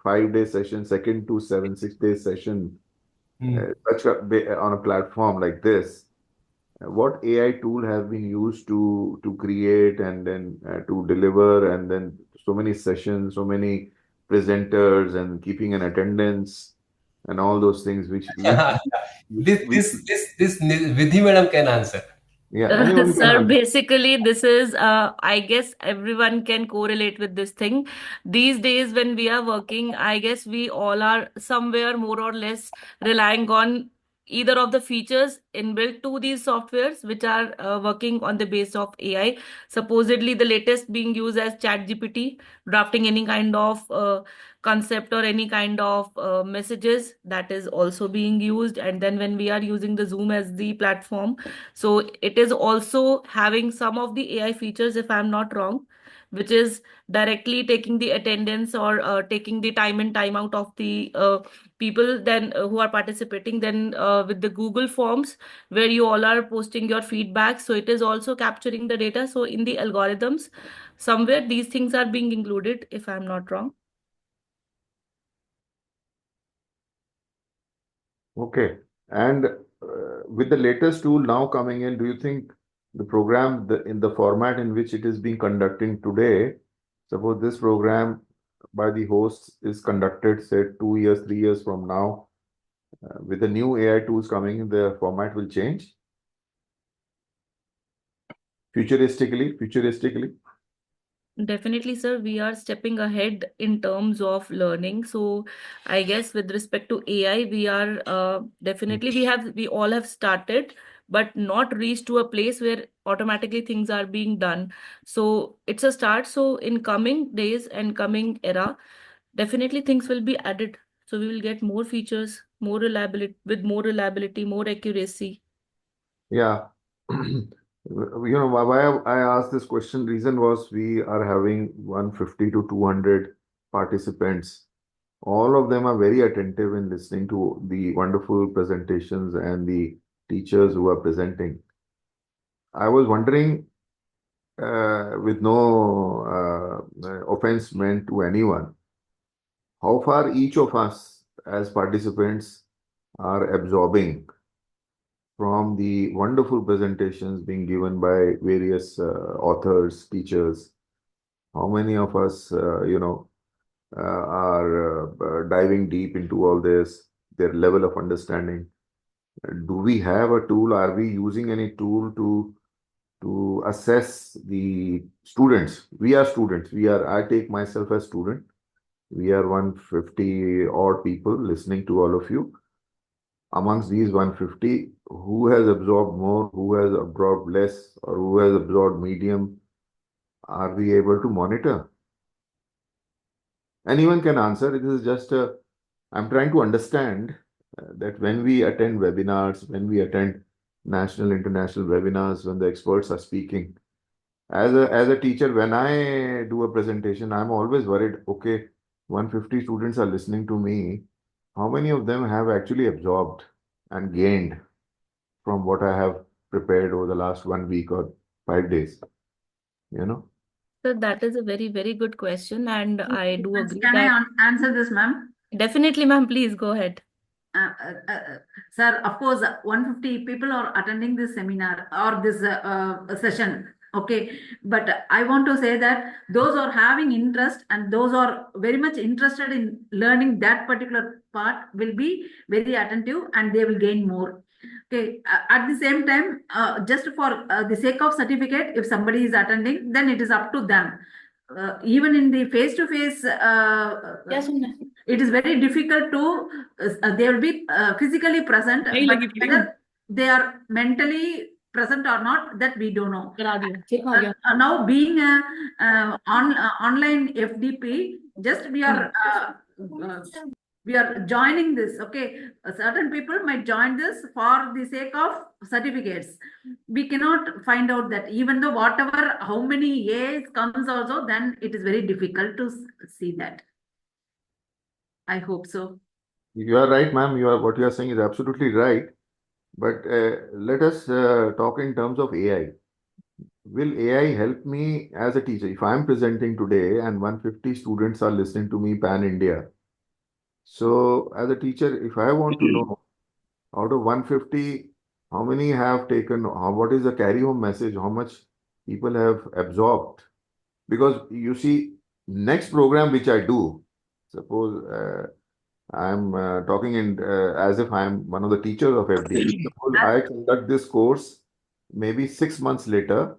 5 day session, second to 6 day session, Hmm. on a platform like this, what AI tool has been used to create and then to deliver, and then so many sessions, so many presenters, and keeping an attendance, and all those things which This Vidhi madam can answer. yeah, anyone can Sir, answer. basically, this is, I guess everyone can correlate with this thing. These days, when we are working, I guess we all are somewhere more or less relying on either of the features inbuilt to these softwares, which are working on the base of AI. Supposedly, the latest being used as ChatGPT, drafting any kind of concept or any kind of messages, that is also being used. And then when we are using the Zoom as the platform, so it is also having some of the AI features, if I'm not wrong, which is directly taking the attendance or taking the time and time out of the people then who are participating. Then with the Google Forms, where you all are posting your feedback, so it is also capturing the data. So in the algorithms, somewhere these things are being included, if I'm not wrong. Okay. And with the latest tool now coming in, do you think the program, in the format in which it is being conducted today, suppose this program by the hosts is conducted, say, 2 years, 3 years from now, with the new AI tools coming in, the format will change futuristically? Definitely, sir. We are stepping ahead in terms of learning. So, I guess with respect to AI, we are definitely we all have started, but not reached to a place where automatically things are being done. So it's a start. So in coming days and coming era, definitely things will be added. So we will get more features, more reliability, with more reliability, more accuracy. Yeah. Why I asked this question, reason was we are having 150 to 200 participants. All of them are very attentive in listening to the wonderful presentations and the teachers who are presenting. I was wondering, with no offense meant to anyone, how far each of us as participants are absorbing from the wonderful presentations being given by various authors, teachers. How many of us, are diving deep into all this, their level of understanding. Do we have a tool? Are we using any tool to assess the students? We are students. I take myself as student. We are 150 odd people listening to all of you. Amongst these 150, who has absorbed more, who has absorbed less, or who has absorbed medium? Are we able to monitor? Anyone can answer. It is just I'm trying to understand that when we attend webinars, when we attend national, international webinars, when the experts are speaking, as a teacher, when I do a presentation, I'm always worried, okay, 150 students are listening to me. How many of them have actually absorbed and gained from what I have prepared over the last 1 week or 5 days? You know? So that is a very, very good question, and I do agree Can that. I answer this, ma'am? Definitely, ma'am. Please go ahead. Sir, of course, 150 people are attending this seminar or this session. Okay, but I want to say that those are having interest and those are very much interested in learning that particular part will be very attentive and they will gain more. Okay, at the same time, just for the sake of certificate, if somebody is attending, then it is up to them. Even in the face-to-face, Yes, ma'am. it is very difficult to, they will be physically present, but whether they are mentally present or not, that we don't know. Now being a online FDP, just we are joining this. Okay, certain people might join this for the sake of certificates. We cannot find out that, even though whatever, how many A's comes also, then it is very difficult to see that. I hope so. You are right, ma'am. What you are saying is absolutely right. But let us talk in terms of AI. Will AI help me as a teacher? If I'm presenting today and 150 students are listening to me pan India, so as a teacher, if I want to know out of 150, how many have taken, what is the carry home message, how much people have absorbed? Because you see, next program which I do, suppose I'm talking in as if I'm one of the teachers of FD. Suppose I conduct this course maybe 6 months later.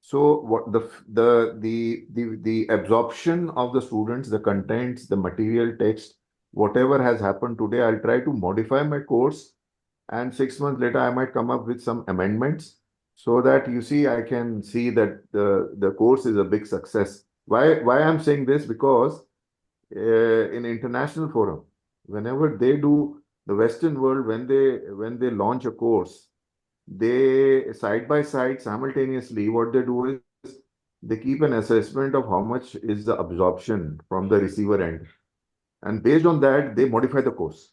So what the absorption of the students, the contents, the material text, whatever has happened today, I'll try to modify my course, and 6 months later I might come up with some amendments so that you see I can see that the course is a big success. Why I'm saying this? Because in international forum, whenever they do the Western world, when they launch a course, they side by side simultaneously what they do is they keep an assessment of how much is the absorption from the receiver end, and based on that they modify the course.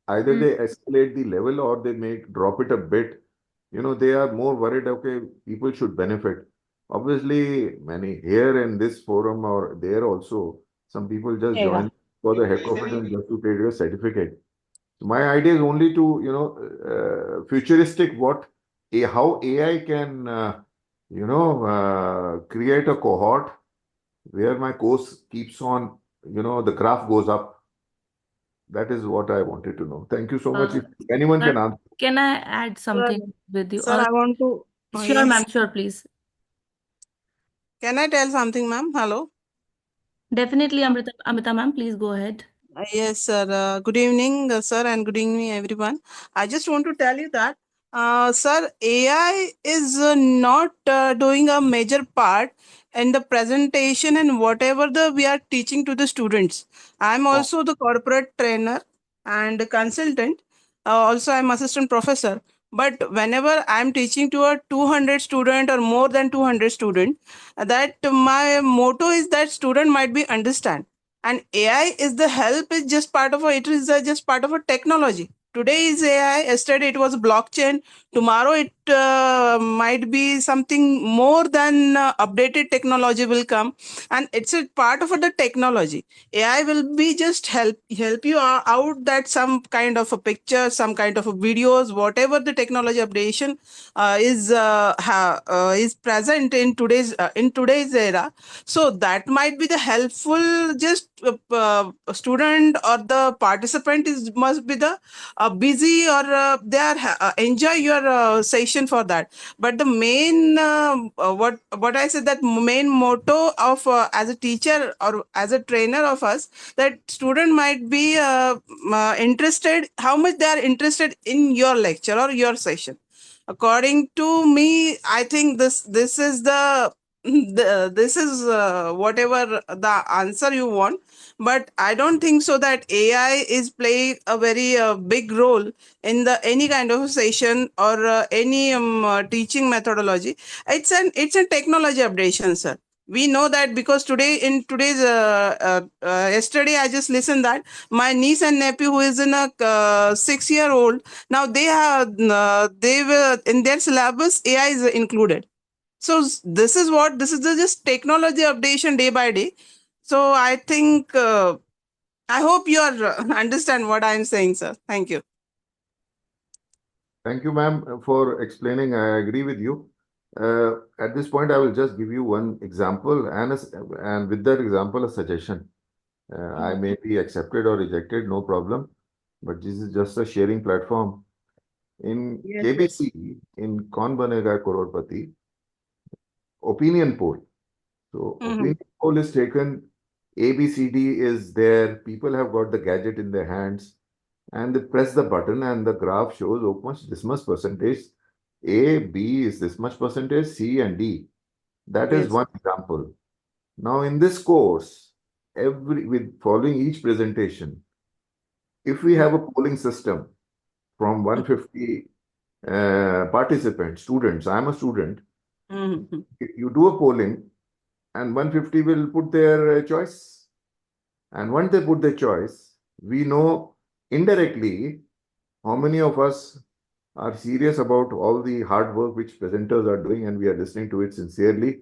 Either they escalate the level or they make drop it a bit. They are more worried, okay, people should benefit. Obviously, many here in this forum or there also, some people just join for the heck of it and just to take a certificate. My idea is only to, futuristic how AI can, create a cohort where my course keeps on, the graph goes up. That is what I wanted to know. Thank you so much. If anyone can answer. Can I add something with you? Sir, I want to. Sure, yes. ma'am. Sure, please. Can I tell something, ma'am? Hello. Definitely, Amrita ma'am. Please go ahead. Yes, sir. Good evening, sir, and good evening, everyone. I just want to tell you that, sir, AI is not doing a major part in the presentation and whatever we are teaching to the students. I'm also the corporate trainer and consultant. Also, I'm assistant professor. But whenever I'm teaching to a 200 student or more than 200 student, that my motto is that student might be understand, and AI is the help, is just part of it is just part of a technology today is AI, yesterday it was blockchain, tomorrow it might be something more than updated technology will come, and it's a part of the technology. AI will be just help you out, that some kind of a picture, some kind of a videos, whatever the technology updation is present in today's era. So that might be the helpful. Just student or the participant is must be the busy, or they are enjoy your session for that. But the main what I said, that main motto of as a teacher or as a trainer of us, that student might be interested, how much they are interested in your lecture or your session. According to me, I think this is this is whatever the answer you want. But I don't think so that AI is playing a very big role in the any kind of session or any teaching methodology. It's a technology updation, sir. We know that because today in today's yesterday I just listened that my niece and nephew, who is in a 6-year old, now they have they will in their syllabus AI is included. So this is the just technology updation day by day. So I think I hope you are understand what I am saying, sir. Thank you. Thank you, ma'am, for explaining. I agree with you. At this point, I will just give you one example and with that example, a suggestion. I may be accepted or rejected, no problem. But this is just a sharing platform. In Yes, KBC, in Kaun Banega Crorepati, opinion poll. So opinion poll is taken, ABCD is there, people have got the gadget in their hands, and they press the button and the graph shows this much percentage, A, B is this much percentage, C and D. That is Yes. one example. Now in this course, with following each presentation, if we have a polling system from 150 participants, students, I'm a student, you do a polling and 150 will put their choice. And once they put their choice, we know indirectly how many of us are serious about all the hard work which presenters are doing and we are listening to it sincerely.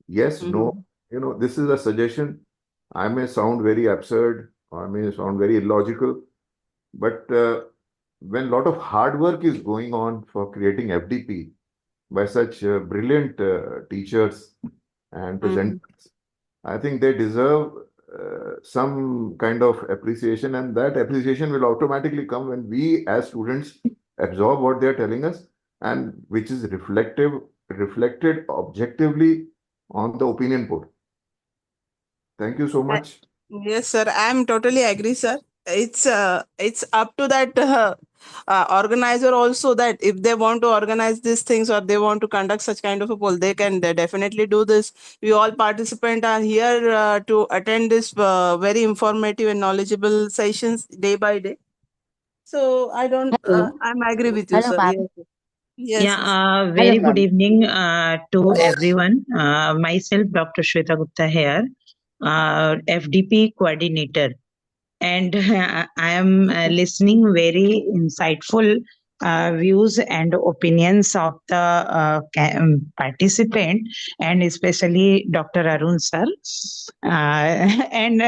Yes, no. You know, this is a suggestion. I may sound very absurd or I may sound very illogical, but when a lot of hard work is going on for creating FDP by such brilliant teachers and presenters, I think they deserve some kind of appreciation, and that appreciation will automatically come when we as students absorb what they are telling us, and which is reflected objectively on the opinion poll. Thank you so much. Yes, sir. I am totally agree, sir. It's up to that organizer also, that if they want to organize these things or they want to conduct such kind of a poll, they can definitely do this. We all participant are here to attend this very informative and knowledgeable sessions day by day. So I don't. Hello. I'm agree with you, Hello, sir. ma'am. Yes. Yes. Yeah, Yes. very good evening to everyone. Myself, Dr. Shweta Gupta here, FDP coordinator, and I am listening very insightful views and opinions of the participant, and especially Dr. Arun sir. And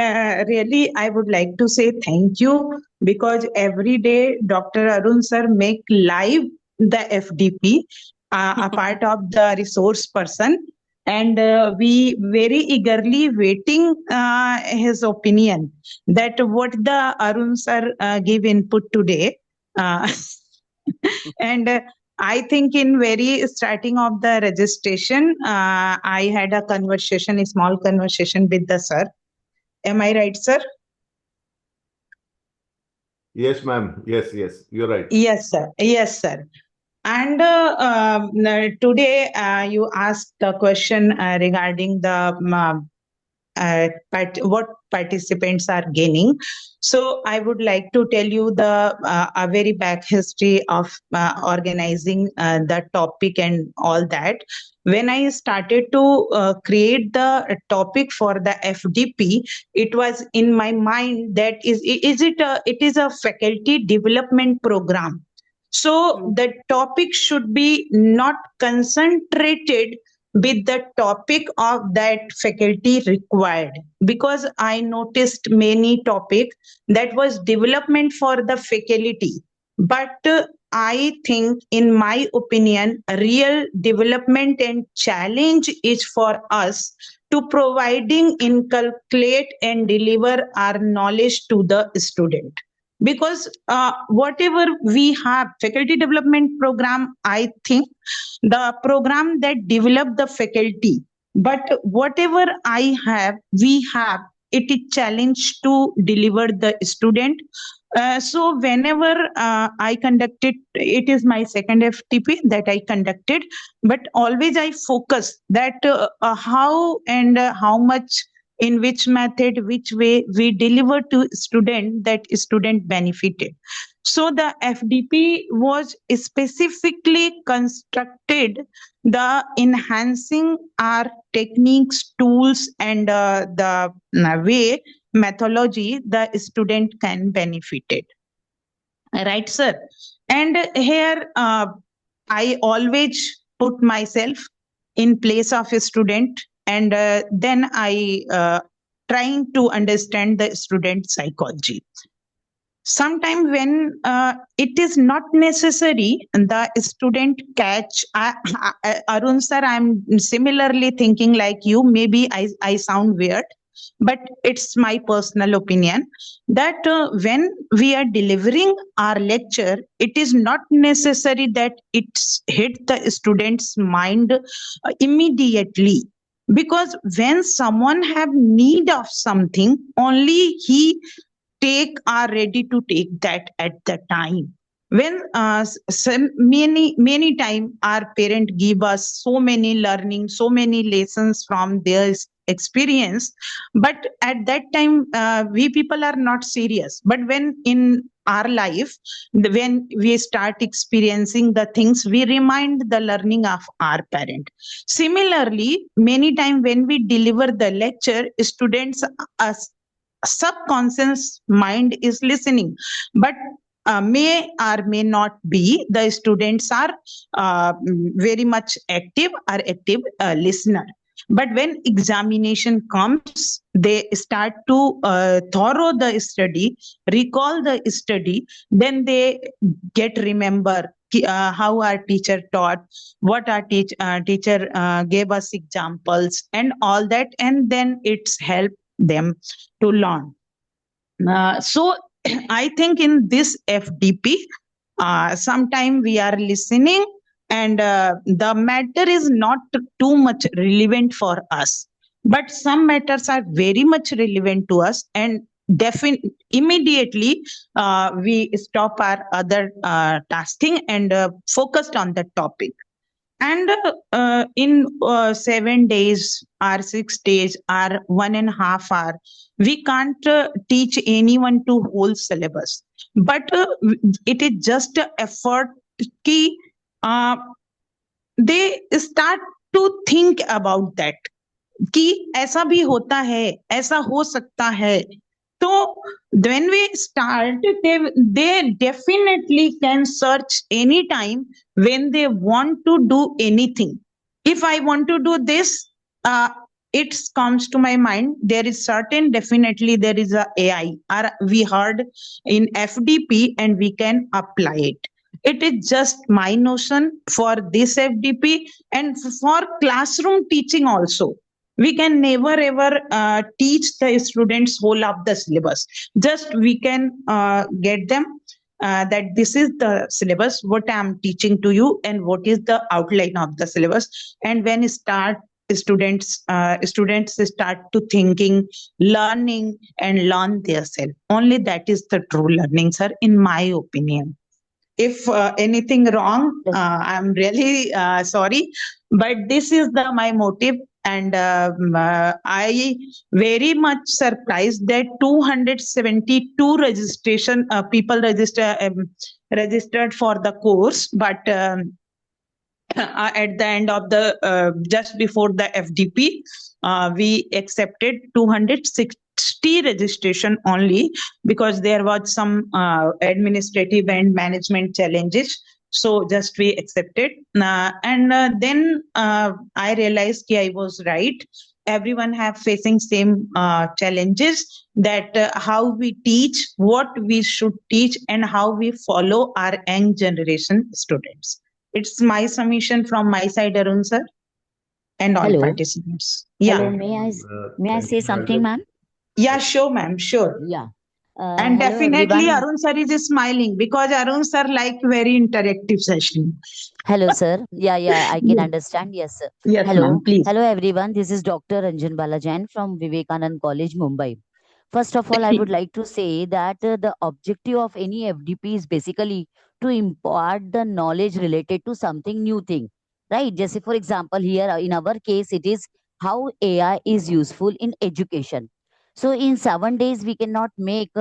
really, I would like to say thank you, because every day Dr. Arun sir make live the FDP, a part of the resource person, and we very eagerly waiting his opinion, that what the Arun sir give input today. And I think in very starting of the registration, I had a conversation, a small conversation with the sir. Am I right, sir? Yes, ma'am. Yes, you're right. Yes, sir. Yes, sir. And today you asked the question regarding the what participants are gaining. So I would like to tell you the a very back history of organizing the topic and all that. When I started to create the topic for the FDP, it was in my mind that it is a faculty development program. So the topic should be not concentrated with the topic of that faculty required, because I noticed many topic that was development for the faculty, but I think, in my opinion, real development and challenge is for us to providing, inculcate and deliver our knowledge to the student. Because whatever we have faculty development program, I think the program that develop the faculty, but whatever we have, it is challenge to deliver the student. So whenever I conducted, it is my second FTP that I conducted, but always I focus that how and how much, in which method, which way we deliver to student, that student benefited. So the FDP was specifically constructed the enhancing our techniques, tools, and the way methodology the student can benefit it. Right, sir? And here I always put myself in place of a student, and then I trying to understand the student psychology. Sometimes when it is not necessary, the student catch. Arun sir, I'm similarly thinking like you. Maybe I sound weird, but it's my personal opinion that when we are delivering our lecture, it is not necessary that it's hit the student's mind immediately. Because when someone have need of something, only he are ready to take that at the time. When many time our parent give us so many learning, so many lessons from their experience, but at that time we people are not serious. But when in our life, when we start experiencing the things, we remind the learning of our parent. Similarly, many time when we deliver the lecture, students subconscious mind is listening, but may or may not be the students are very much active or active listener. But when examination comes, they start to thorough the study, recall the study, then they get remember how our teacher taught, what our teacher gave us examples and all that, and then it's help them to learn. So I think in this FDP, sometime we are listening, and the matter is not too much relevant for us, but some matters are very much relevant to us, and immediately we stop our other tasking and focused on the topic. And in 7 days or 6 days or 1.5 hours, we can't teach anyone to whole syllabus. But it is just a effort ki they start to think about that. कि ऐसा भी होता है, ऐसा हो सकता है. So when we start, they definitely can search anytime when they want to do anything. If I want to do this, it comes to my mind. There is definitely there is a AI, or we heard in FDP, and we can apply it. It is just my notion for this FDP and for classroom teaching also. We can never ever teach the students whole of the syllabus. Just we can get them that this is the syllabus, what I am teaching to you, and what is the outline of the syllabus. And when students start to thinking, learning, and learn themselves, only that is the true learning, sir, in my opinion. If anything wrong, I'm really sorry, but this is my motive And I very much surprised that 272 registration people registered for the course, but at the end of the just before the FDP, we accepted 260 registration only because there was some administrative and management challenges. So just we accepted, and then I realized I was right. Everyone have facing same challenges, that how we teach, what we should teach, and how we follow our young generation students. It's my submission from my side, Arun sir, and all Hello. participants. Hello, Yeah. may I say something, ma'am? Yeah, sure, ma'am. Sure. Yeah. And Hello, definitely everyone. Arun sir is smiling because Arun sir like very interactive session. Hello, sir. Yeah, I can Yeah. understand. Yes, sir. Yes, Hello. ma'am, please. Hello, everyone. This is Dr. Ranjan Balajan from Vivekanand College, Mumbai. First of all, I would like to say that the objective of any FDP is basically to impart the knowledge related to something new thing, right? Just for example, here in our case, it is how AI is useful in education. So in 7 days, we cannot make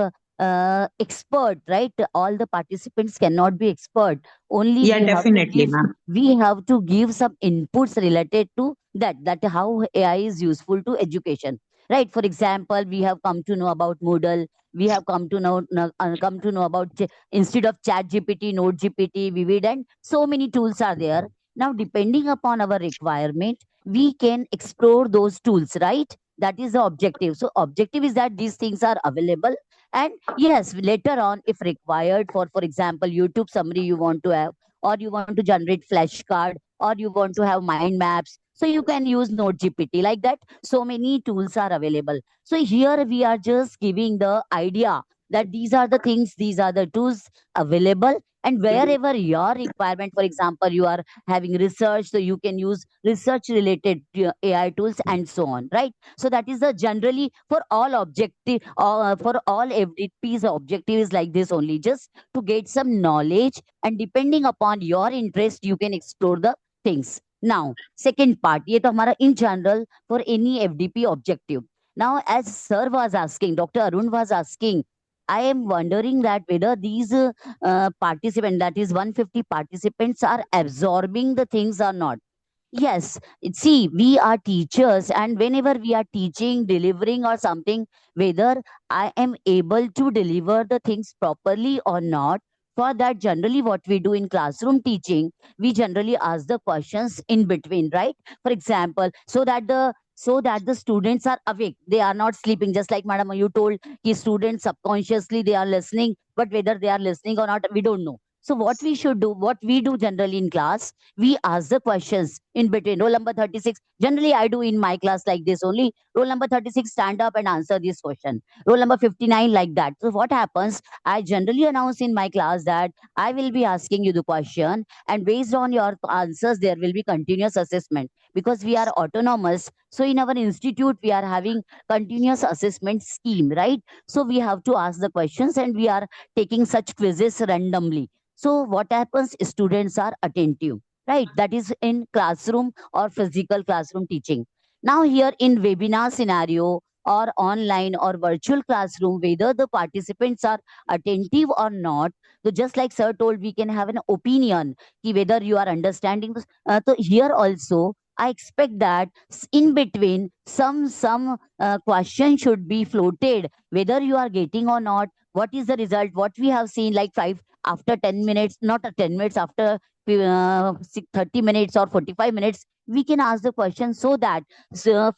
expert, right? All the participants cannot be expert. Only Yeah, definitely, ma'am. we have to give some inputs related to that how AI is useful to education, right? For example, we have come to know about Moodle. We have come to know about instead of Chat GPT, Note GPT, Vivid, and so many tools are there. Now, depending upon our requirement, we can explore those tools, right? That is the objective. So, objective is that these things are available, and yes, later on, if required, for example, YouTube summary you want to have, or you want to generate flashcard, or you want to have mind maps, so you can use Note GPT like that. So many tools are available. So here we are just giving the idea that these are the things, these are the tools available, and wherever your requirement, for example, you are having research, so you can use research related AI tools and so on, right? So that is the generally for all objective, for all FDP's objective is like this only, just to get some knowledge, and depending upon your interest, you can explore the things. Now, second part, ये तो हमारा in general for any FDP objective. Now, as Sir was asking, Dr. Arun was asking, I am wondering that whether these participants, that is 150 participants, are absorbing the things or not. Yes, see, we are teachers, and whenever we are teaching, delivering, or something, whether I am able to deliver the things properly or not, for that, generally, what we do in classroom teaching, we generally ask the questions in between, right? For example, so that the students are awake, they are not sleeping. Just like Madam, you told, ki students subconsciously they are listening, but whether they are listening or not, we don't know. So what we should do, what we do generally in class, we ask the questions in between. Roll number 36. Generally, I do in my class like this only. Roll number 36, stand up and answer this question. Roll number 59, like that. So what happens? I generally announce in my class that I will be asking you the question, and based on your answers, there will be continuous assessment because we are autonomous. So in our institute, we are having continuous assessment scheme, right? So we have to ask the questions, and we are taking such quizzes randomly. So what happens? Students are attentive, right? That is in classroom or physical classroom teaching. Now here in webinar scenario or online or virtual classroom, whether the participants are attentive or not, so just like Sir told, we can have an opinion ki whether you are understanding this. So here also, I expect that in between some question should be floated, whether you are getting or not. What is the result? What we have seen, like five after 10 minutes, not 10 minutes, after 30 minutes or 45 minutes, we can ask the question so that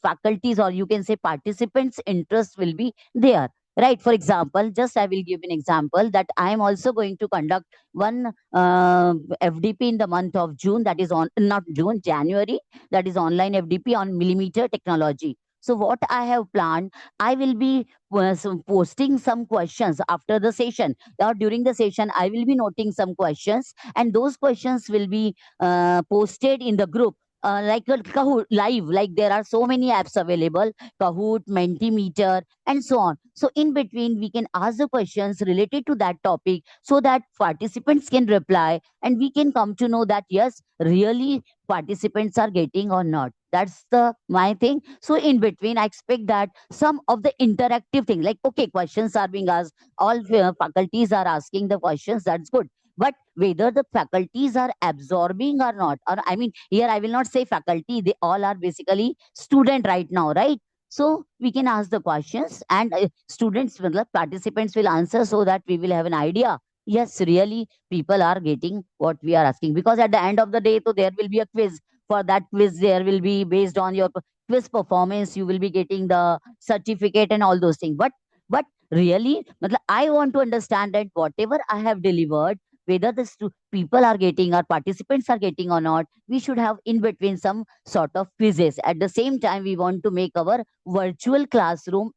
faculties, or you can say participants' interest will be there. Right. For example, just I will give an example that I am also going to conduct one FDP in the month of June, that is on, not June, January, that is online FDP on millimeter technology. So what I have planned, I will be posting some questions after the session, or during the session, I will be noting some questions, and those questions will be posted in the group like a Kahoot live, like there are so many apps available, Kahoot, Mentimeter, and so on. So in between, we can ask the questions related to that topic so that participants can reply and we can come to know that yes, really participants are getting or not. That's the my thing. So in between, I expect that some of the interactive thing, like okay, questions are being asked, all faculties are asking the questions, that's good. But whether the faculties are absorbing or not, or I mean, here I will not say faculty, they all are basically student right now, right? So we can ask the questions and students will, participants will answer so that we will have an idea. Yes, really, people are getting what we are asking, because at the end of the day, so there will be a quiz. For that quiz, there will be based on your quiz performance, you will be getting the certificate and all those things. But really, I want to understand that whatever I have delivered, whether the people are getting or participants are getting or not, we should have in between some sort of quizzes. At the same time, we want to make our virtual classroom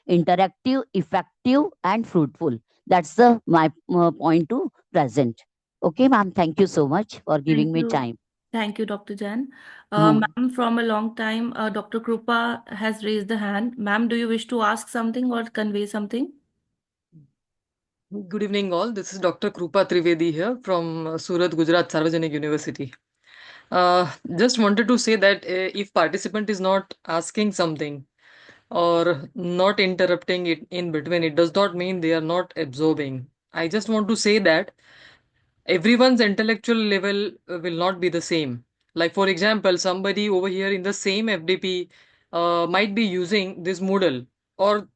interactive, effective, and fruitful. That's the my point to present. Okay, ma'am. Thank you so much for giving Thank me you. time. Thank you, Dr. Jan. Hmm. Ma'am, from a long time, Dr. Krupa has raised the hand. Ma'am, do you wish to ask something or convey something? Good evening, all. This is Dr. Krupa Trivedi here from Surat, Gujarat Sarvajanik University. Just wanted to say that if participant is not asking something or not interrupting it in between, it does not mean they are not absorbing. I just want to say that everyone's intellectual level will not be the same. Like, for example, somebody over here in the same FDP might be using this Moodle, or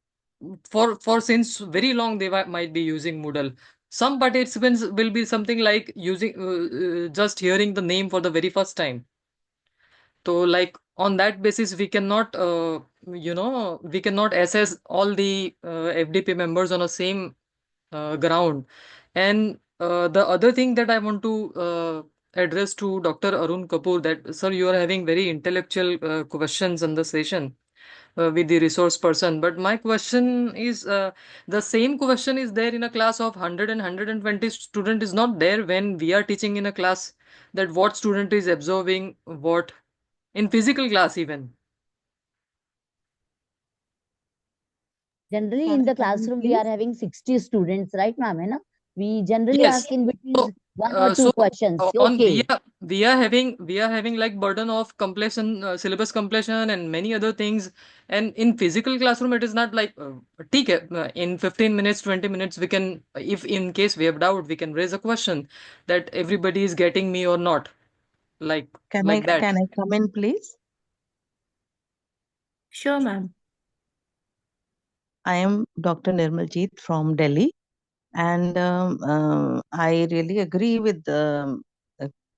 for since very long they might be using Moodle. Some participants will be something like using just hearing the name for the very first time. So, like on that basis, we cannot, we cannot assess all the FDP members on a same ground. And the other thing that I want to address to Dr. Arun Kapoor, that sir, you are having very intellectual questions in the session with the resource person. But my question is the same question is there in a class of 100 and 120 student is not there when we are teaching in a class, that what student is observing what in physical class even. Generally, Can in I the come in, classroom, we are please? having 60 students, right, ma'am? Hai na? We generally Yes. ask in between So, one or two questions. on Okay. we are having like burden of completion, syllabus completion, and many other things. And in physical classroom, it is not like ठीक है, in 15 minutes, 20 minutes, we can, if in case we have doubt, we can raise a question that everybody is getting me or not, like that. Can I come in, please? Sure, ma'am. I am Dr. Nirmaljeet from Delhi, and I really agree with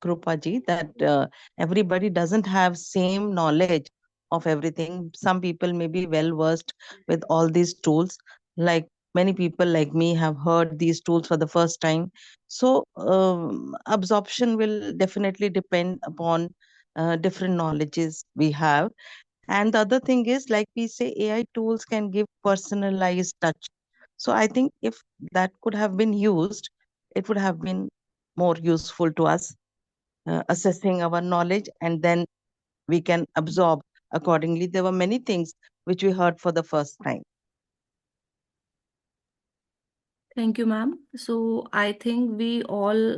Krupaji that everybody doesn't have same knowledge of everything. Some people may be well versed with all these tools. Like many people like me have heard these tools for the first time. So absorption will definitely depend upon different knowledges we have. And the other thing is, like we say, AI tools can give personalized touch. So I think if that could have been used, it would have been more useful to us, assessing our knowledge, and then we can absorb accordingly. There were many things which we heard for the first time. Thank you, ma'am. So I think we all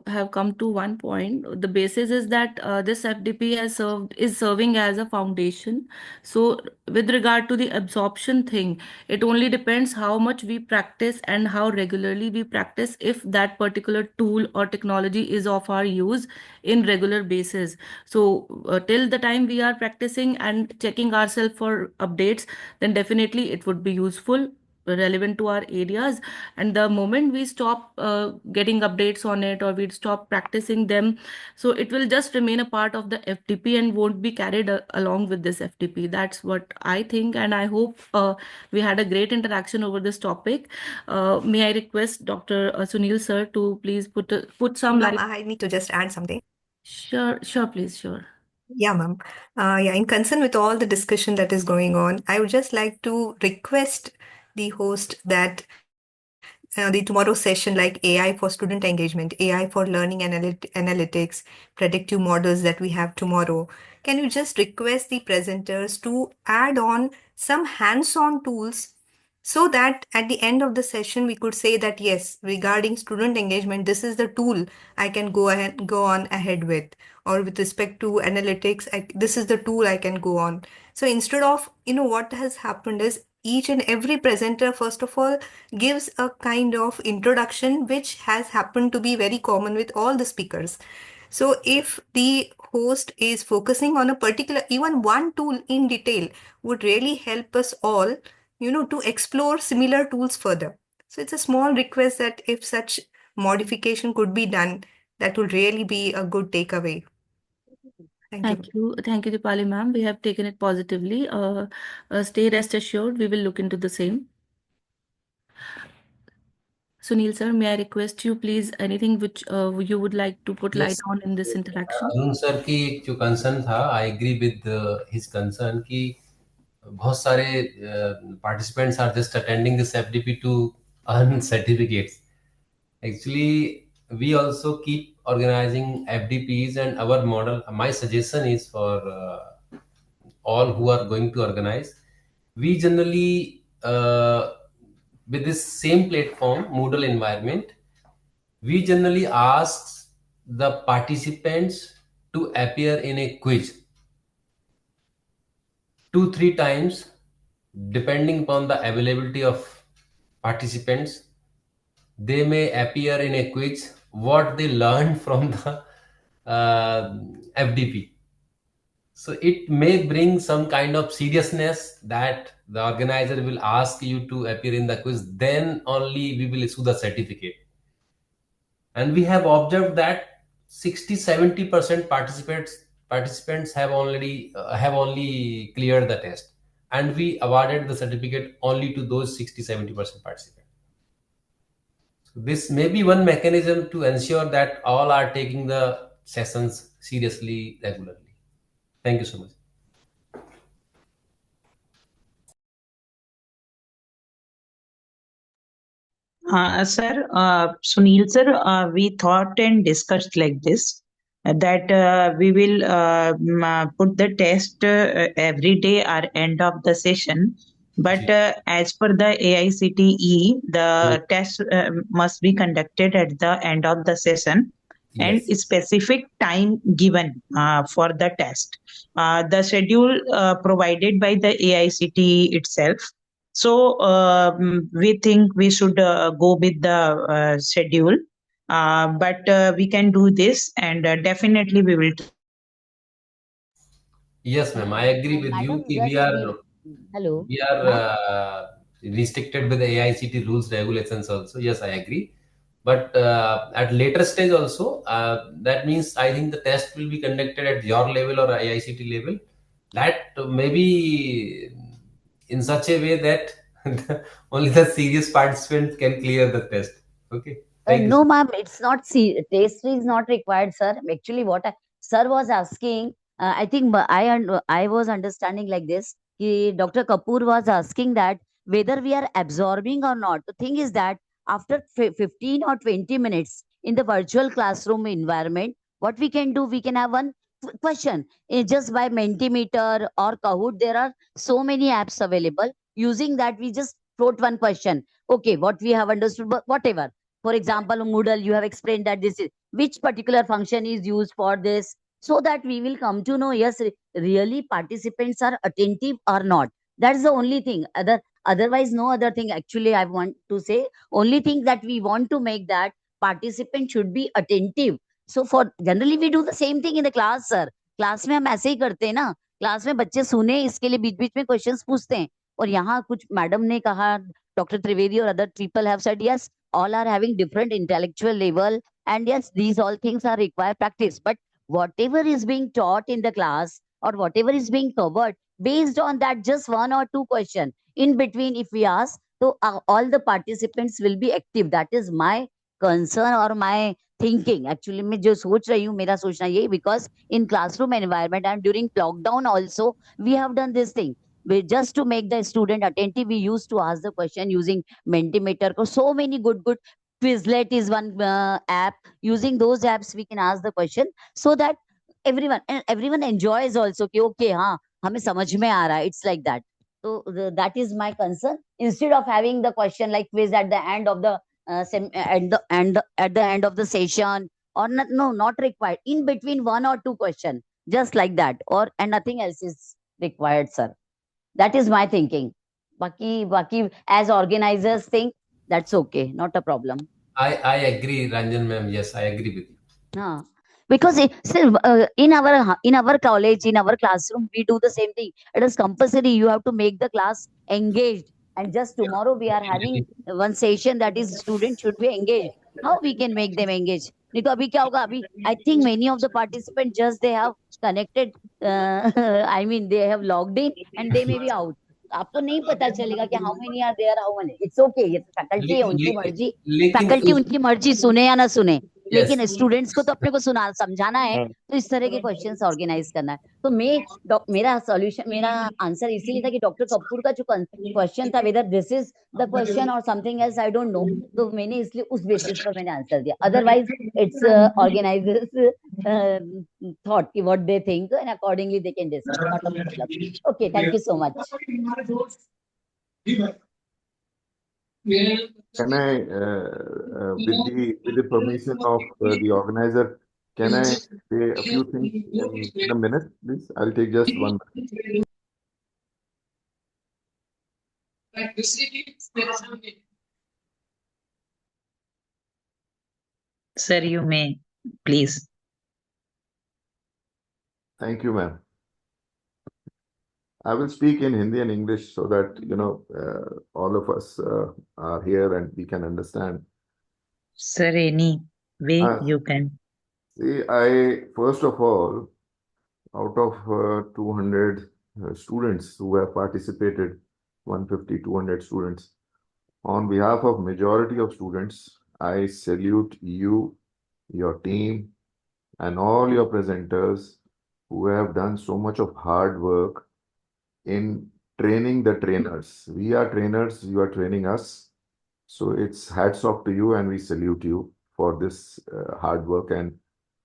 have come to one point. The basis is that this FDP is serving as a foundation. So with regard to the absorption thing, it only depends how much we practice and how regularly we practice, if that particular tool or technology is of our use in regular basis. So till the time we are practicing and checking ourselves for updates, then definitely it would be useful, relevant to our areas. And the moment we stop getting updates on it, or we stop practicing them, so it will just remain a part of the FTP and won't be carried along with this FTP. That's what I think, and I hope we had a great interaction over this topic. May I request Dr. Sunil sir to please put some Ma'am, light. I need to just add something. Sure, please, sure. Yeah, ma'am. In concern with all the discussion that is going on, I would just like to request the host that the tomorrow session like AI for student engagement, AI for learning analytics, predictive models that we have tomorrow, can you just request the presenters to add on some hands-on tools so that at the end of the session we could say that yes, regarding student engagement, this is the tool I can go on ahead with, or with respect to analytics, this is the tool I can go on. So instead of, what has happened is each and every presenter, first of all, gives a kind of introduction which has happened to be very common with all the speakers. So if the host is focusing on a particular, even one tool in detail would really help us all, to explore similar tools further. So it's a small request that if such modification could be done, that would really be a good takeaway. Thank you. Thank you, Dipali ma'am. We have taken it positively. Stay rest assured, we will look into the same. Sunil sir, may I request you please anything which you would like to put light Yes. on in this interaction? Arun sir की जो concern था, I agree with his concern कि बहुत सारे participants are just attending this FDP to earn certificates. Actually, we also keep organizing FDPs, and our model, my suggestion is for all who are going to organize, we generally, with this same platform, Moodle environment, we generally ask the participants to appear in a quiz 2-3 times, depending upon the availability of participants. They may appear in a quiz what they learned from the FDP. So it may bring some kind of seriousness that the organizer will ask you to appear in the quiz, then only we will issue the certificate. And we have observed that 60-70% participants have only cleared the test, and we awarded the certificate only to those 60-70% participants. So this may be one mechanism to ensure that all are taking the sessions seriously, regularly. Thank you so much. Sir, Sunil sir, we thought and discussed like this that we will put the test every day or end of the session. But as per the AICTE, the test must be conducted at the end of the session and Yes. specific time given for the test. The schedule provided by the AICTE itself. So we think we should go with the schedule, but we can do this, and definitely we will. Yes, ma'am. I agree with you. Madam, कि just hello, we are ma'am. restricted with the AICT rules regulations also. Yes, I agree. But at later stage also, that means I think the test will be conducted at your level or AICT level. That maybe in such a way that only the serious participants can clear the test. Okay. Thank you. No, ma'am, it's not. See, test is not required, sir. Actually, sir was asking, I think I was understanding like this. Dr. Kapoor was asking that whether we are absorbing or not. The thing is that after 15 or 20 minutes in the virtual classroom environment, what we can do, we can have one question. Just by Mentimeter or Kahoot, there are so many apps available. Using that, we just wrote one question. Okay, what we have understood, but whatever. For example, Moodle, you have explained that this is which particular function is used for this, so that we will come to know, yes, really participants are attentive or not. That's the only thing. Otherwise, no other thing. Actually, I want to say only thing that we want to make that participant should be attentive. So for generally we do the same thing in the class, sir. Class में हम ऐसे ही करते हैं ना, class में बच्चे सुने इसके लिए बीच बीच में क्वेश्चंस पूछते हैं. और यहाँ कुछ मैडम ने कहा, डॉक्टर त्रिवेदी और other people have said yes, all are having different intellectual level, and yes, these all things are required practice, but whatever is being taught in the class or whatever is being covered, based on that just one or two question in between if we ask, so all the participants will be active. That is my concern or my thinking. Actually मैं जो सोच रही हूँ, मेरा सोचना यही, because in classroom environment and during lockdown also we have done this thing. just to make the student attentive, we used to ask the question using Mentimeter. So many good Quizlet is one app. Using those apps, we can ask the question so that everyone enjoys also. कि okay, हाँ, हमें समझ में आ रहा है. It's like that. So that is my concern. Instead of having the question like quiz at the end of the at the end of the session, or not, no, not required. In between one or two question, just like that, and nothing else is required, sir. That is my thinking. Baki, as organizers think, that's okay, not a problem. I agree, Ranjan ma'am. Yes, I agree with you. Because in our college, in our classroom, we do the same thing. It is compulsory. You have to make the class engaged. And just tomorrow we are having one session that is students should be engaged. How we can make them engaged? नहीं तो अभी क्या होगा? अभी I think many of the participants just they have connected. I mean they have logged in and they may be out. आपको नहीं पता चलेगा कि how many are there, how many. It's okay. ये फैकल्टी है, उनकी मर्जी. फैकल्टी उनकी मर्जी सुने या ना सुने, लेकिन स्टूडेंट्स को तो अपने को समझाना है, तो इस तरह के क्वेश्चंस ऑर्गेनाइज करना है. तो मेरा सॉल्यूशन, मेरा आंसर इसीलिए था कि डॉक्टर कपूर का जो क्वेश्चन था, whether this is the question और something else, I don't know, तो मैंने इसलिए उस बेसिस पर मैंने आंसर दिया. अदरवाइज इट्स ऑर्गेनाइजर्स थॉट कि what they think and accordingly they can discuss, not a problem. Okay, thank you so much. Can I, with the permission of the organizer, can I say a few things in a minute, please? I'll take just 1 minute. Sir, you may, please. Thank you, ma'am. I will speak in Hindi and English so that, all of us are here and we can understand. Sir, any way you can. See, first of all, out of 200 students who have participated, 150, 200 students, on behalf of majority of students, I salute you, your team, and all your presenters who have done so much of hard work in training the trainers. We are trainers, you are training us. So it's hats off to you and we salute you for this hard work and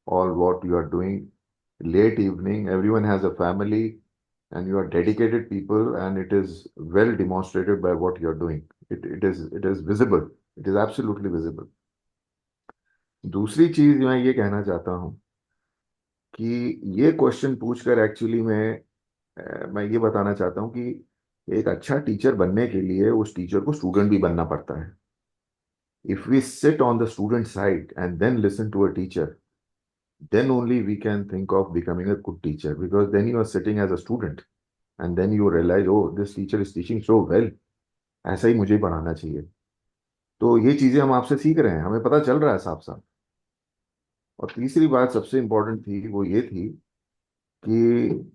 all what you are doing. Late evening, everyone has a family and you are dedicated people, and it is well demonstrated by what you are doing. It is visible. It is absolutely visible. दूसरी चीज मैं ये कहना चाहता हूँ कि ये question पूछकर एक्चुअली मैं ये बताना चाहता हूँ कि एक अच्छा टीचर बनने के लिए उस टीचर को स्टूडेंट भी बनना पड़ता है. If we sit on the student side and then listen to a teacher, then only we can think of becoming a good teacher, because then you are sitting as a student and then you realize, oh, this teacher is teaching so well, ऐसा ही मुझे पढ़ाना चाहिए. तो ये चीजें हम आपसे सीख रहे हैं, हमें पता चल रहा है साफ साफ. और तीसरी बात सबसे इम्पोर्टेंट थी, वो ये थी कि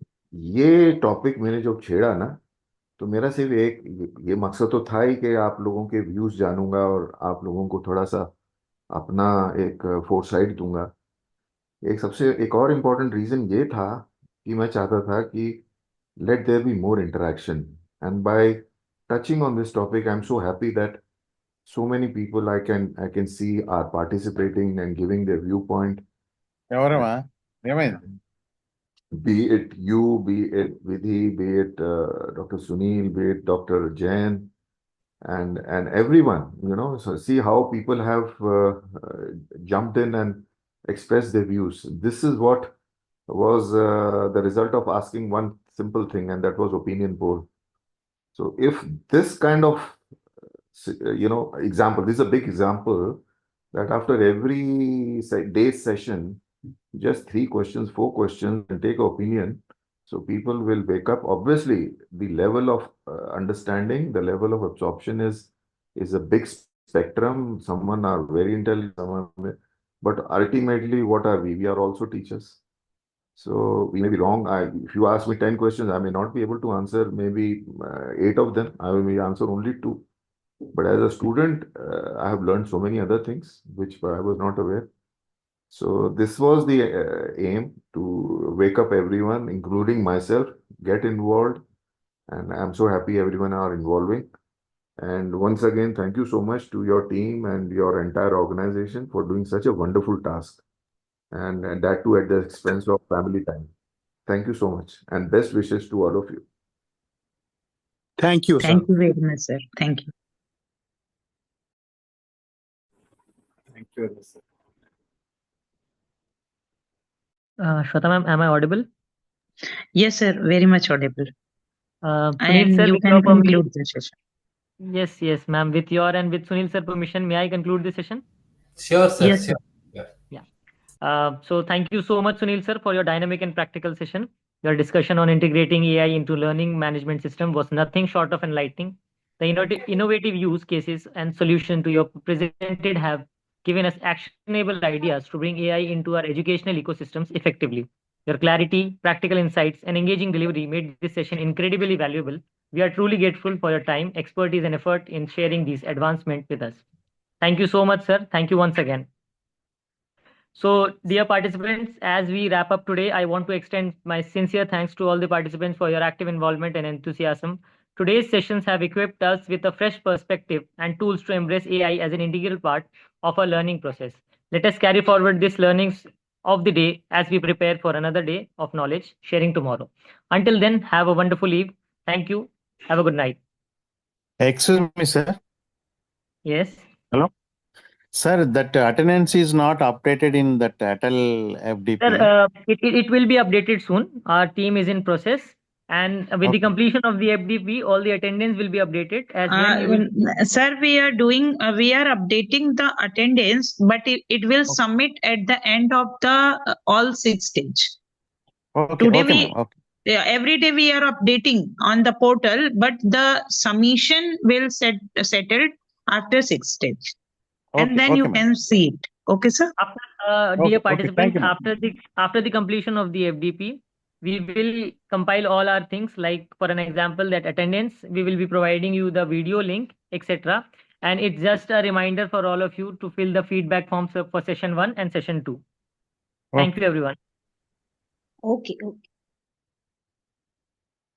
ये टॉपिक मैंने जो छेड़ा ना, तो मेरा सिर्फ एक ये मकसद तो था ही कि आप लोगों के व्यूज जानूंगा और आप लोगों को थोड़ा सा अपना एक फोरसाइट दूंगा. एक और इम्पोर्टेंट रीजन ये था कि मैं चाहता था कि let there be more interaction, and by touching on this topic, I'm so happy that so many people I can see are participating and giving their viewpoint. Be it you, be it Vidhi, be it Dr. Sunil, be it Dr. Jain, and everyone, so see how people have jumped in and expressed their views. This is what was the result of asking one simple thing, and that was opinion poll. So if this kind of example, this is a big example, that after every day's session, just 3 questions, 4 questions, and take opinion, so people will wake up. Obviously, the level of understanding, the level of absorption is a big spectrum. Someone are very intelligent, but ultimately, what are we? We are also teachers. So we may be wrong. If you ask me 10 questions, I may not be able to answer maybe 8 of them. I will answer only 2. But as a student, I have learned so many other things which I was not aware. So this was the aim, to wake up everyone, including myself, get involved, And I'm so happy everyone are involving. And once again, thank you so much to your team and your entire organization for doing such a wonderful task. And that too at the expense of family time. Thank you so much. And best wishes to all of you. Thank you, sir. Thank you very much, sir. Thank you. Thank you, sir. Shweta ma'am, am I audible? Yes, sir. Very much audible. Sunil And sir, you with can your permission. conclude the session. Yes, ma'am. With your and with Sunil sir permission, may I conclude the session? Sure, sir. Yes, sir. Sure. Yeah. So thank you so much, Sunil sir, for your dynamic and practical session. Your discussion on integrating AI into learning management system was nothing short of enlightening. The innovative use cases and solution to your presented have given us actionable ideas to bring AI into our educational ecosystems effectively. Your clarity, practical insights, and engaging delivery made this session incredibly valuable. We are truly grateful for your time, expertise, and effort in sharing these advancements with us. Thank you so much, sir. Thank you once again. So, dear participants, as we wrap up today, I want to extend my sincere thanks to all the participants for your active involvement and enthusiasm. Today's sessions have equipped us with a fresh perspective and tools to embrace AI as an integral part of our learning process. Let us carry forward these learnings of the day as we prepare for another day of knowledge sharing tomorrow. Until then, have a wonderful eve. Thank you. Have a good night. Excuse me, sir. Yes. Hello. Sir, that attendance is not updated in that ATAL FDP. Sir, it will be updated soon. Our team is in process, and with the Okay. completion of the FDP, all the attendance will be updated as well. You will. Sir, we are updating the attendance, but it will submit at the end of the all 6 stage. Okay. Today Okay, ma'am. Okay. every day we are updating on the portal, but the submission will settled after 6 stage. Okay. And then Okay, you ma'am. can see it. Okay, sir? After, Okay. dear Okay. Thank participants, you, ma'am. after the completion of the FDP, we will compile all our things. Like for an example, that attendance, we will be providing you the video link, etc. And it's just a reminder for all of you to fill the feedback forms for session 1 and session 2. Thank you, everyone. Okay. Okay.